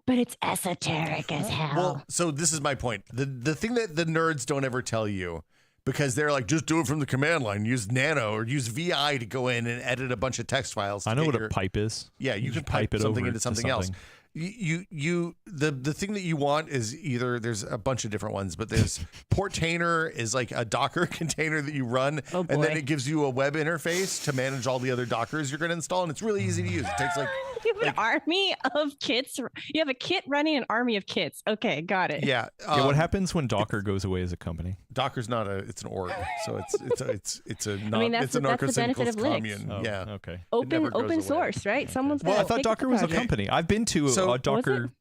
[SPEAKER 4] But it's esoteric as hell.
[SPEAKER 3] Well, so this is my point. The thing that the nerds don't ever tell you, because they're like, just do it from the command line. Use Nano or use VI to go in and edit a bunch of text files.
[SPEAKER 1] I know what a pipe is.
[SPEAKER 3] Yeah, you can pipe something into something else. The thing that you want is either, there's a bunch of different ones, but there's Portainer is like a Docker container that you run, and then it gives you a web interface to manage all the other Dockers you're going to install, and it's really easy to use. It takes like
[SPEAKER 4] you have an army of kits. You have a kit running an army of kits. Okay, got it.
[SPEAKER 3] Yeah.
[SPEAKER 1] What happens when Docker goes away as a company?
[SPEAKER 3] Docker's not it's an org, so it's a
[SPEAKER 4] I mean, that's the benefit of Linux.
[SPEAKER 3] commune. Yeah,
[SPEAKER 1] okay.
[SPEAKER 4] Open source, right? Someone's
[SPEAKER 1] Well, I
[SPEAKER 4] gotta
[SPEAKER 1] thought
[SPEAKER 4] make up
[SPEAKER 1] Docker
[SPEAKER 4] the
[SPEAKER 1] was a
[SPEAKER 4] project.
[SPEAKER 1] company. I've been to a Docker,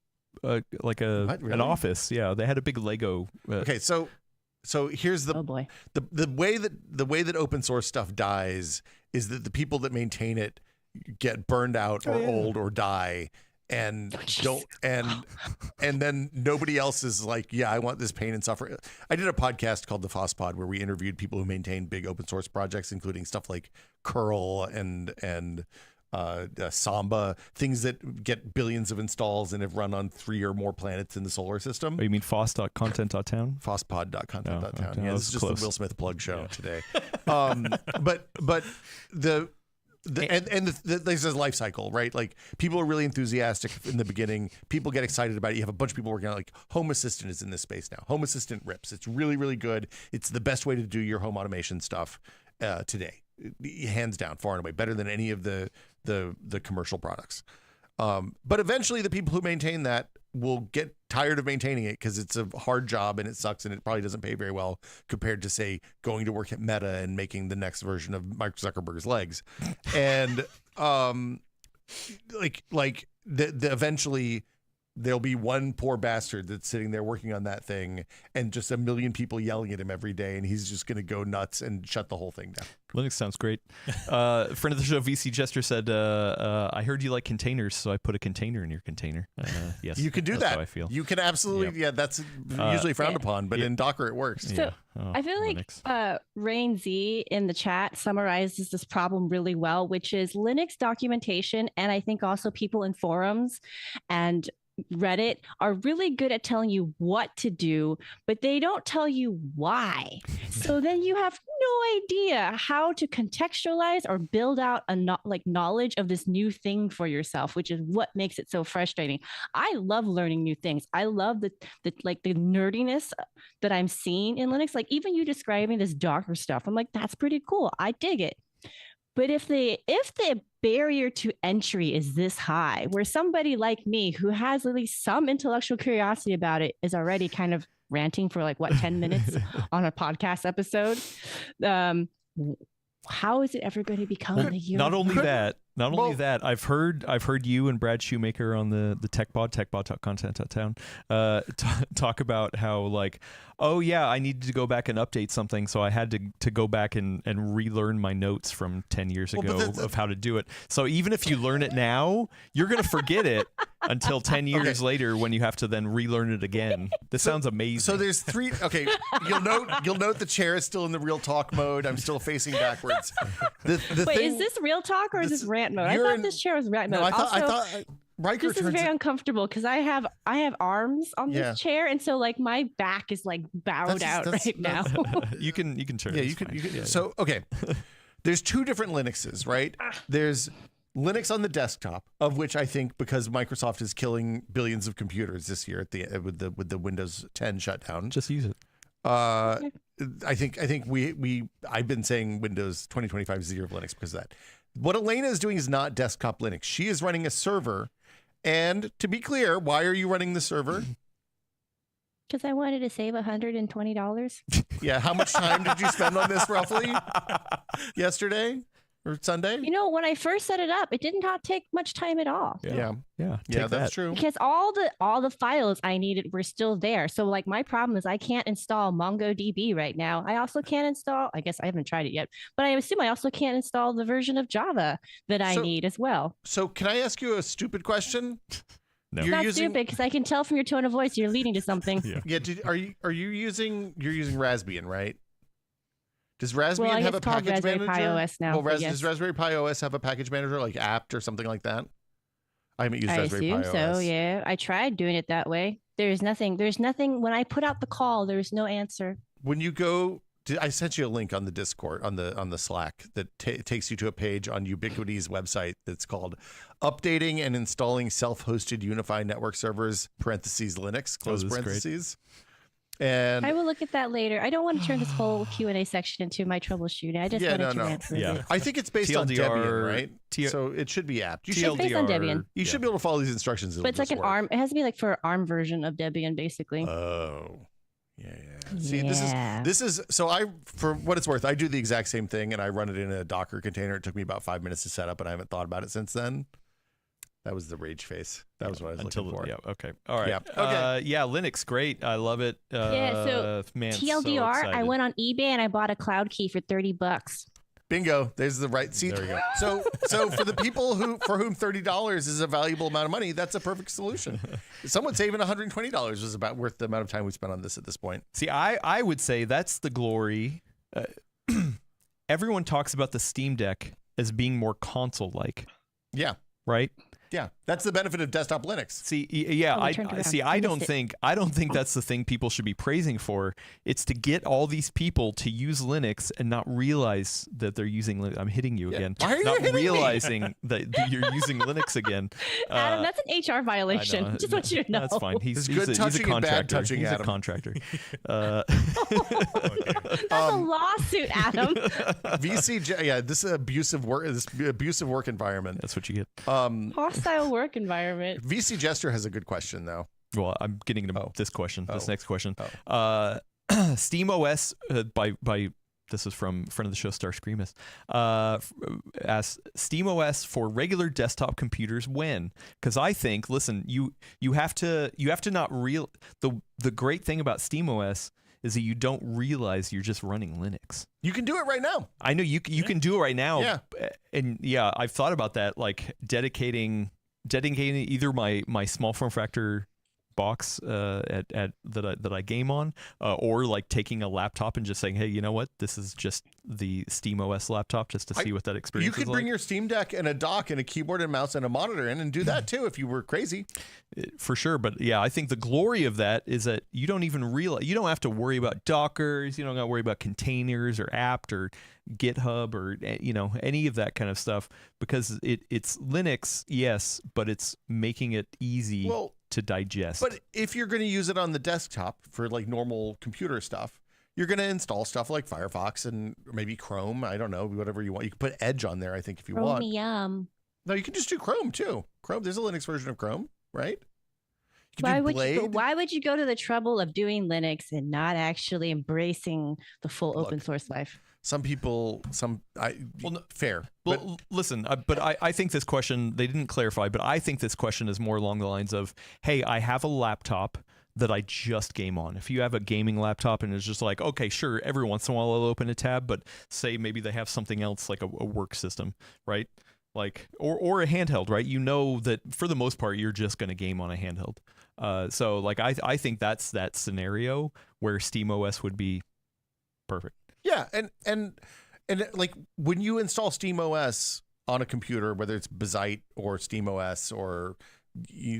[SPEAKER 1] like
[SPEAKER 3] What, really?
[SPEAKER 1] an office. Yeah, they had a big Lego.
[SPEAKER 3] Okay, so here's
[SPEAKER 4] Oh boy.
[SPEAKER 3] the way that open source stuff dies is that the people that maintain it get burned out or old or die. And and then nobody else is like, yeah, I want this pain and suffering. I did a podcast called the FOSS-Pod where we interviewed people who maintain big open source projects, including stuff like curl and Samba, things that get billions of installs and have run on 3 or more planets in the solar system.
[SPEAKER 1] Oh, you mean foss.content.town?
[SPEAKER 3] FOSSpod.content.town.
[SPEAKER 1] Okay.
[SPEAKER 3] Yeah, this is just the Will Smith plug show today. But there's a life cycle, right? Like people are really enthusiastic in the beginning. People get excited about it. You have a bunch of people working on it. Like Home Assistant is in this space now. Home Assistant rips. It's really, really good. It's the best way to do your home automation stuff today, hands down, far and away, better than any of the commercial products. But eventually, the people who maintain that will get tired of maintaining it because it's a hard job and it sucks and it probably doesn't pay very well compared to, say, going to work at Meta and making the next version of Mark Zuckerberg's legs. And eventually there'll be one poor bastard that's sitting there working on that thing and just a million people yelling at him every day, and he's just going to go nuts and shut the whole thing down.
[SPEAKER 1] Linux sounds great. Friend of the show, VC Jester, said, I heard you like containers, so I put a container in your container. Yes,
[SPEAKER 3] you can do
[SPEAKER 1] that's
[SPEAKER 3] that.
[SPEAKER 1] How I feel.
[SPEAKER 3] You can absolutely, that's usually frowned upon, but in Docker it works.
[SPEAKER 4] So I feel like Rain Z in the chat summarizes this problem really well, which is Linux documentation, and I think also people in forums and Reddit are really good at telling you what to do, but they don't tell you why. So then you have no idea how to contextualize or build out a knowledge of this new thing for yourself, which is what makes it so frustrating. I love learning new things. I love the nerdiness that I'm seeing in Linux. Like even you describing this Docker stuff, I'm like, that's pretty cool. I dig it. But if the barrier to entry is this high, where somebody like me who has at least some intellectual curiosity about it is already kind of ranting for 10 minutes on a podcast episode, how is it ever going to become a year?
[SPEAKER 1] Not only that, I've heard you and Brad Shoemaker on the techbot.content.town talk about how oh yeah, I needed to go back and update something, so I had to go back and relearn my notes from 10 years ago of how to do it. So even if you learn it now, you're going to forget it until 10 years later when you have to then relearn it again. This sounds amazing.
[SPEAKER 3] So there's 3. Okay, you'll note the chair is still in the real talk mode. I'm still facing backwards.
[SPEAKER 4] Wait, is this real talk or is this rant mode? I thought this chair was rant mode.
[SPEAKER 3] No, I thought Riker
[SPEAKER 4] this is very uncomfortable because I have arms on this chair, and so my back is bowed out right now.
[SPEAKER 1] You can turn.
[SPEAKER 3] Yeah, you can. So okay, there's 2 different Linuxes, right? There's Linux on the desktop, of which I think because Microsoft is killing billions of computers this year with the Windows 10 shutdown.
[SPEAKER 1] Just use it.
[SPEAKER 3] I think I've been saying Windows 2025 is the year of Linux because of that. What Elena is doing is not desktop Linux. She is running a server. And to be clear, why are you running the server?
[SPEAKER 4] Because I wanted to save $120.
[SPEAKER 3] Yeah. How much time did you spend on this roughly yesterday or Sunday?
[SPEAKER 4] When I first set it up, it did not take much time at all.
[SPEAKER 3] Yeah, that's true.
[SPEAKER 4] Because all the files I needed were still there. So my problem is I can't install MongoDB right now. I also can't install, I guess I haven't tried it yet, but I assume I also can't install the version of Java that I need as well.
[SPEAKER 3] So can I ask you a stupid question?
[SPEAKER 1] No.
[SPEAKER 4] It's not stupid because I can tell from your tone of voice you're leading to something.
[SPEAKER 3] Yeah. Are you using Raspbian, right? Does Raspbian have a package
[SPEAKER 4] Raspberry
[SPEAKER 3] manager?
[SPEAKER 4] Pi OS now.
[SPEAKER 3] Does Raspberry Pi OS have a package manager like apt or something like that? I haven't used Raspberry Pi OS.
[SPEAKER 4] I assume so, yeah. I tried doing it that way. There's nothing. When I put out the call, there's no answer.
[SPEAKER 3] When you go, I sent you a link on the Discord, on the Slack that takes you to a page on Ubiquity's website that's called Updating and Installing Self-Hosted Unified Network Servers, (Linux, close parentheses). And
[SPEAKER 4] I will look at that later. I don't want to turn this whole Q&A section into my troubleshooting. I just wanted to rant for a bit.
[SPEAKER 3] I think it's based on Debian, right? So it should be apt.
[SPEAKER 4] It's based on Debian.
[SPEAKER 3] You should be able to follow these instructions.
[SPEAKER 4] But it's like an ARM. It has to be for an ARM version of Debian, basically.
[SPEAKER 3] Oh. Yeah. See, this is so for what it's worth, I do the exact same thing and I run it in a Docker container. It took me about 5 minutes to set up, and I haven't thought about it since then. That was the rage face. That was what I was looking for.
[SPEAKER 1] Yeah. Okay. All right.
[SPEAKER 3] Yeah. Okay.
[SPEAKER 1] Yeah. Linux, great. I love it.
[SPEAKER 4] So
[SPEAKER 1] man,
[SPEAKER 4] TLDR,
[SPEAKER 1] so
[SPEAKER 4] I went on eBay and I bought a cloud key for $30.
[SPEAKER 3] Bingo. There's the right seat.
[SPEAKER 1] There you go.
[SPEAKER 3] So for the people for whom $30 is a valuable amount of money, that's a perfect solution. Someone saving $120 was about worth the amount of time we spent on this at this point.
[SPEAKER 1] See, I would say that's the glory. Everyone talks about the Steam Deck as being more console-like.
[SPEAKER 3] Yeah.
[SPEAKER 1] Right?
[SPEAKER 3] Yeah, that's the benefit of desktop Linux.
[SPEAKER 1] See, yeah, I don't think that's the thing people should be praising for. It's to get all these people to use Linux and not realize that they're using Linux. I'm hitting you again.
[SPEAKER 3] Why are you
[SPEAKER 1] not
[SPEAKER 3] hitting
[SPEAKER 1] realizing
[SPEAKER 3] me?
[SPEAKER 1] that you're using Linux again.
[SPEAKER 4] Adam, that's an HR violation. Just want you to know.
[SPEAKER 1] That's fine. He's a
[SPEAKER 3] touching and bad
[SPEAKER 1] contractor.
[SPEAKER 3] touching,
[SPEAKER 1] He's
[SPEAKER 3] Adam.
[SPEAKER 1] a contractor.
[SPEAKER 4] That's a lawsuit, Adam.
[SPEAKER 3] VCJ, yeah, this is abusive work environment.
[SPEAKER 1] That's what you get.
[SPEAKER 4] Hostile work environment.
[SPEAKER 3] VC Jester has a good question though.
[SPEAKER 1] Well, I'm getting to this question. This next question.
[SPEAKER 3] Oh.
[SPEAKER 1] SteamOS by this is from friend of the show Star Screamus. Asks SteamOS for regular desktop computers when? Because I think, listen, you have to not the great thing about SteamOS is that you don't realize you're just running Linux.
[SPEAKER 3] You can do it right now.
[SPEAKER 1] I know you can do it right now.
[SPEAKER 3] Yeah.
[SPEAKER 1] And yeah, I've thought about that, like dedicating either my small form factor box that I game on, or like taking a laptop and just saying, hey, you know what, this is just the SteamOS laptop, just to see what that experience is like.
[SPEAKER 3] You could bring your Steam Deck and a dock and a keyboard and mouse and a monitor in and do that too if you were crazy.
[SPEAKER 1] For sure. But yeah, I think the glory of that is that you don't even realize, you don't have to worry about Dockers, you don't got to worry about containers or apt or GitHub or any of that kind of stuff, because it's Linux, yes, but it's making it easy to digest.
[SPEAKER 3] But if you're going to use it on the desktop for like normal computer stuff, you're going to install stuff like Firefox and maybe Chrome. I don't know, whatever you want. You can put Edge on there, I think, if you want.
[SPEAKER 4] Chromium.
[SPEAKER 3] No, you can just do Chrome too. Chrome, there's a Linux version of Chrome, right?
[SPEAKER 4] Why would you go to the trouble of doing Linux and not actually embracing the full open source life?
[SPEAKER 3] Some people, fair.
[SPEAKER 1] Well, listen, but I think this question, they didn't clarify, but I think this question is more along the lines of, hey, I have a laptop that I just game on. If you have a gaming laptop and it's just like, okay, sure, every once in a while I'll open a tab, but say maybe they have something else like a work system, right? Like, or a handheld, right? You know that for the most part, you're just going to game on a handheld. So like, I think that's that scenario where SteamOS would be perfect.
[SPEAKER 3] Yeah, and like when you install SteamOS on a computer, whether it's Bazite or SteamOS or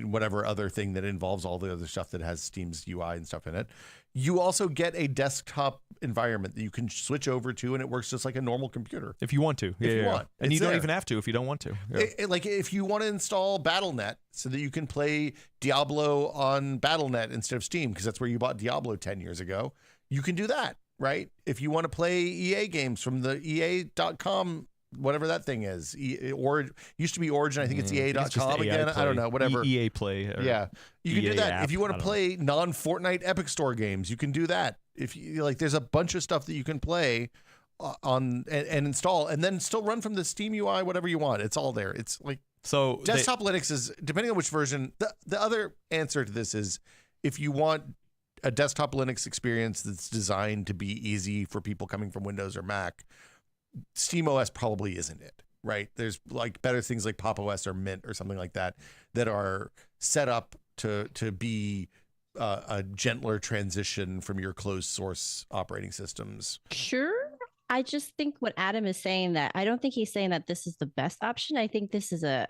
[SPEAKER 3] whatever other thing that involves all the other stuff that has Steam's UI and stuff in it, you also get a desktop environment that you can switch over to, and it works just like a normal computer.
[SPEAKER 1] If you want to.
[SPEAKER 3] If you want.
[SPEAKER 1] And you don't even have to if you don't want to. Yeah.
[SPEAKER 3] Like if you want to install Battle.net so that you can play Diablo on Battle.net instead of Steam, because that's where you bought Diablo 10 years ago, you can do that, right? If you want to play EA games from the EA.com, whatever that thing is, or used to be Origin, I think it's EA.com again. I don't know, whatever.
[SPEAKER 1] EA Play.
[SPEAKER 3] Yeah, you can do that.
[SPEAKER 1] App,
[SPEAKER 3] if you want to play non-Fortnite Epic Store games, you can do that. If you like, there's a bunch of stuff that you can play on and install, and then still run from the Steam UI, whatever you want. It's all there. It's like desktop Linux is, depending on which version. The other answer to this is, if you want a desktop Linux experience that's designed to be easy for people coming from Windows or Mac, SteamOS probably isn't it, right? There's like better things like Pop! OS or Mint or something like that that are set up to be a gentler transition from your closed source operating systems.
[SPEAKER 4] Sure. I just think what Adam is saying, that I don't think he's saying that this is the best option. I think this is a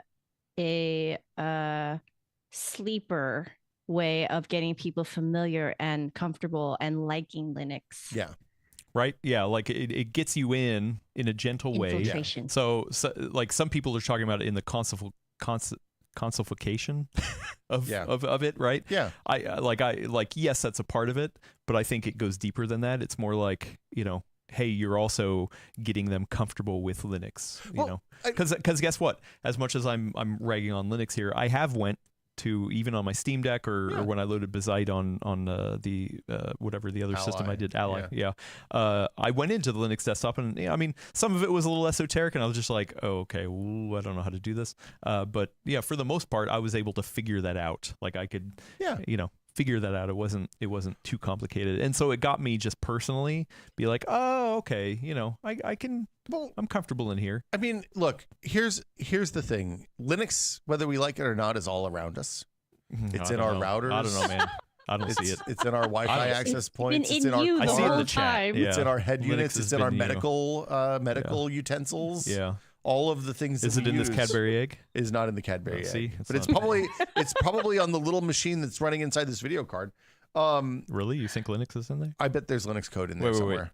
[SPEAKER 4] sleeper way of getting people familiar and comfortable and liking Linux.
[SPEAKER 3] Yeah.
[SPEAKER 1] Right? Yeah, like it gets you in a gentle way.
[SPEAKER 4] Infiltration.
[SPEAKER 1] So like some people are talking about it in the consultation of it, right?
[SPEAKER 3] Yeah.
[SPEAKER 1] I yes, that's a part of it, but I think it goes deeper than that. It's more like, hey, you're also getting them comfortable with Linux, because guess what? As much as I'm ragging on Linux here, I have went to even on my Steam Deck or when I loaded Bazite on the whatever the other system I did, Ally. Yeah. I went into the Linux desktop, and I mean, some of it was a little esoteric, and I was just like, oh, okay, I don't know how to do this. But yeah, for the most part, I was able to figure that out. Like I could, figure that out. It wasn't too complicated, and so it got me just personally be like, oh, okay, I can. Well, I'm comfortable in here.
[SPEAKER 3] I mean, look, here's the thing. Linux, whether we like it or not, is all around us. It's in our routers.
[SPEAKER 1] I don't know, man. I don't see it.
[SPEAKER 3] It's in our Wi-Fi access points. It's in our
[SPEAKER 4] I
[SPEAKER 1] see it in the chat.
[SPEAKER 3] It's in our head
[SPEAKER 1] Linux
[SPEAKER 3] units. It's in our medical utensils.
[SPEAKER 1] Yeah.
[SPEAKER 3] All of the things.
[SPEAKER 1] Is it in this Cadbury egg?
[SPEAKER 3] Is not in the Cadbury egg.
[SPEAKER 1] See,
[SPEAKER 3] but it's probably on the little machine that's running inside this video card.
[SPEAKER 1] Really? You think Linux is in there?
[SPEAKER 3] I bet there's Linux code in there somewhere.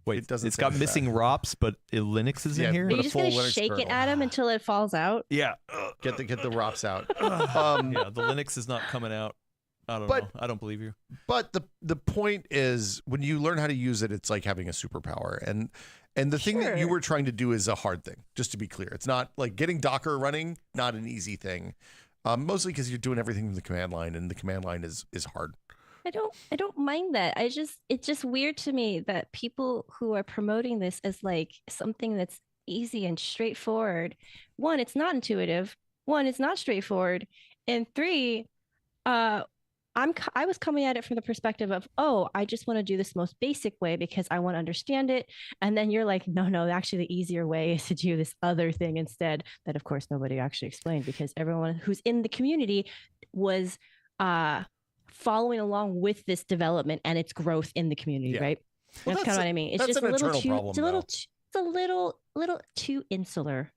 [SPEAKER 1] Wait, it's got missing ROPs, but Linux is in here?
[SPEAKER 4] Are you just going to shake it at him until it falls out?
[SPEAKER 1] Yeah.
[SPEAKER 3] Get the ROPs out.
[SPEAKER 1] Yeah, the Linux is not coming out. I don't know. I don't believe you.
[SPEAKER 3] But the point is, when you learn how to use it, it's like having a superpower. And the thing that you were trying to do is a hard thing, just to be clear. It's not like getting Docker running, not an easy thing. Mostly because you're doing everything from the command line, and the command line is hard.
[SPEAKER 4] I don't mind that. It's just weird to me that people who are promoting this as like something that's easy and straightforward. One, it's not intuitive. One, it's not straightforward. And three, I was coming at it from the perspective of, oh, I just want to do this most basic way because I want to understand it. And then you're like, no, actually the easier way is to do this other thing instead. That of course nobody actually explained because everyone who's in the community was following along with this development and its growth in the community, right? Well, that's kind of what I mean. It's just a little too, it's a little too insular.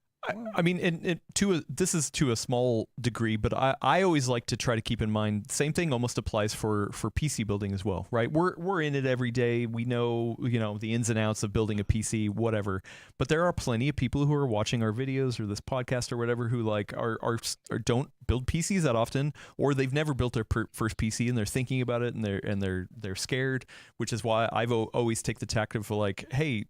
[SPEAKER 1] I mean, this is to a small degree, but I always like to try to keep in mind, same thing almost applies for PC building as well, right? We're in it every day. We know, the ins and outs of building a PC, whatever. But there are plenty of people who are watching our videos or this podcast or whatever who like are don't build PCs that often, or they've never built their first PC and they're thinking about it and they're scared, which is why I've always take the tact of like, hey,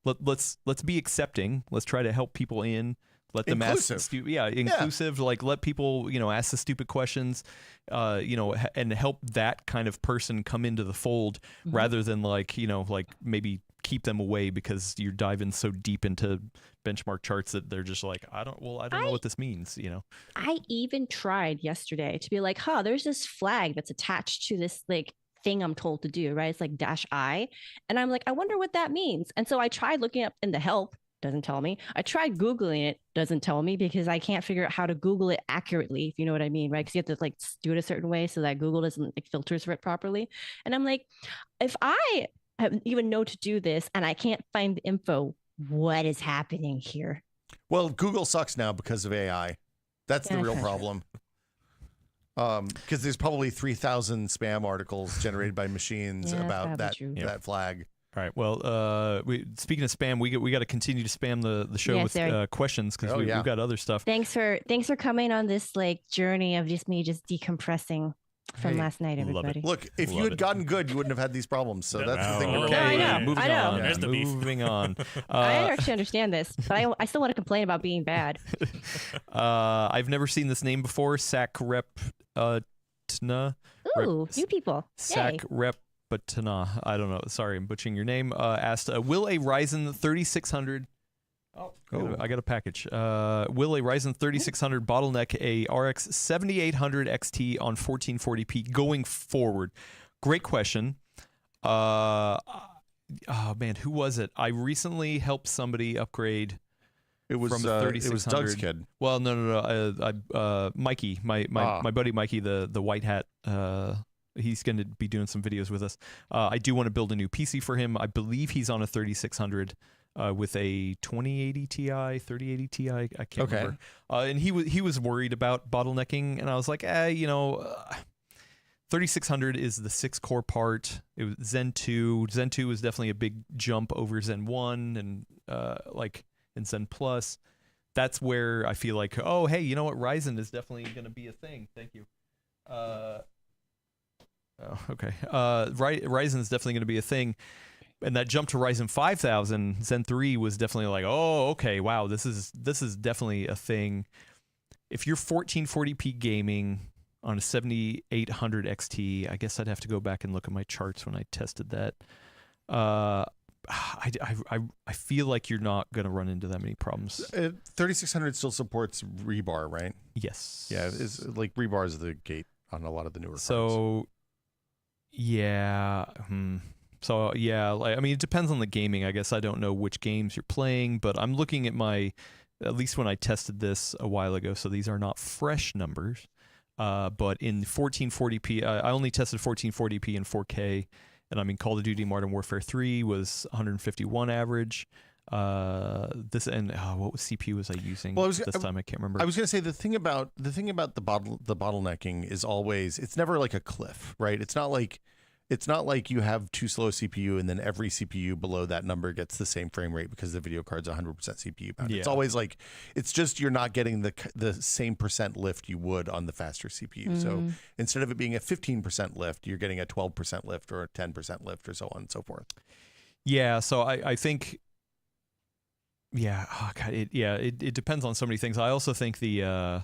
[SPEAKER 1] let's be accepting. Let's try to help people in. Let them
[SPEAKER 3] inclusive.
[SPEAKER 1] Inclusive. Like let people, ask the stupid questions, and help that kind of person come into the fold rather than like maybe keep them away because you're diving so deep into benchmark charts that they're just like, I don't know what this means,
[SPEAKER 4] I even tried yesterday to be like, there's this flag that's attached to this like thing I'm told to do, right? It's like -I. And I'm like, I wonder what that means. And so I tried looking up in the help, doesn't tell me. I tried Googling it, doesn't tell me because I can't figure out how to Google it accurately, if you know what I mean, right? Because you have to like do it a certain way so that Google doesn't like filters for it properly. And I'm like, if I even know to do this and I can't find the info, what is happening here?
[SPEAKER 3] Well, Google sucks now because of AI. That's the real problem. Because there's probably 3,000 spam articles generated by machines about that flag.
[SPEAKER 1] All right. Well, speaking of spam, we got to continue to spam the show with questions because we've got other stuff.
[SPEAKER 4] Thanks for coming on this like journey of me decompressing from last night, everybody.
[SPEAKER 3] Look, if you had gotten good, you wouldn't have had these problems. So that's the thing.
[SPEAKER 1] Okay,
[SPEAKER 4] I know.
[SPEAKER 1] Moving on.
[SPEAKER 2] There's the beef.
[SPEAKER 1] Moving on.
[SPEAKER 4] I actually understand this, but I still want to complain about being bad.
[SPEAKER 1] I've never seen this name before. Sakrep-tna.
[SPEAKER 4] Ooh, new people.
[SPEAKER 1] Sakrep-tna. I don't know. Sorry, I'm butchering your name. Asked, will a Ryzen 3600... Oh, I got a package. Will a Ryzen 3600 bottleneck a RX 7800 XT on 1440p going forward? Great question. Oh man, who was it? I recently helped somebody upgrade.
[SPEAKER 3] It was
[SPEAKER 1] from the 3600.
[SPEAKER 3] It was Doug's kid.
[SPEAKER 1] Well, no. Mikey, my buddy Mikey, the white hat. He's going to be doing some videos with us. I do want to build a new PC for him. I believe he's on a 3600. With a 2080 Ti, 3080 Ti, I can't remember. And he was worried about bottlenecking, and I was like, 3600 is the 6-core part. It was Zen 2. Zen 2 was definitely a big jump over Zen 1 and and Zen Plus. That's where I feel like, oh, hey, you know what? Ryzen is definitely going to be a thing. Thank you. Okay. Ryzen is definitely going to be a thing. And that jump to Ryzen 5000, Zen 3 was definitely like, oh, okay, wow, this is definitely a thing. if you're 1440p gaming on a 7800 XT, I guess I'd have to go back and look at my charts when I tested that. I feel like you're not going to run into that many problems.
[SPEAKER 3] 3600 still supports rebar, right?
[SPEAKER 1] Yes.
[SPEAKER 3] Yeah, it's like rebar is the gate on a lot of the newer cards.
[SPEAKER 1] So, yeah. So, yeah, like, I mean, it depends on the gaming. I guess I don't know which games you're playing, but I'm looking at at least when I tested this a while ago, so these are not fresh numbers. But in 1440p, I only tested 1440p and 4K. And I mean, Call of Duty Modern Warfare 3 was 151 average. What CPU was I using this time? I can't remember.
[SPEAKER 3] I was going to say the thing about the bottlenecking is always, it's never like a cliff, right? It's not like you have too slow a CPU and then every CPU below that number gets the same frame rate because the video card's 100% CPU powered. Yeah. It's always like, it's just you're not getting the same percent lift you would on the faster CPU. So instead of it being a 15% lift, you're getting a 12% lift or a 10% lift or so on and so forth.
[SPEAKER 1] Yeah, so I think, yeah, oh God, it depends on so many things. I also think the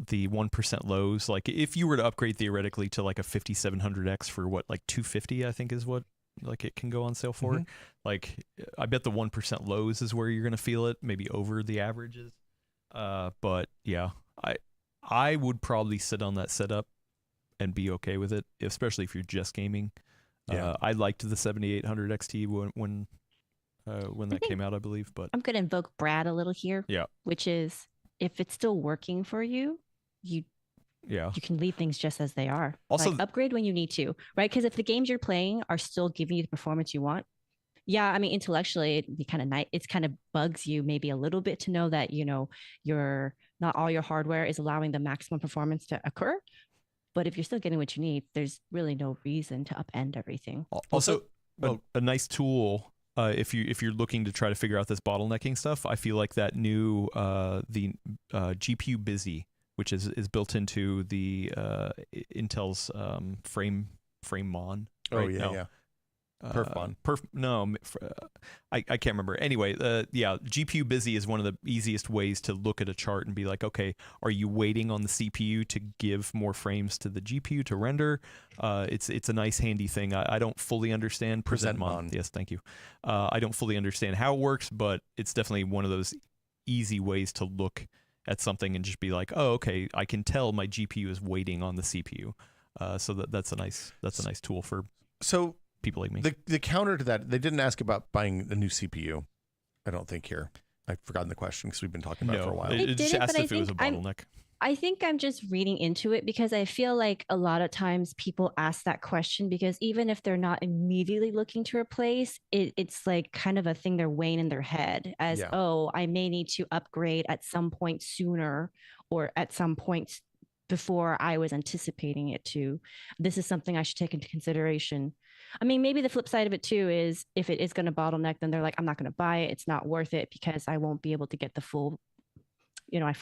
[SPEAKER 1] 1% lows, like if you were to upgrade theoretically to like a 5700X for what, like 250, I think is what like it can go on sale for. Like I bet the 1% lows is where you're going to feel it, maybe over the averages. But yeah, I would probably sit on that setup and be okay with it, especially if you're just gaming. Yeah. I liked the 7800 XT when that came out, I believe. But
[SPEAKER 4] I'm going to invoke Brad a little here.
[SPEAKER 1] Yeah.
[SPEAKER 4] Which is, if it's still working for you, you can leave things just as they are. Also, like, upgrade when you need to, right? Because if the games you're playing are still giving you the performance you want, yeah, I mean, intellectually, it'd be kind of nice. It's kind of bugs you maybe a little bit to know that, you're not all your hardware is allowing the maximum performance to occur. But if you're still getting what you need, there's really no reason to upend everything.
[SPEAKER 1] Also, a nice tool. If you're looking to try to figure out this bottlenecking stuff, I feel like that new the GPU Busy, which is built into the Intel's FrameMon. Right?
[SPEAKER 3] Oh yeah, yeah.
[SPEAKER 1] Perfmon. I can't remember. Anyway, GPU Busy is one of the easiest ways to look at a chart and be like, okay, are you waiting on the CPU to give more frames to the GPU to render? It's a nice handy thing. I don't fully understand PresentMon. Yes, thank you. I don't fully understand how it works, but it's definitely one of those easy ways to look at something and just be like, oh, okay, I can tell my GPU is waiting on the CPU. So that's a nice tool for people like me.
[SPEAKER 3] The counter to that, they didn't ask about buying a new CPU, I don't think here. I've forgotten the question because we've been talking about it for a while.
[SPEAKER 1] It just asked if it was a bottleneck.
[SPEAKER 4] I think I'm just reading into it because I feel like a lot of times people ask that question because even if they're not immediately looking to replace, it's like kind of a thing they're weighing in their head as, oh, I may need to upgrade at some point sooner or at some point before I was anticipating it to. This is something I should take into consideration. I mean, maybe the flip side of it too is if it is going to bottleneck, then they're like, I'm not going to buy it. It's not worth it because I won't be able to get the full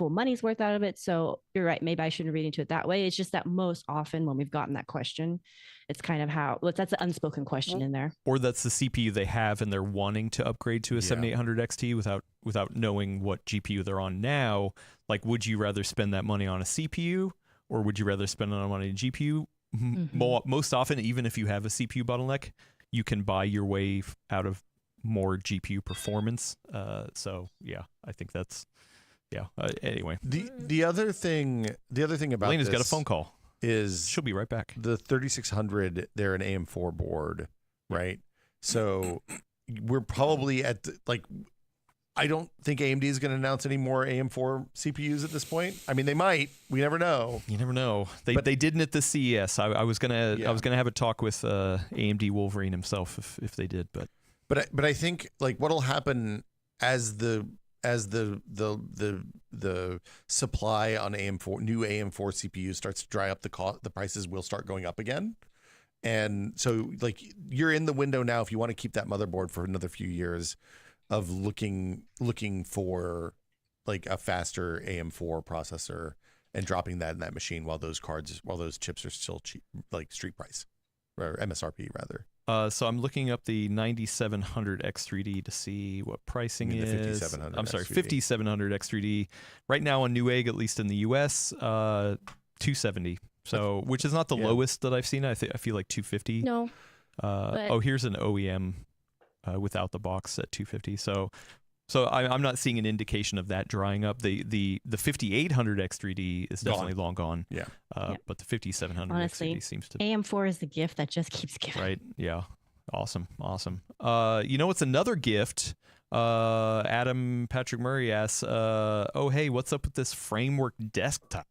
[SPEAKER 4] money's worth out of it. So you're right. Maybe I shouldn't read into it that way. It's just that most often when we've gotten that question, it's kind of that's an unspoken question in there.
[SPEAKER 1] Or that's the CPU they have and they're wanting to upgrade to a 7800 XT without knowing what GPU they're on now. Like, would you rather spend that money on a CPU or would you rather spend it on a GPU? Most often, even if you have a CPU bottleneck, you can buy your way out of more GPU performance. So yeah, I think that's anyway.
[SPEAKER 3] The other thing about
[SPEAKER 1] Elena's got a phone call.
[SPEAKER 3] She'll
[SPEAKER 1] be right back.
[SPEAKER 3] The 3600, they're an AM4 board, right? So we're probably at I don't think AMD is going to announce any more AM4 CPUs at this point. I mean, they might. We never know.
[SPEAKER 1] You never know. They didn't at the CES. I was gonna have a talk with AMD Wolverine himself if they did, but I think like what'll happen as the supply on new AM4 CPUs starts to dry up, the prices will start going up again. And so like you're in the window now if you want to keep that motherboard for another few years of looking for like a faster AM4 processor and dropping that in that machine while those chips are still cheap, like street price or MSRP rather. So I'm looking up the 9700 X3D to see what pricing is.
[SPEAKER 3] 5700
[SPEAKER 1] I'm sorry,
[SPEAKER 3] X3D.
[SPEAKER 1] 5700 X3D. Right now on Newegg, at least in the US, 270. So, which is not the lowest that I've seen. I feel like 250.
[SPEAKER 4] No.
[SPEAKER 1] Here's an OEM without the box at 250. So I'm not seeing an indication of that drying up. The 5800 X3D is definitely long gone.
[SPEAKER 3] Yeah.
[SPEAKER 1] But the 5700
[SPEAKER 4] Honestly,
[SPEAKER 1] X3D seems to
[SPEAKER 4] AM4 is the gift that just keeps giving.
[SPEAKER 1] Right. Yeah. Awesome. You know what's another gift? Adam Patrick Murray asks, "Oh hey, what's up with this framework desktop?"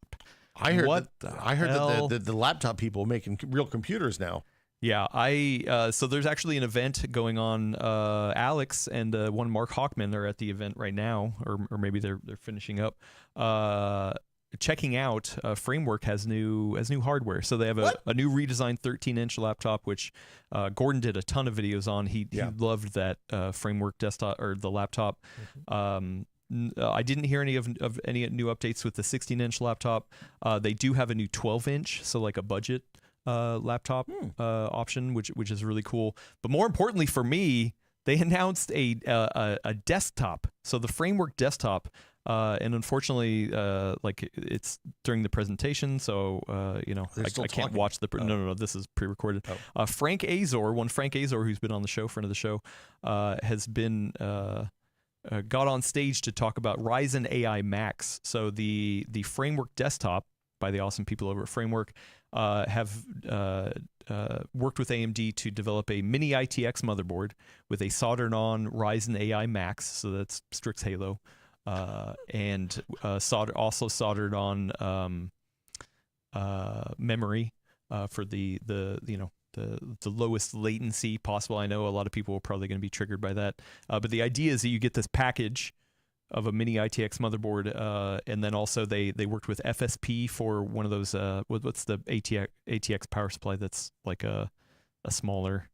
[SPEAKER 3] I heard that the laptop people are making real computers now.
[SPEAKER 1] Yeah, so there's actually an event going on. Alex and one Mark Hochman are at the event right now, or maybe they're finishing up. Checking out Framework has new hardware, so they have a new redesigned 13-inch laptop, which Gordon did a ton of videos on. He loved that Framework desktop or the laptop. I didn't hear any of any new updates with the 16-inch laptop. They do have a new 12-inch, so like a budget laptop option, which is really cool. But more importantly for me, they announced a desktop. So the Framework desktop, and unfortunately, like it's during the presentation, so I can't watch the. No, this is pre-recorded. Frank Azor, who's been on the show, friend of the show, has been. Got on stage to talk about Ryzen AI Max. So the Framework desktop by the awesome people over at Framework have worked with AMD to develop a mini ITX motherboard with a soldered-on Ryzen AI Max, so that's Strix Halo, and also soldered on memory for the lowest latency possible. I know a lot of people are probably going to be triggered by that, but the idea is that you get this package of a mini ITX motherboard, and then also they worked with FSP for one of those what's the ATX power supply that's like a smaller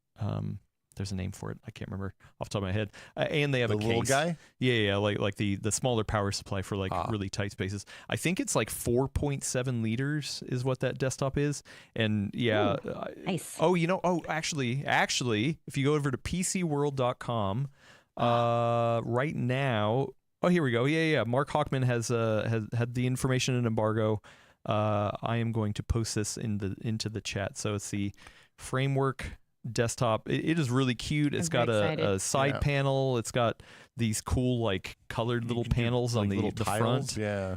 [SPEAKER 1] there's a name for it, I can't remember off the top of my head, and they have a
[SPEAKER 3] little
[SPEAKER 1] case.
[SPEAKER 3] guy,
[SPEAKER 1] like the smaller power supply for like really tight spaces. I think it's like 4.7 liters is what that desktop is, and
[SPEAKER 4] nice.
[SPEAKER 1] Actually, if you go over to PCWorld.com right now. Oh, here we go. Yeah. Mark Hochman has had the information in embargo. I am going to post this into the chat. So it's the Framework desktop. It is really cute. It's got a side panel. It's got these cool like colored little panels on the front. Yeah.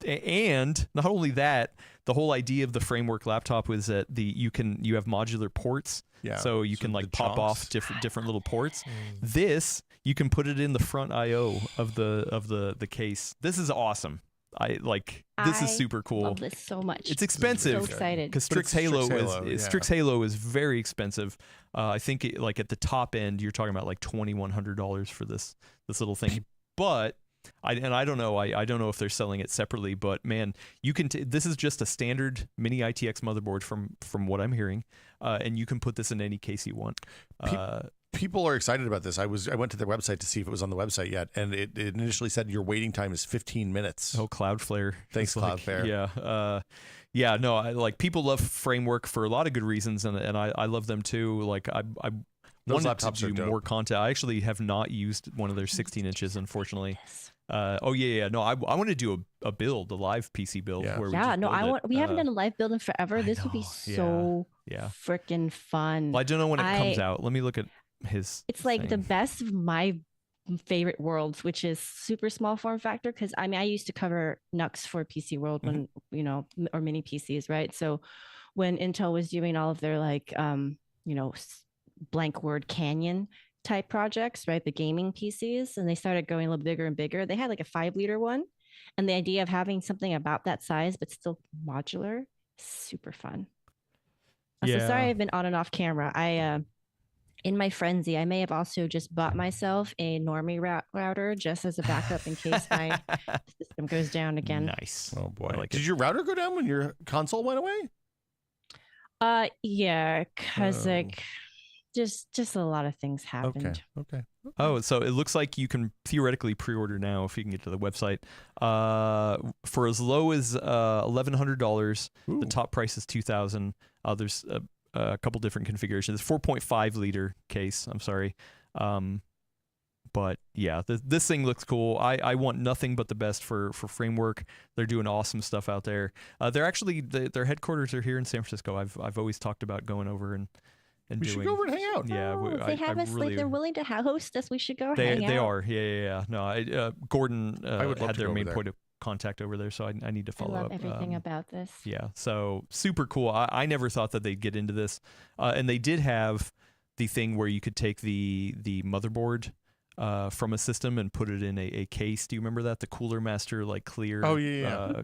[SPEAKER 1] And not only that, the whole idea of the Framework laptop was that you have modular ports. Yeah. So you can like pop off different little ports. This you can put it in the front I/O of the case. This is awesome. This is super cool.
[SPEAKER 4] I love this so much.
[SPEAKER 1] It's expensive.
[SPEAKER 4] I'm so excited.
[SPEAKER 1] Because Strix Halo is very expensive. I think at the top end you're talking about like $2,100 for this little thing. But I don't know. I don't know if they're selling it separately. But man, you can. This is just a standard mini ITX motherboard from what I'm hearing, and you can put this in any case you want.
[SPEAKER 3] People are excited about this. I went to their website to see if it was on the website yet, and it initially said your waiting time is 15 minutes.
[SPEAKER 1] Oh, Cloudflare.
[SPEAKER 3] Thanks, Cloudflare.
[SPEAKER 1] Yeah. No, people love Framework for a lot of good reasons, and I love them too. Like I
[SPEAKER 3] Those
[SPEAKER 1] wanted
[SPEAKER 3] laptops
[SPEAKER 1] to do more content. I actually have not used one of their 16 inches, unfortunately. No, I want to do a live PC build.
[SPEAKER 3] Yeah.
[SPEAKER 1] Where
[SPEAKER 4] we haven't done a live build in forever. This would be so freaking fun.
[SPEAKER 1] Well, I don't know when it comes out. Let me look at his.
[SPEAKER 4] It's like the best of my favorite worlds, which is super small form factor. Because I used to cover NUCs for PCWorld when or mini PCs, right? So when Intel was doing all of their blank word Canyon type projects, right? The gaming PCs, and they started going a little bigger and bigger. They had like a 5-liter one, and the idea of having something about that size but still modular, super fun. So sorry I've been on and off camera. In my frenzy, I may have also just bought myself a normie router just as a backup in case my system goes down again.
[SPEAKER 1] Nice.
[SPEAKER 3] Oh boy. Did your router go down when your console went away?
[SPEAKER 4] Yeah, because just a lot of things happened.
[SPEAKER 3] Okay.
[SPEAKER 1] Oh, so it looks like you can theoretically pre-order now if you can get to the website. For as low as $1,100, the top price is $2,000. There's a couple different configurations. 4.5 liter case. I'm sorry. But yeah, this thing looks cool. I want nothing but the best for Framework. They're doing awesome stuff out there. They're actually their headquarters are here in San Francisco. I've always talked about going over and
[SPEAKER 3] we should go over and hang out.
[SPEAKER 1] Yeah,
[SPEAKER 4] they have us
[SPEAKER 1] really,
[SPEAKER 4] like they're willing to host us. We should go hang out.
[SPEAKER 1] They are. Yeah. No, Gordon
[SPEAKER 3] I would love
[SPEAKER 1] had
[SPEAKER 3] to
[SPEAKER 1] their
[SPEAKER 3] go
[SPEAKER 1] main
[SPEAKER 3] over
[SPEAKER 1] point of contact over there, so I need to follow up.
[SPEAKER 4] I love everything about this.
[SPEAKER 1] Yeah, so super cool. I never thought that they'd get into this, and they did have the thing where you could take the
[SPEAKER 3] Oh,
[SPEAKER 1] motherboard from a system and put it in a case. Do you remember that? The Cooler Master like clear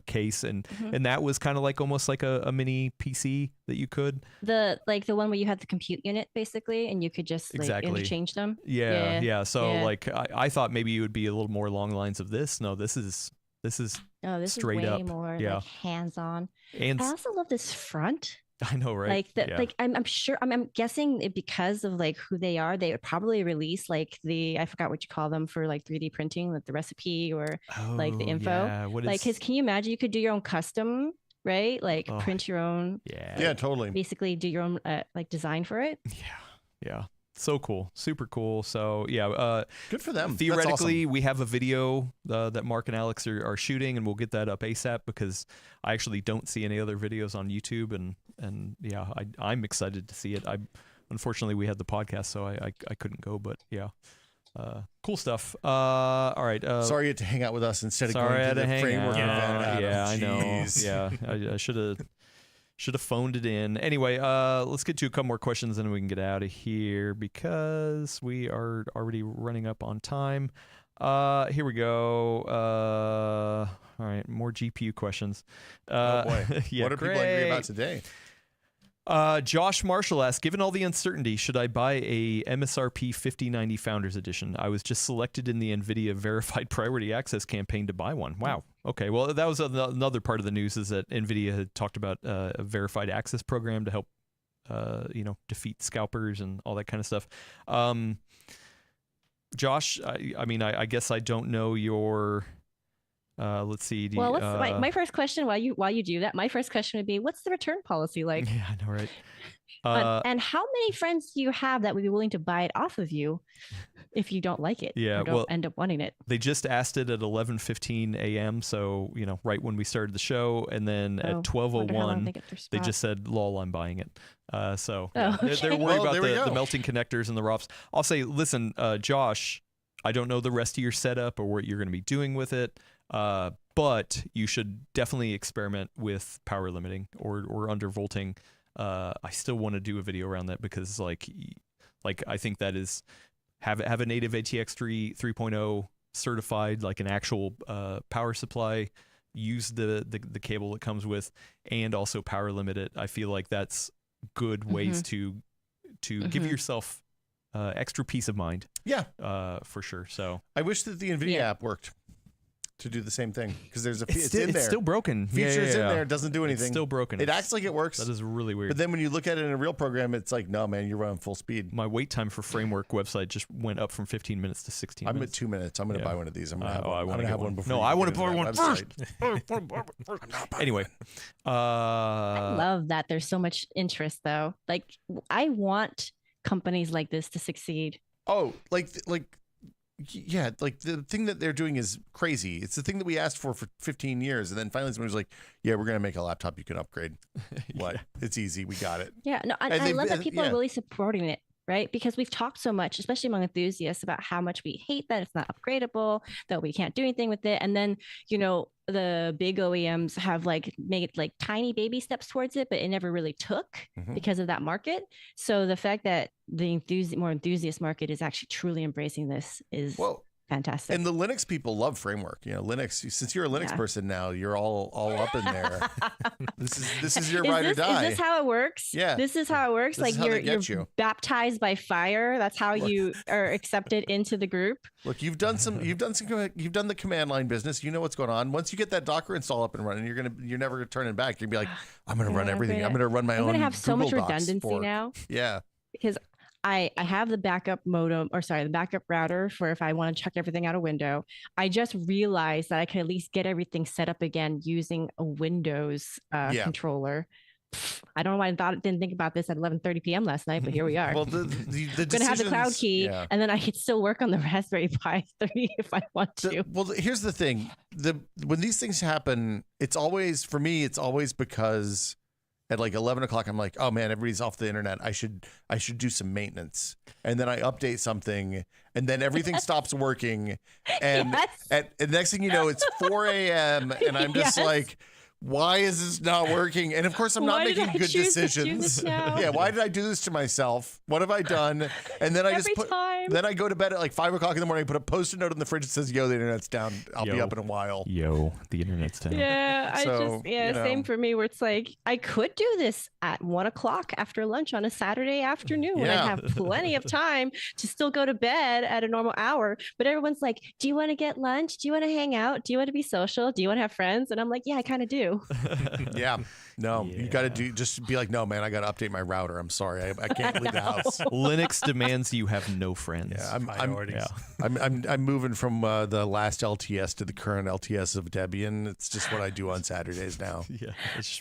[SPEAKER 1] case, and that was kind of like almost like a mini PC that you could
[SPEAKER 4] the one where you had the compute unit basically, and you could just like interchange them.
[SPEAKER 1] Yeah. So like I thought maybe it would be a little more along the lines of this. No, this is straight
[SPEAKER 4] is way
[SPEAKER 1] up
[SPEAKER 4] more like hands-on.
[SPEAKER 1] And
[SPEAKER 4] I also love this front.
[SPEAKER 1] I know, right?
[SPEAKER 4] Like I'm sure I'm guessing because of like who they are, they would probably release like I forgot what you call them for like 3D printing, like the recipe or like the info.
[SPEAKER 1] Yeah.
[SPEAKER 4] Because can you imagine you could do your own custom, right? Like print your own.
[SPEAKER 3] Yeah, totally.
[SPEAKER 4] Basically do your own like design for it.
[SPEAKER 1] Yeah. So cool, super cool. So yeah,
[SPEAKER 3] good for them.
[SPEAKER 1] Theoretically, we have a video that Mark and Alex are shooting, and we'll get that up ASAP because I actually don't see any other videos on YouTube, and yeah, I'm excited to see it. Unfortunately we had the podcast, so I couldn't go, but yeah. Cool stuff. All right.
[SPEAKER 3] Sorry you had to hang out with us instead of going to the Framework event.
[SPEAKER 1] Yeah, I know. Yeah, I should have phoned it in. Anyway, let's get to a couple more questions and then we can get out of here because we are already running up on time. Here we go. All right, more GPU questions.
[SPEAKER 3] Oh boy.
[SPEAKER 1] Yeah,
[SPEAKER 3] what are people angry about today?
[SPEAKER 1] Josh Marshall asks, given all the uncertainty, should I buy a MSRP 5090 Founders Edition? I was just selected in the Nvidia Verified Priority Access campaign to buy one. Wow. Okay. Well, that was another part of the news is that Nvidia had talked about a verified access program to help, defeat scalpers and all that kind of stuff. Josh, I guess I don't know your... let's see.
[SPEAKER 4] My first question while you do that, my first question would be, what's the return policy like?
[SPEAKER 1] Yeah, I know, right?
[SPEAKER 4] And how many friends do you have that would be willing to buy it off of you if you don't like it?
[SPEAKER 1] Yeah,
[SPEAKER 4] or don't end up wanting it.
[SPEAKER 1] They just asked it at 11:15 a.m. So right when we started the show, and then at 12:01 they just said, "Lol, I'm buying it." They're worried about the melting connectors and the ROPs. I'll say, listen, Josh, I don't know the rest of your setup or what you're going to be doing with it. But you should definitely experiment with power limiting or undervolting. I still want to do a video around that because like I think that is have a native ATX 3.0 certified, like an actual power supply, use the cable it comes with, and also power limit it. I feel like that's good ways to give yourself extra peace of mind.
[SPEAKER 3] Yeah,
[SPEAKER 1] for sure. So
[SPEAKER 3] I wish that the Nvidia app worked to do the same thing because there's it's in there.
[SPEAKER 1] It's still broken.
[SPEAKER 3] Features in there, doesn't do anything.
[SPEAKER 1] It's still broken.
[SPEAKER 3] It acts like it works.
[SPEAKER 1] That is really weird.
[SPEAKER 3] But then when you look at it in a real program, it's like, no, man, you're running full speed.
[SPEAKER 1] My wait time for Framework website just went up from 15 minutes to 16 minutes.
[SPEAKER 3] I'm at 2 minutes. I'm going to buy one of these. I'm going to have one.
[SPEAKER 1] I want to
[SPEAKER 3] have one before.
[SPEAKER 1] No, I want to buy one first. Anyway,
[SPEAKER 4] I love that there's so much interest though. Like I want companies like this to succeed.
[SPEAKER 3] Oh, yeah, like the thing that they're doing is crazy. It's the thing that we asked for 15 years. And then finally somebody was like, yeah, we're going to make a laptop you can upgrade. What? It's easy. We got it.
[SPEAKER 4] Yeah, no, I love that people are really supporting it, right? Because we've talked so much, especially among enthusiasts, about how much we hate that it's not upgradable, that we can't do anything with it. And then, the big OEMs have made like tiny baby steps towards it, but it never really took because of that market. So the fact that the more enthusiast market is actually truly embracing this is fantastic.
[SPEAKER 3] And the Linux people love Framework. Linux, since you're a Linux person now, you're all up in there. This is your ride or die.
[SPEAKER 4] Is this how it works?
[SPEAKER 3] Yeah.
[SPEAKER 4] This is how it works.
[SPEAKER 3] This
[SPEAKER 4] you're baptized by fire. That's how you are accepted into the group.
[SPEAKER 3] Look, you've done the command line business. You know what's going on. Once you get that Docker install up and running, you're never turning back. You're gonna be like, I'm gonna run everything. I'm gonna run my own. I'm gonna
[SPEAKER 4] have so much
[SPEAKER 3] Google Docs
[SPEAKER 4] redundancy now.
[SPEAKER 3] Yeah.
[SPEAKER 4] Because I have the backup the backup router for if I want to check everything out a window. I just realized that I can at least get everything set up again using a Windows controller. I don't know why didn't think about this at 11:30 p.m. last night, but here we are.
[SPEAKER 3] Well, the
[SPEAKER 4] I'm gonna have the cloud key, and then I could still work on the Raspberry Pi 3 if I want to.
[SPEAKER 3] Well, here's the thing: when these things happen, it's always because at like 11 o'clock, I'm like, oh man, everybody's off the internet. I should do some maintenance, and then I update something, and then everything stops working, and and the next thing you know, it's 4 a.m. and I'm just like, why is this not working? And of course, I'm not making good decisions. Yeah, why did I do this to myself? What have I done? And then then I go to bed at like 5 o'clock in the morning, put a post-it note on the fridge that says, yo, the internet's down. I'll be up in a while.
[SPEAKER 1] Yo, the internet's down.
[SPEAKER 4] Yeah, same for me, where it's like, I could do this at 1 o'clock after lunch on a Saturday afternoon when I have plenty of time to still go to bed at a normal hour. But everyone's like, do you want to get lunch? Do you want to hang out? Do you want to be social? Do you want to have friends? And I'm like, yeah, I kind of do.
[SPEAKER 3] You got to just be like, no, man, I got to update my router. I'm sorry, I can't leave the house.
[SPEAKER 1] Linux demands you have no friends.
[SPEAKER 3] Yeah, I'm moving from the last LTS to the current LTS of Debian. It's just what I do on Saturdays now.
[SPEAKER 1] Yeah, it's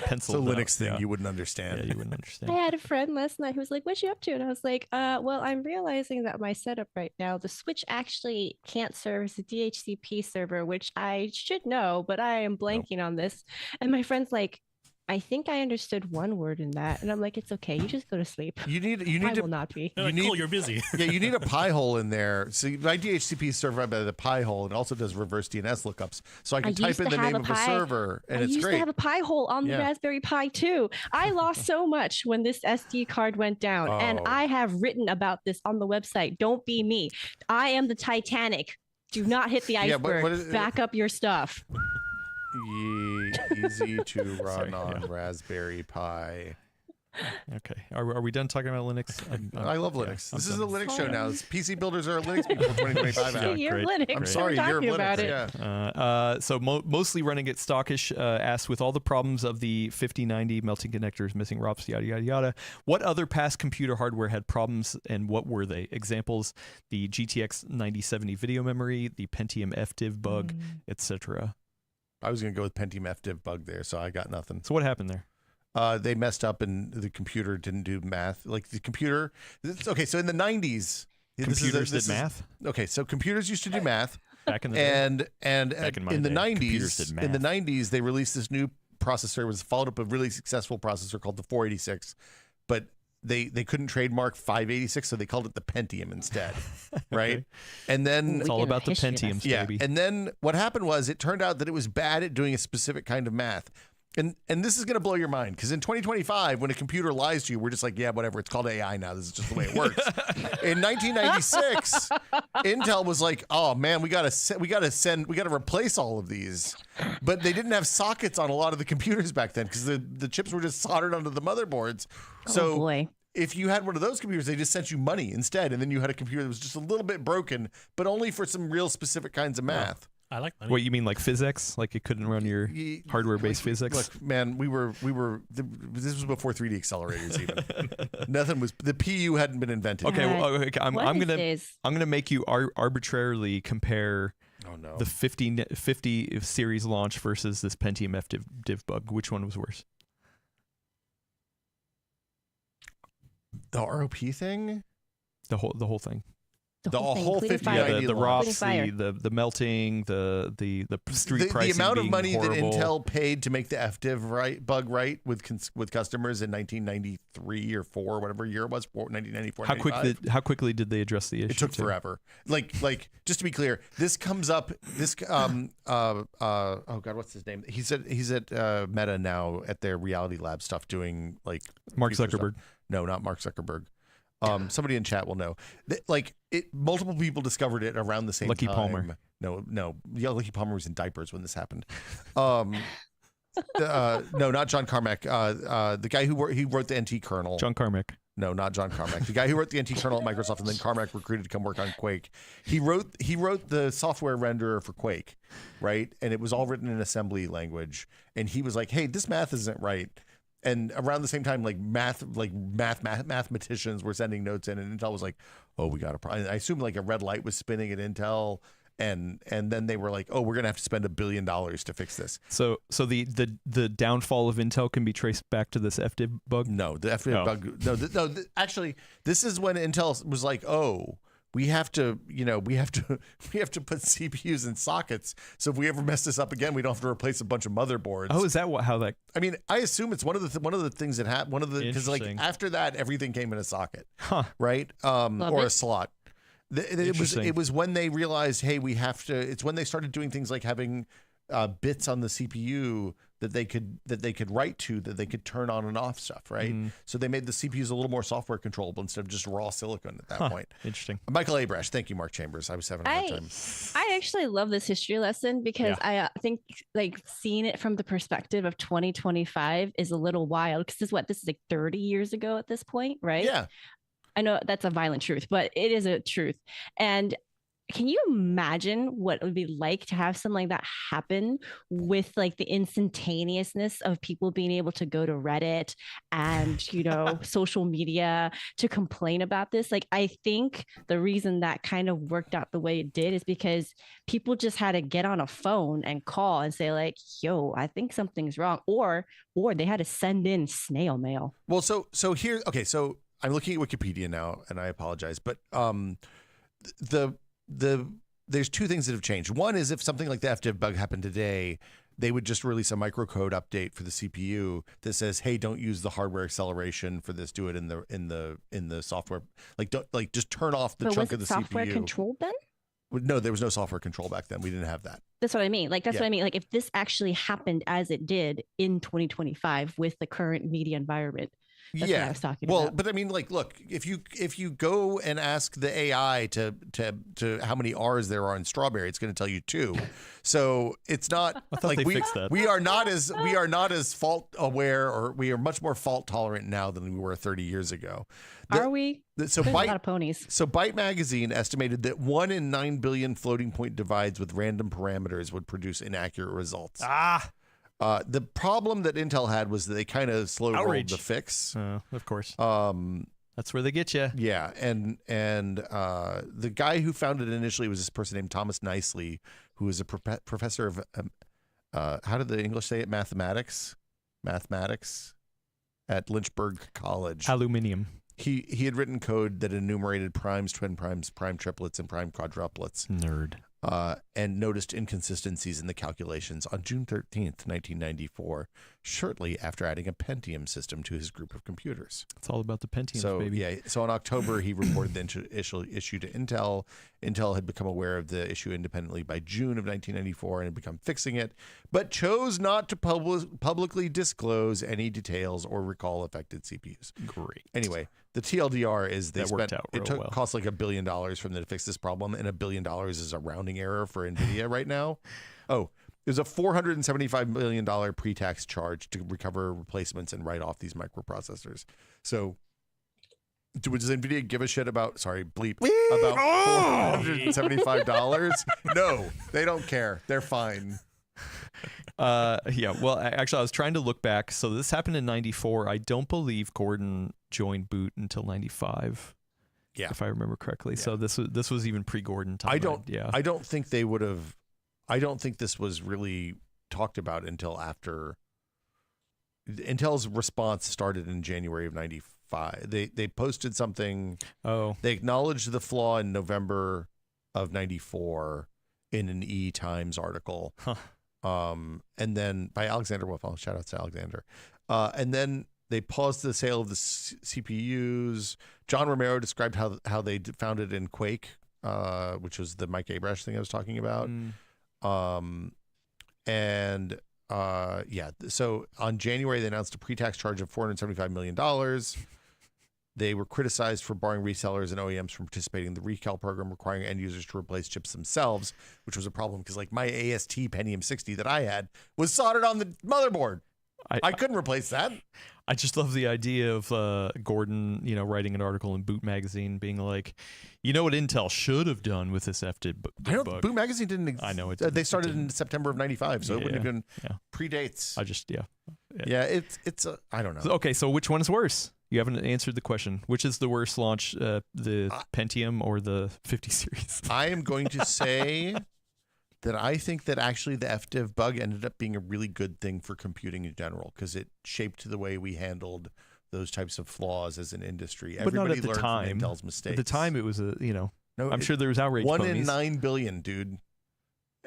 [SPEAKER 1] pencil.
[SPEAKER 3] It's a Linux thing you wouldn't understand.
[SPEAKER 1] Yeah, you wouldn't understand.
[SPEAKER 4] I had a friend last night who was like, "What's you up to?" And I was like, well, I'm realizing that my setup right now, the switch actually can't service a DHCP server, which I should know, but I am blanking on this." And my friend's like, I think I understood one word in that, and I'm like, it's okay. You just go to sleep.
[SPEAKER 3] You need
[SPEAKER 4] I
[SPEAKER 3] to
[SPEAKER 4] will not be.
[SPEAKER 2] You're busy.
[SPEAKER 3] Yeah, you need a Pi hole in there. So my DHCP is served by the Pi hole, and also does reverse DNS lookups. So I can type in the name of a server, and it's great. I used to have
[SPEAKER 4] a Pi hole on the Raspberry Pi too. I lost so much when this SD card went down, and I have written about this on the website. Don't be me. I am the Titanic. Do not hit the iceberg. Back up your stuff.
[SPEAKER 3] Easy to run on Raspberry Pi.
[SPEAKER 1] Okay, are we done talking about Linux?
[SPEAKER 3] I love Linux. This is a Linux show now. PC builders are Linux people 2025 out.
[SPEAKER 4] You're Linux.
[SPEAKER 3] I'm sorry, you're Linux.
[SPEAKER 4] About it.
[SPEAKER 3] Yeah.
[SPEAKER 1] So mostly running it stockish. Asked, with all the problems of the 5090 melting connectors, missing ROPs, yada yada yada, what other past computer hardware had problems, and what were they? Examples: the GTX 9070 video memory, the Pentium FDiv bug, etc.
[SPEAKER 3] I was going to go with Pentium FDiv bug there, so I got nothing.
[SPEAKER 1] So what happened there?
[SPEAKER 3] They messed up and the computer didn't do math. Like the computer. Okay, so in the 90s,
[SPEAKER 1] computers did math.
[SPEAKER 3] Okay, so computers used to do math
[SPEAKER 1] back in the day.
[SPEAKER 3] And in the 90s, they released this new processor. It was followed up a really successful processor called the 486, but they couldn't trademark 586, so they called it the Pentium instead, right?
[SPEAKER 1] Okay.
[SPEAKER 3] And then
[SPEAKER 1] it's all about the Pentiums, baby.
[SPEAKER 3] And then what happened was it turned out that it was bad at doing a specific kind of math. And this is going to blow your mind, because in 2025, when a computer lies to you, we're just like, yeah, whatever. It's called AI now. This is just the way it works. In 1996, Intel was like, oh man, we got to replace all of these. But they didn't have sockets on a lot of the computers back then, because the chips were just soldered onto the motherboards. So
[SPEAKER 4] boy.
[SPEAKER 3] If you had one of those computers, they just sent you money instead, and then you had a computer that was just a little bit broken, but only for some real specific kinds of math.
[SPEAKER 2] I like money.
[SPEAKER 1] What, you mean like physics? Like it couldn't run your hardware-based physics?
[SPEAKER 3] Look, man, this was before 3D accelerators even. Nothing was, the PU hadn't been invented.
[SPEAKER 1] Okay, I'm gonna make you arbitrarily compare the 50 series launch versus this Pentium FDiv bug. Which one was worse?
[SPEAKER 3] The ROP thing?
[SPEAKER 1] The whole thing.
[SPEAKER 3] The whole 5090
[SPEAKER 1] the ROPs, the melting, the street pricing,
[SPEAKER 3] the amount of money
[SPEAKER 1] horrible.
[SPEAKER 3] that Intel paid to make the FDiv bug right with customers in 1993 or 4, whatever year it was, 1994.
[SPEAKER 1] How quickly did they address the issue?
[SPEAKER 3] It took forever. Like just to be clear, this comes up. Oh God, what's his name? He's at Meta now at their Reality Lab stuff, doing like
[SPEAKER 1] Mark Zuckerberg.
[SPEAKER 3] Stuff. No, not Mark Zuckerberg. Somebody in chat will know. Multiple people discovered it around the same
[SPEAKER 1] Lucky
[SPEAKER 3] time.
[SPEAKER 1] Palmer.
[SPEAKER 3] No. Yeah, Lucky Palmer was in diapers when this happened. No, not John Carmack. The guy who wrote the NT kernel.
[SPEAKER 1] John Carmack.
[SPEAKER 3] No, not John Carmack. The guy who wrote the NT kernel at Microsoft, and then Carmack recruited to come work on Quake. He wrote the software renderer for Quake, right? And it was all written in assembly language. And he was like, "Hey, this math isn't right." And around the same time, mathematicians were sending notes in, and Intel was like, "Oh, we got a problem." I assume like a red light was spinning at Intel, and then they were like, oh, we're gonna have to spend $1 billion to fix this.
[SPEAKER 1] So the downfall of Intel can be traced back to this FDIV bug.
[SPEAKER 3] No, the FDIV bug. No. Actually, this is when Intel was like, oh, we have to put CPUs in sockets. So if we ever mess this up again, we don't have to replace a bunch of motherboards.
[SPEAKER 1] Oh, is that how that?
[SPEAKER 3] I mean, I assume it's one of the things that happened. Because like after that, everything came in a socket, right? Or a slot. It was when they realized, hey, we have to. It's when they started doing things like having bits on the CPU that they could write to, that they could turn on and off stuff, right? So they made the CPUs a little more software controllable instead of just raw silicon at that point.
[SPEAKER 1] Interesting.
[SPEAKER 3] Michael Abrash, thank you, Mark Chambers. I was having a hard time.
[SPEAKER 4] I actually love this history lesson because I think like seeing it from the perspective of 2025 is a little wild because this is like 30 years ago at this point, right?
[SPEAKER 3] Yeah.
[SPEAKER 4] I know that's a violent truth, but it is a truth. And can you imagine what it would be like to have something like that happen with like the instantaneousness of people being able to go to Reddit and, social media to complain about this? Like, I think the reason that kind of worked out the way it did is because people just had to get on a phone and call and say like, yo, I think something's wrong. Or they had to send in snail mail.
[SPEAKER 3] Well, so here, okay, so I'm looking at Wikipedia now and I apologize, but there's two things that have changed. One is if something like the FDIV bug happened today, they would just release a microcode update for the CPU that says, "Hey, don't use the hardware acceleration for this. Do it in the software. Like just turn off the chunk of the CPU."
[SPEAKER 4] Was it software controlled then?
[SPEAKER 3] No, there was no software control back then. We didn't have that.
[SPEAKER 4] That's what I mean. Like what I mean. Like if this actually happened as it did in 2025 with the current media environment. That's what I was talking about.
[SPEAKER 3] But I mean, like, look, if you go and ask the AI to how many R's there are in strawberry, it's going to tell you 2. So it's not like we are not as fault aware, or we are much more fault tolerant now than we were 30 years ago.
[SPEAKER 4] Are we?
[SPEAKER 3] So
[SPEAKER 4] There's a lot of ponies.
[SPEAKER 3] So Byte Magazine estimated that 1 in 9 billion floating point divides with random parameters would produce inaccurate results. The problem that Intel had was that they kind of slow rolled the fix.
[SPEAKER 1] Of course. That's where they get you.
[SPEAKER 3] Yeah, and the guy who founded it initially was this person named Thomas Nicely, who was a professor of how did the English say it? Mathematics at Lynchburg College.
[SPEAKER 1] Aluminium.
[SPEAKER 3] He had written code that enumerated primes, twin primes, prime triplets, and prime quadruplets.
[SPEAKER 1] Nerd.
[SPEAKER 3] And noticed inconsistencies in the calculations on June 13th, 1994, shortly after adding a Pentium system to his group of computers.
[SPEAKER 1] It's all about the Pentiums, baby.
[SPEAKER 3] Yeah, so in October, he reported the issue to Intel. Intel had become aware of the issue independently by June of 1994 and had begun fixing it, but chose not to publicly disclose any details or recall affected CPUs.
[SPEAKER 1] Great.
[SPEAKER 3] Anyway, the TLDR is cost like $1 billion from them to fix this problem, and $1 billion is a rounding error for Nvidia right now. Oh, there's a $475 million pre-tax charge to recover replacements and write off these microprocessors. So does Nvidia give a shit about $475? No, they don't care. They're fine.
[SPEAKER 1] Yeah, well, actually, I was trying to look back. So this happened in 94. I don't believe Gordon joined Boot until 95. Yeah, if I remember correctly. Yeah. So this was even pre-Gordon time. I don't think they would have. I don't think this was really talked about until after. Intel's response started in January of 95. They posted something. Oh, they acknowledged the flaw in November of 94 in an E! Times article. Huh. And then by Alexander Wolf, shout out to Alexander. And then they paused the sale of the CPUs. John Romero described how they found it in Quake, which was the Mike Abrash thing I was talking about. So on January, they announced a pre-tax charge of $475 million. They were criticized for barring resellers and OEMs from participating in the recall program, requiring end users to replace chips themselves, which was a problem because like my AST Pentium 60 that I had was soldered on the motherboard. I couldn't replace that. I just love the idea of Gordon, writing an article in Boot Magazine being like, you know what Intel should have done with this FDIV bug.
[SPEAKER 3] Boot Magazine didn't.
[SPEAKER 1] I know it.
[SPEAKER 3] They started in September of 95, so it wouldn't have been predates.
[SPEAKER 1] I just
[SPEAKER 3] it's I don't know.
[SPEAKER 1] Okay, so which one is worse? You haven't answered the question. Which is the worst launch, the Pentium or the 50 series?
[SPEAKER 3] I am going to say that I think that actually the FDiv bug ended up being a really good thing for computing in general because it shaped the way we handled those types of flaws as an industry.
[SPEAKER 1] But not
[SPEAKER 3] Everybody
[SPEAKER 1] at the
[SPEAKER 3] learned
[SPEAKER 1] time.
[SPEAKER 3] from Intel's mistakes.
[SPEAKER 1] At the time, it was
[SPEAKER 3] No,
[SPEAKER 1] I'm sure there was outrage.
[SPEAKER 3] 1
[SPEAKER 1] ponies.
[SPEAKER 3] in 9 billion, dude.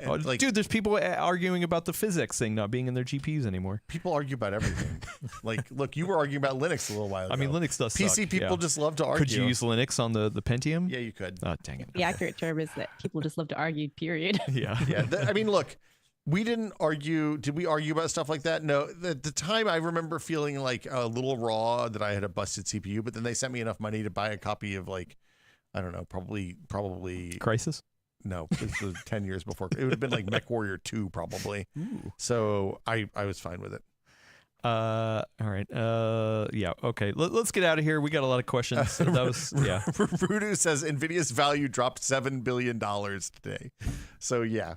[SPEAKER 1] Oh,
[SPEAKER 3] Like,
[SPEAKER 1] dude, there's people arguing about the physics thing not being in their GPUs anymore.
[SPEAKER 3] people argue about everything. Like, look, you were arguing about Linux a little while ago.
[SPEAKER 1] I mean, Linux does
[SPEAKER 3] PC
[SPEAKER 1] suck,
[SPEAKER 3] people
[SPEAKER 1] yeah.
[SPEAKER 3] just love to argue.
[SPEAKER 1] Could you use Linux on the Pentium?
[SPEAKER 3] Yeah, you could.
[SPEAKER 1] Oh, dang it.
[SPEAKER 4] The accurate term is that people just love to argue, period.
[SPEAKER 1] Yeah.
[SPEAKER 3] Yeah, I mean, look, we didn't argue. Did we argue about stuff like that? No. At the time, I remember feeling like a little raw that I had a busted CPU, but then they sent me enough money to buy a copy of like, I don't know, probably
[SPEAKER 1] Crisis?
[SPEAKER 3] No, this was 10 years before. It would have been like MechWarrior 2 probably.
[SPEAKER 1] Ooh.
[SPEAKER 3] So I was fine with it.
[SPEAKER 1] All right. Yeah. Okay. Let's get out of here. We got a lot of questions. That was yeah.
[SPEAKER 3] Rudu says Nvidia's value dropped $7 billion today. So yeah,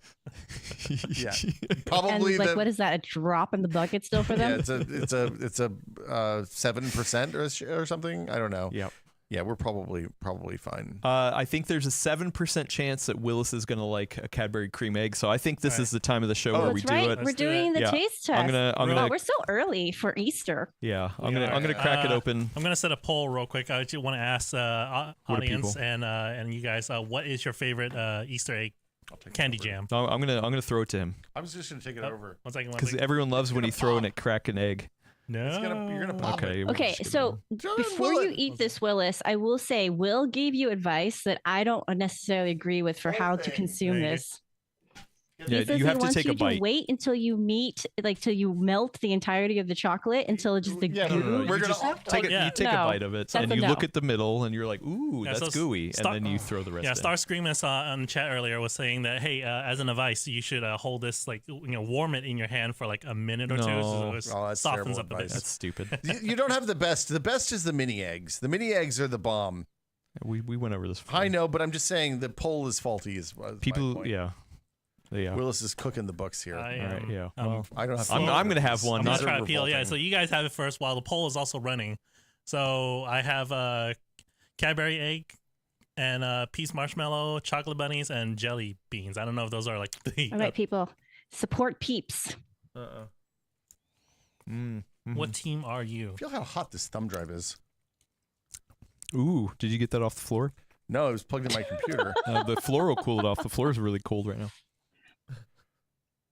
[SPEAKER 3] probably.
[SPEAKER 4] And like, what is that? A drop in the bucket still for them?
[SPEAKER 3] Yeah, it's a 7% or something. I don't know.
[SPEAKER 1] Yep.
[SPEAKER 3] Yeah, we're probably fine.
[SPEAKER 1] I think there's a 7% chance that Willis is gonna like a Cadbury cream egg. So I think this is the time of the show where we
[SPEAKER 4] That's right.
[SPEAKER 1] do it.
[SPEAKER 4] We're doing the
[SPEAKER 1] Yeah.
[SPEAKER 4] taste test.
[SPEAKER 1] I'm gonna.
[SPEAKER 4] We're so early for Easter.
[SPEAKER 1] Yeah. I'm gonna crack it open.
[SPEAKER 2] I'm gonna set a poll real quick. I just want to ask audience and you guys, what is your favorite Easter egg candy jam?
[SPEAKER 1] No, I'm gonna throw it to him
[SPEAKER 3] I was just gonna take it over.
[SPEAKER 2] One second.
[SPEAKER 1] because everyone loves when you throw in a crack an egg.
[SPEAKER 2] No.
[SPEAKER 3] You're gonna pop
[SPEAKER 1] Okay.
[SPEAKER 3] it.
[SPEAKER 1] we're
[SPEAKER 4] Okay,
[SPEAKER 1] just gonna-
[SPEAKER 4] so
[SPEAKER 3] John,
[SPEAKER 4] before
[SPEAKER 3] will
[SPEAKER 4] you
[SPEAKER 3] it?
[SPEAKER 4] eat this, Willis, I will say Will gave you advice that I don't necessarily agree with for how to
[SPEAKER 3] Okay.
[SPEAKER 4] consume
[SPEAKER 2] There you go.
[SPEAKER 4] this.
[SPEAKER 1] Yeah,
[SPEAKER 4] He says
[SPEAKER 1] you have
[SPEAKER 4] he
[SPEAKER 1] to
[SPEAKER 4] wants
[SPEAKER 1] take
[SPEAKER 4] you
[SPEAKER 1] a bite.
[SPEAKER 4] to wait until you till you melt the entirety of the chocolate until just the
[SPEAKER 3] Yeah,
[SPEAKER 4] goo.
[SPEAKER 3] no,
[SPEAKER 1] You
[SPEAKER 3] we're gonna
[SPEAKER 1] just take it.
[SPEAKER 2] yeah.
[SPEAKER 1] You take
[SPEAKER 4] No,
[SPEAKER 1] a bite of it,
[SPEAKER 4] that's
[SPEAKER 1] and
[SPEAKER 4] a
[SPEAKER 1] you
[SPEAKER 4] no.
[SPEAKER 1] look at the middle, and you're like, "Ooh,
[SPEAKER 2] Yeah,
[SPEAKER 1] that's
[SPEAKER 2] so
[SPEAKER 1] gooey,"
[SPEAKER 2] start-
[SPEAKER 1] and then you throw the rest.
[SPEAKER 2] Yeah,
[SPEAKER 1] in.
[SPEAKER 2] Star Screaming on chat earlier was saying that hey, as an advice, you should hold this warm it in your hand for like a minute or two,
[SPEAKER 1] No.
[SPEAKER 2] so it
[SPEAKER 3] Oh, that's
[SPEAKER 2] softens
[SPEAKER 3] terrible
[SPEAKER 2] up a bit.
[SPEAKER 3] advice.
[SPEAKER 1] That's stupid.
[SPEAKER 3] You don't have the best. The best is the mini eggs. The mini eggs are the bomb.
[SPEAKER 1] we went over this. Before.
[SPEAKER 3] I know, but I'm just saying the poll is faulty. Is my
[SPEAKER 1] People,
[SPEAKER 3] point.
[SPEAKER 1] yeah.
[SPEAKER 3] Willis is cooking the books here.
[SPEAKER 2] I
[SPEAKER 1] All right,
[SPEAKER 2] am,
[SPEAKER 1] yeah.
[SPEAKER 3] I don't have. To
[SPEAKER 1] I'm gonna have one.
[SPEAKER 2] I'm gonna
[SPEAKER 1] Not
[SPEAKER 2] try to peel. Yeah,
[SPEAKER 3] revolting.
[SPEAKER 2] so you guys have it first while the poll is also running. So I have Cadbury egg and peace marshmallow, chocolate bunnies, and jelly beans. I don't know if those are like the
[SPEAKER 4] All right, people, support Peeps.
[SPEAKER 2] what team are you?
[SPEAKER 3] Feel how hot this thumb drive is.
[SPEAKER 1] Ooh, did you get that off the floor?
[SPEAKER 3] No, it was plugged in my computer.
[SPEAKER 1] The floor will cool it off. The floor is really cold right now.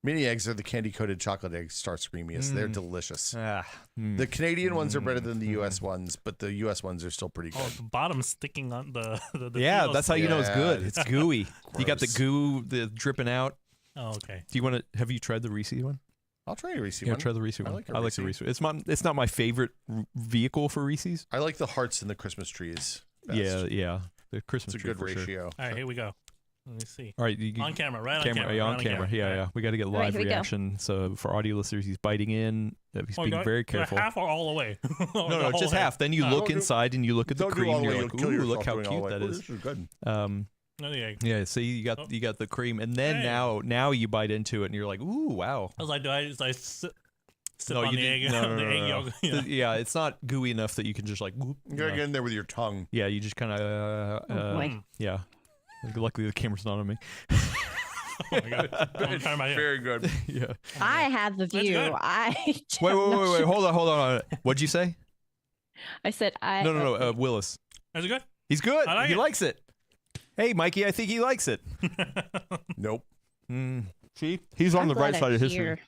[SPEAKER 3] Mini eggs are the candy coated chocolate eggs. Star Screamiest. They're delicious.
[SPEAKER 1] Ah,
[SPEAKER 3] The Canadian ones are better than the U.S. ones, but the U.S. ones are still pretty good.
[SPEAKER 2] Oh, the bottom's sticking on the
[SPEAKER 1] yeah,
[SPEAKER 2] peels.
[SPEAKER 1] that's how you know it's good.
[SPEAKER 3] Yeah,
[SPEAKER 1] It's gooey. You got the
[SPEAKER 3] gross.
[SPEAKER 1] goo, the dripping out.
[SPEAKER 2] Oh, okay.
[SPEAKER 1] Do you want to? Have you tried the Reese one?
[SPEAKER 3] I'll try a Reese
[SPEAKER 1] Yeah,
[SPEAKER 3] one.
[SPEAKER 1] try the Reese
[SPEAKER 3] I
[SPEAKER 1] one.
[SPEAKER 3] like a
[SPEAKER 1] I like the
[SPEAKER 3] Reese.
[SPEAKER 1] Reese. It's not my favorite vehicle for Reese's.
[SPEAKER 3] I like the hearts and the Christmas trees. Best.
[SPEAKER 1] Yeah. The Christmas
[SPEAKER 3] It's a
[SPEAKER 1] tree
[SPEAKER 3] good
[SPEAKER 1] for sure.
[SPEAKER 3] ratio.
[SPEAKER 2] All right, here we go. Let me see.
[SPEAKER 1] All right, you,
[SPEAKER 2] On camera, right on
[SPEAKER 1] camera,
[SPEAKER 2] camera.
[SPEAKER 1] yeah,
[SPEAKER 2] right
[SPEAKER 1] on camera. Yeah,
[SPEAKER 2] All
[SPEAKER 1] yeah.
[SPEAKER 2] right.
[SPEAKER 1] We got to get
[SPEAKER 4] right,
[SPEAKER 1] live
[SPEAKER 4] here we go.
[SPEAKER 1] reaction. So for audio listeners, he's biting in. He's
[SPEAKER 2] Oh,
[SPEAKER 1] being
[SPEAKER 2] do
[SPEAKER 1] very
[SPEAKER 2] do I
[SPEAKER 1] careful.
[SPEAKER 2] half or all the way?
[SPEAKER 1] No, just half. Then you look
[SPEAKER 3] Don't do-
[SPEAKER 1] inside and you look at the
[SPEAKER 3] Don't do
[SPEAKER 1] cream.
[SPEAKER 3] all the
[SPEAKER 1] And
[SPEAKER 3] way.
[SPEAKER 1] you're
[SPEAKER 3] You'll
[SPEAKER 1] like,
[SPEAKER 3] kill
[SPEAKER 1] ooh,
[SPEAKER 3] yourself
[SPEAKER 1] look how
[SPEAKER 3] doing all
[SPEAKER 1] cute
[SPEAKER 3] the way.
[SPEAKER 1] that
[SPEAKER 3] Ooh,
[SPEAKER 1] is.
[SPEAKER 3] This is good.
[SPEAKER 2] No, the egg.
[SPEAKER 1] Yeah, so you got the cream, and then
[SPEAKER 2] Hey.
[SPEAKER 1] now you bite into it, and you're like, ooh, wow.
[SPEAKER 2] I was like, do I sip
[SPEAKER 1] No,
[SPEAKER 2] on
[SPEAKER 1] you
[SPEAKER 2] the egg?
[SPEAKER 1] didn't- no,
[SPEAKER 2] the egg
[SPEAKER 1] no.
[SPEAKER 2] yolk? Yeah.
[SPEAKER 1] Yeah, it's not gooey enough that you can just like. Whoop,
[SPEAKER 3] You gotta get in there with your tongue.
[SPEAKER 1] Yeah, you just kind of.
[SPEAKER 4] Oh, boy.
[SPEAKER 1] Yeah. Luckily, the camera's not on me.
[SPEAKER 2] Oh my god. I'm trying my
[SPEAKER 3] Very good.
[SPEAKER 1] Yeah.
[SPEAKER 4] I have the
[SPEAKER 2] That's
[SPEAKER 4] view.
[SPEAKER 2] good.
[SPEAKER 4] I
[SPEAKER 1] Wait. Hold on. What'd you say?
[SPEAKER 4] I said I.
[SPEAKER 1] No. Willis.
[SPEAKER 2] Is it good?
[SPEAKER 1] He's good.
[SPEAKER 2] I like
[SPEAKER 1] He
[SPEAKER 2] it.
[SPEAKER 1] likes it. Hey, Mikey, I think he likes it.
[SPEAKER 3] Nope.
[SPEAKER 1] See, he's on
[SPEAKER 4] I'm
[SPEAKER 1] the right
[SPEAKER 4] glad
[SPEAKER 1] side
[SPEAKER 4] I'm
[SPEAKER 1] of history.
[SPEAKER 4] here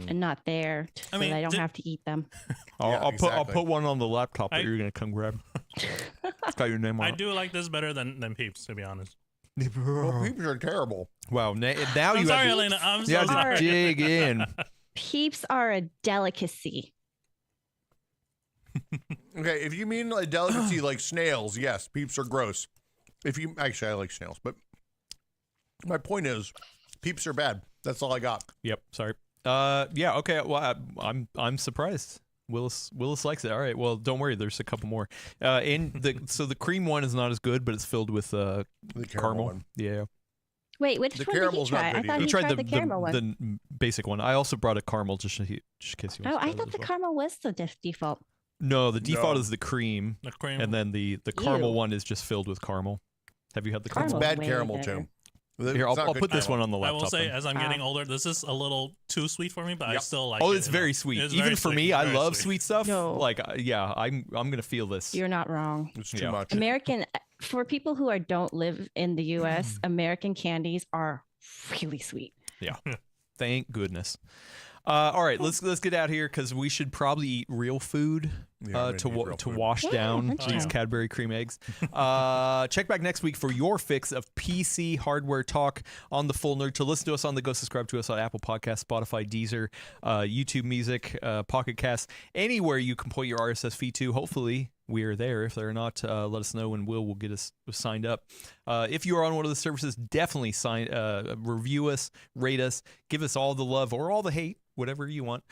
[SPEAKER 4] and not there,
[SPEAKER 2] I
[SPEAKER 4] so
[SPEAKER 2] mean,
[SPEAKER 4] that I don't
[SPEAKER 2] did-
[SPEAKER 4] have to eat them.
[SPEAKER 1] I'll
[SPEAKER 3] Yeah,
[SPEAKER 1] put
[SPEAKER 3] exactly.
[SPEAKER 1] one on the laptop that
[SPEAKER 2] I-
[SPEAKER 1] you're gonna come grab. It's got your name on
[SPEAKER 2] I
[SPEAKER 1] it.
[SPEAKER 2] do like this better than Peeps, to be honest.
[SPEAKER 3] Well, people are terrible.
[SPEAKER 1] Wow. Now
[SPEAKER 2] I'm
[SPEAKER 1] you
[SPEAKER 2] sorry,
[SPEAKER 1] have to,
[SPEAKER 2] Elena. I'm
[SPEAKER 1] you
[SPEAKER 2] so
[SPEAKER 1] have to
[SPEAKER 2] sorry.
[SPEAKER 1] dig in.
[SPEAKER 4] Peeps are a delicacy.
[SPEAKER 3] Okay, if you mean a delicacy like snails, yes, peeps are gross. If you actually, I like snails, but my point is, peeps are bad. That's all I got.
[SPEAKER 1] Yep. Sorry. Yeah. Okay. Well, I'm surprised. Willis likes it. All right. Well, don't worry. There's a couple more. So the cream one is not as good, but it's filled with
[SPEAKER 3] The
[SPEAKER 1] caramel.
[SPEAKER 3] one.
[SPEAKER 1] Yeah.
[SPEAKER 4] Wait, which
[SPEAKER 3] The
[SPEAKER 4] one did he
[SPEAKER 3] caramel's not
[SPEAKER 4] try? I
[SPEAKER 3] good
[SPEAKER 4] thought
[SPEAKER 3] either.
[SPEAKER 4] he tried the caramel one.
[SPEAKER 1] the basic one. I also brought a caramel just in case you.
[SPEAKER 4] Oh,
[SPEAKER 1] want to
[SPEAKER 4] I
[SPEAKER 1] try
[SPEAKER 4] thought
[SPEAKER 1] that
[SPEAKER 4] the
[SPEAKER 1] as well.
[SPEAKER 4] caramel was the default.
[SPEAKER 1] No, the default is the cream,
[SPEAKER 2] The cream.
[SPEAKER 1] and then the caramel one is just filled with caramel. Have you had the
[SPEAKER 3] It's
[SPEAKER 1] caramel?
[SPEAKER 3] bad
[SPEAKER 4] way
[SPEAKER 3] caramel
[SPEAKER 4] better.
[SPEAKER 3] too.
[SPEAKER 1] Here, I'll put this one on the
[SPEAKER 2] I
[SPEAKER 1] laptop.
[SPEAKER 2] will say,
[SPEAKER 1] then.
[SPEAKER 2] as I'm getting older, this is a little too sweet for me, but I still like it.
[SPEAKER 1] Oh, it's very sweet.
[SPEAKER 2] It's
[SPEAKER 1] Even
[SPEAKER 2] very
[SPEAKER 1] for
[SPEAKER 2] sweet.
[SPEAKER 1] me,
[SPEAKER 2] It's
[SPEAKER 1] I
[SPEAKER 2] very
[SPEAKER 1] love
[SPEAKER 2] sweet.
[SPEAKER 1] sweet stuff.
[SPEAKER 4] No.
[SPEAKER 1] Like, yeah, I'm gonna feel this.
[SPEAKER 4] You're not wrong.
[SPEAKER 3] It's too
[SPEAKER 1] Yeah.
[SPEAKER 3] much.
[SPEAKER 4] American, for people who don't live in the U.S., American candies are really sweet.
[SPEAKER 1] Yeah. Thank goodness. All right, let's get out here because we should probably eat real food to wash down these Cadbury cream eggs. Check back next week for your fix of PC hardware talk on the Full Nerd. To listen to us on the go, subscribe to us on Apple Podcasts, Spotify, Deezer, YouTube Music, Pocket Casts, anywhere you can point your RSS feed to. Hopefully we are there. If they're not, let us know and we'll get us signed up. If you are on one of the services, definitely review us, rate us, give us all the love or all the hate, whatever you want.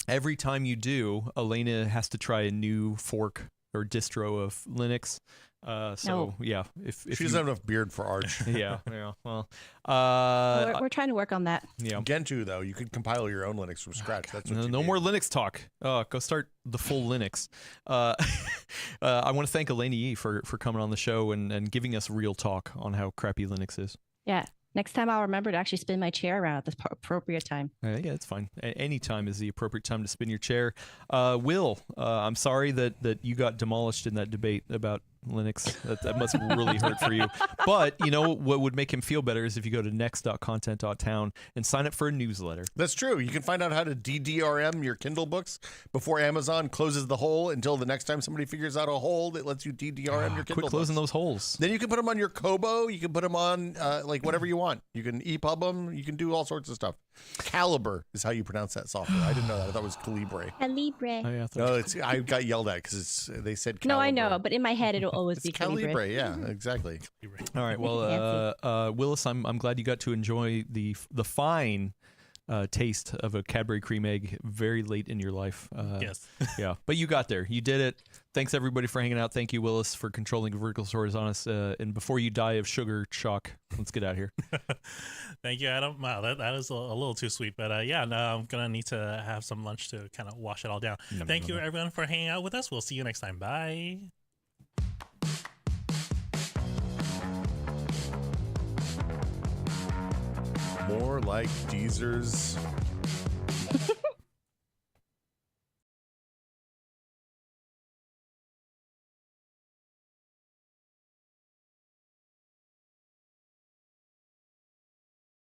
[SPEAKER 1] Every time you do, Elena has to try a new fork or distro of Linux. Yeah, if
[SPEAKER 3] she doesn't have enough beard for Arch.
[SPEAKER 1] yeah. Well,
[SPEAKER 4] We're trying to work on that.
[SPEAKER 1] yeah.
[SPEAKER 3] Gentoo, though, you could compile your own Linux from scratch. That's what
[SPEAKER 1] No more Linux talk. Go start the full Linux. I want to thank Elena Yee for coming on the show and giving us real talk on how crappy Linux is.
[SPEAKER 4] Yeah. Next time I'll remember to actually spin my chair around at the appropriate time.
[SPEAKER 1] Yeah, it's fine. Any time is the appropriate time to spin your chair. Will, I'm sorry that you got demolished in that debate about Linux. That must really hurt for you. But you know what would make him feel better is if you go to next.content.town and sign up for a newsletter.
[SPEAKER 3] That's true. You can find out how to DDRM your Kindle books before Amazon closes the hole until the next time somebody figures out a hole that lets you DDRM your Kindle
[SPEAKER 1] Quit closing
[SPEAKER 3] books.
[SPEAKER 1] those holes.
[SPEAKER 3] Then you can put them on your Kobo. You can put them on like whatever you want. You can EPUB them. You can do all sorts of stuff. Calibre is how you pronounce that software. I didn't know that. I thought it was Calibre.
[SPEAKER 4] Calibre.
[SPEAKER 1] Oh, yeah,
[SPEAKER 3] No, I got yelled at because they said Calibre.
[SPEAKER 4] No, I know, but in my head it'll always
[SPEAKER 3] It's
[SPEAKER 4] be
[SPEAKER 3] Calibre. Yeah, exactly.
[SPEAKER 1] All right. Well, Willis, I'm glad you got to enjoy the fine taste of a Cadbury cream egg very late in your life.
[SPEAKER 2] Yes.
[SPEAKER 1] Yeah, but you got there. You did it. Thanks everybody for hanging out. Thank you, Willis, for controlling vertical stories on us. And before you die of sugar shock, let's get out of here.
[SPEAKER 2] Thank you, Adam. Wow, that is a little too sweet, but yeah, no, I'm gonna need to have some lunch to kind of wash it all down. Thank you, everyone, for hanging out with us. We'll see you next time. Bye.
[SPEAKER 3] More like Deezer's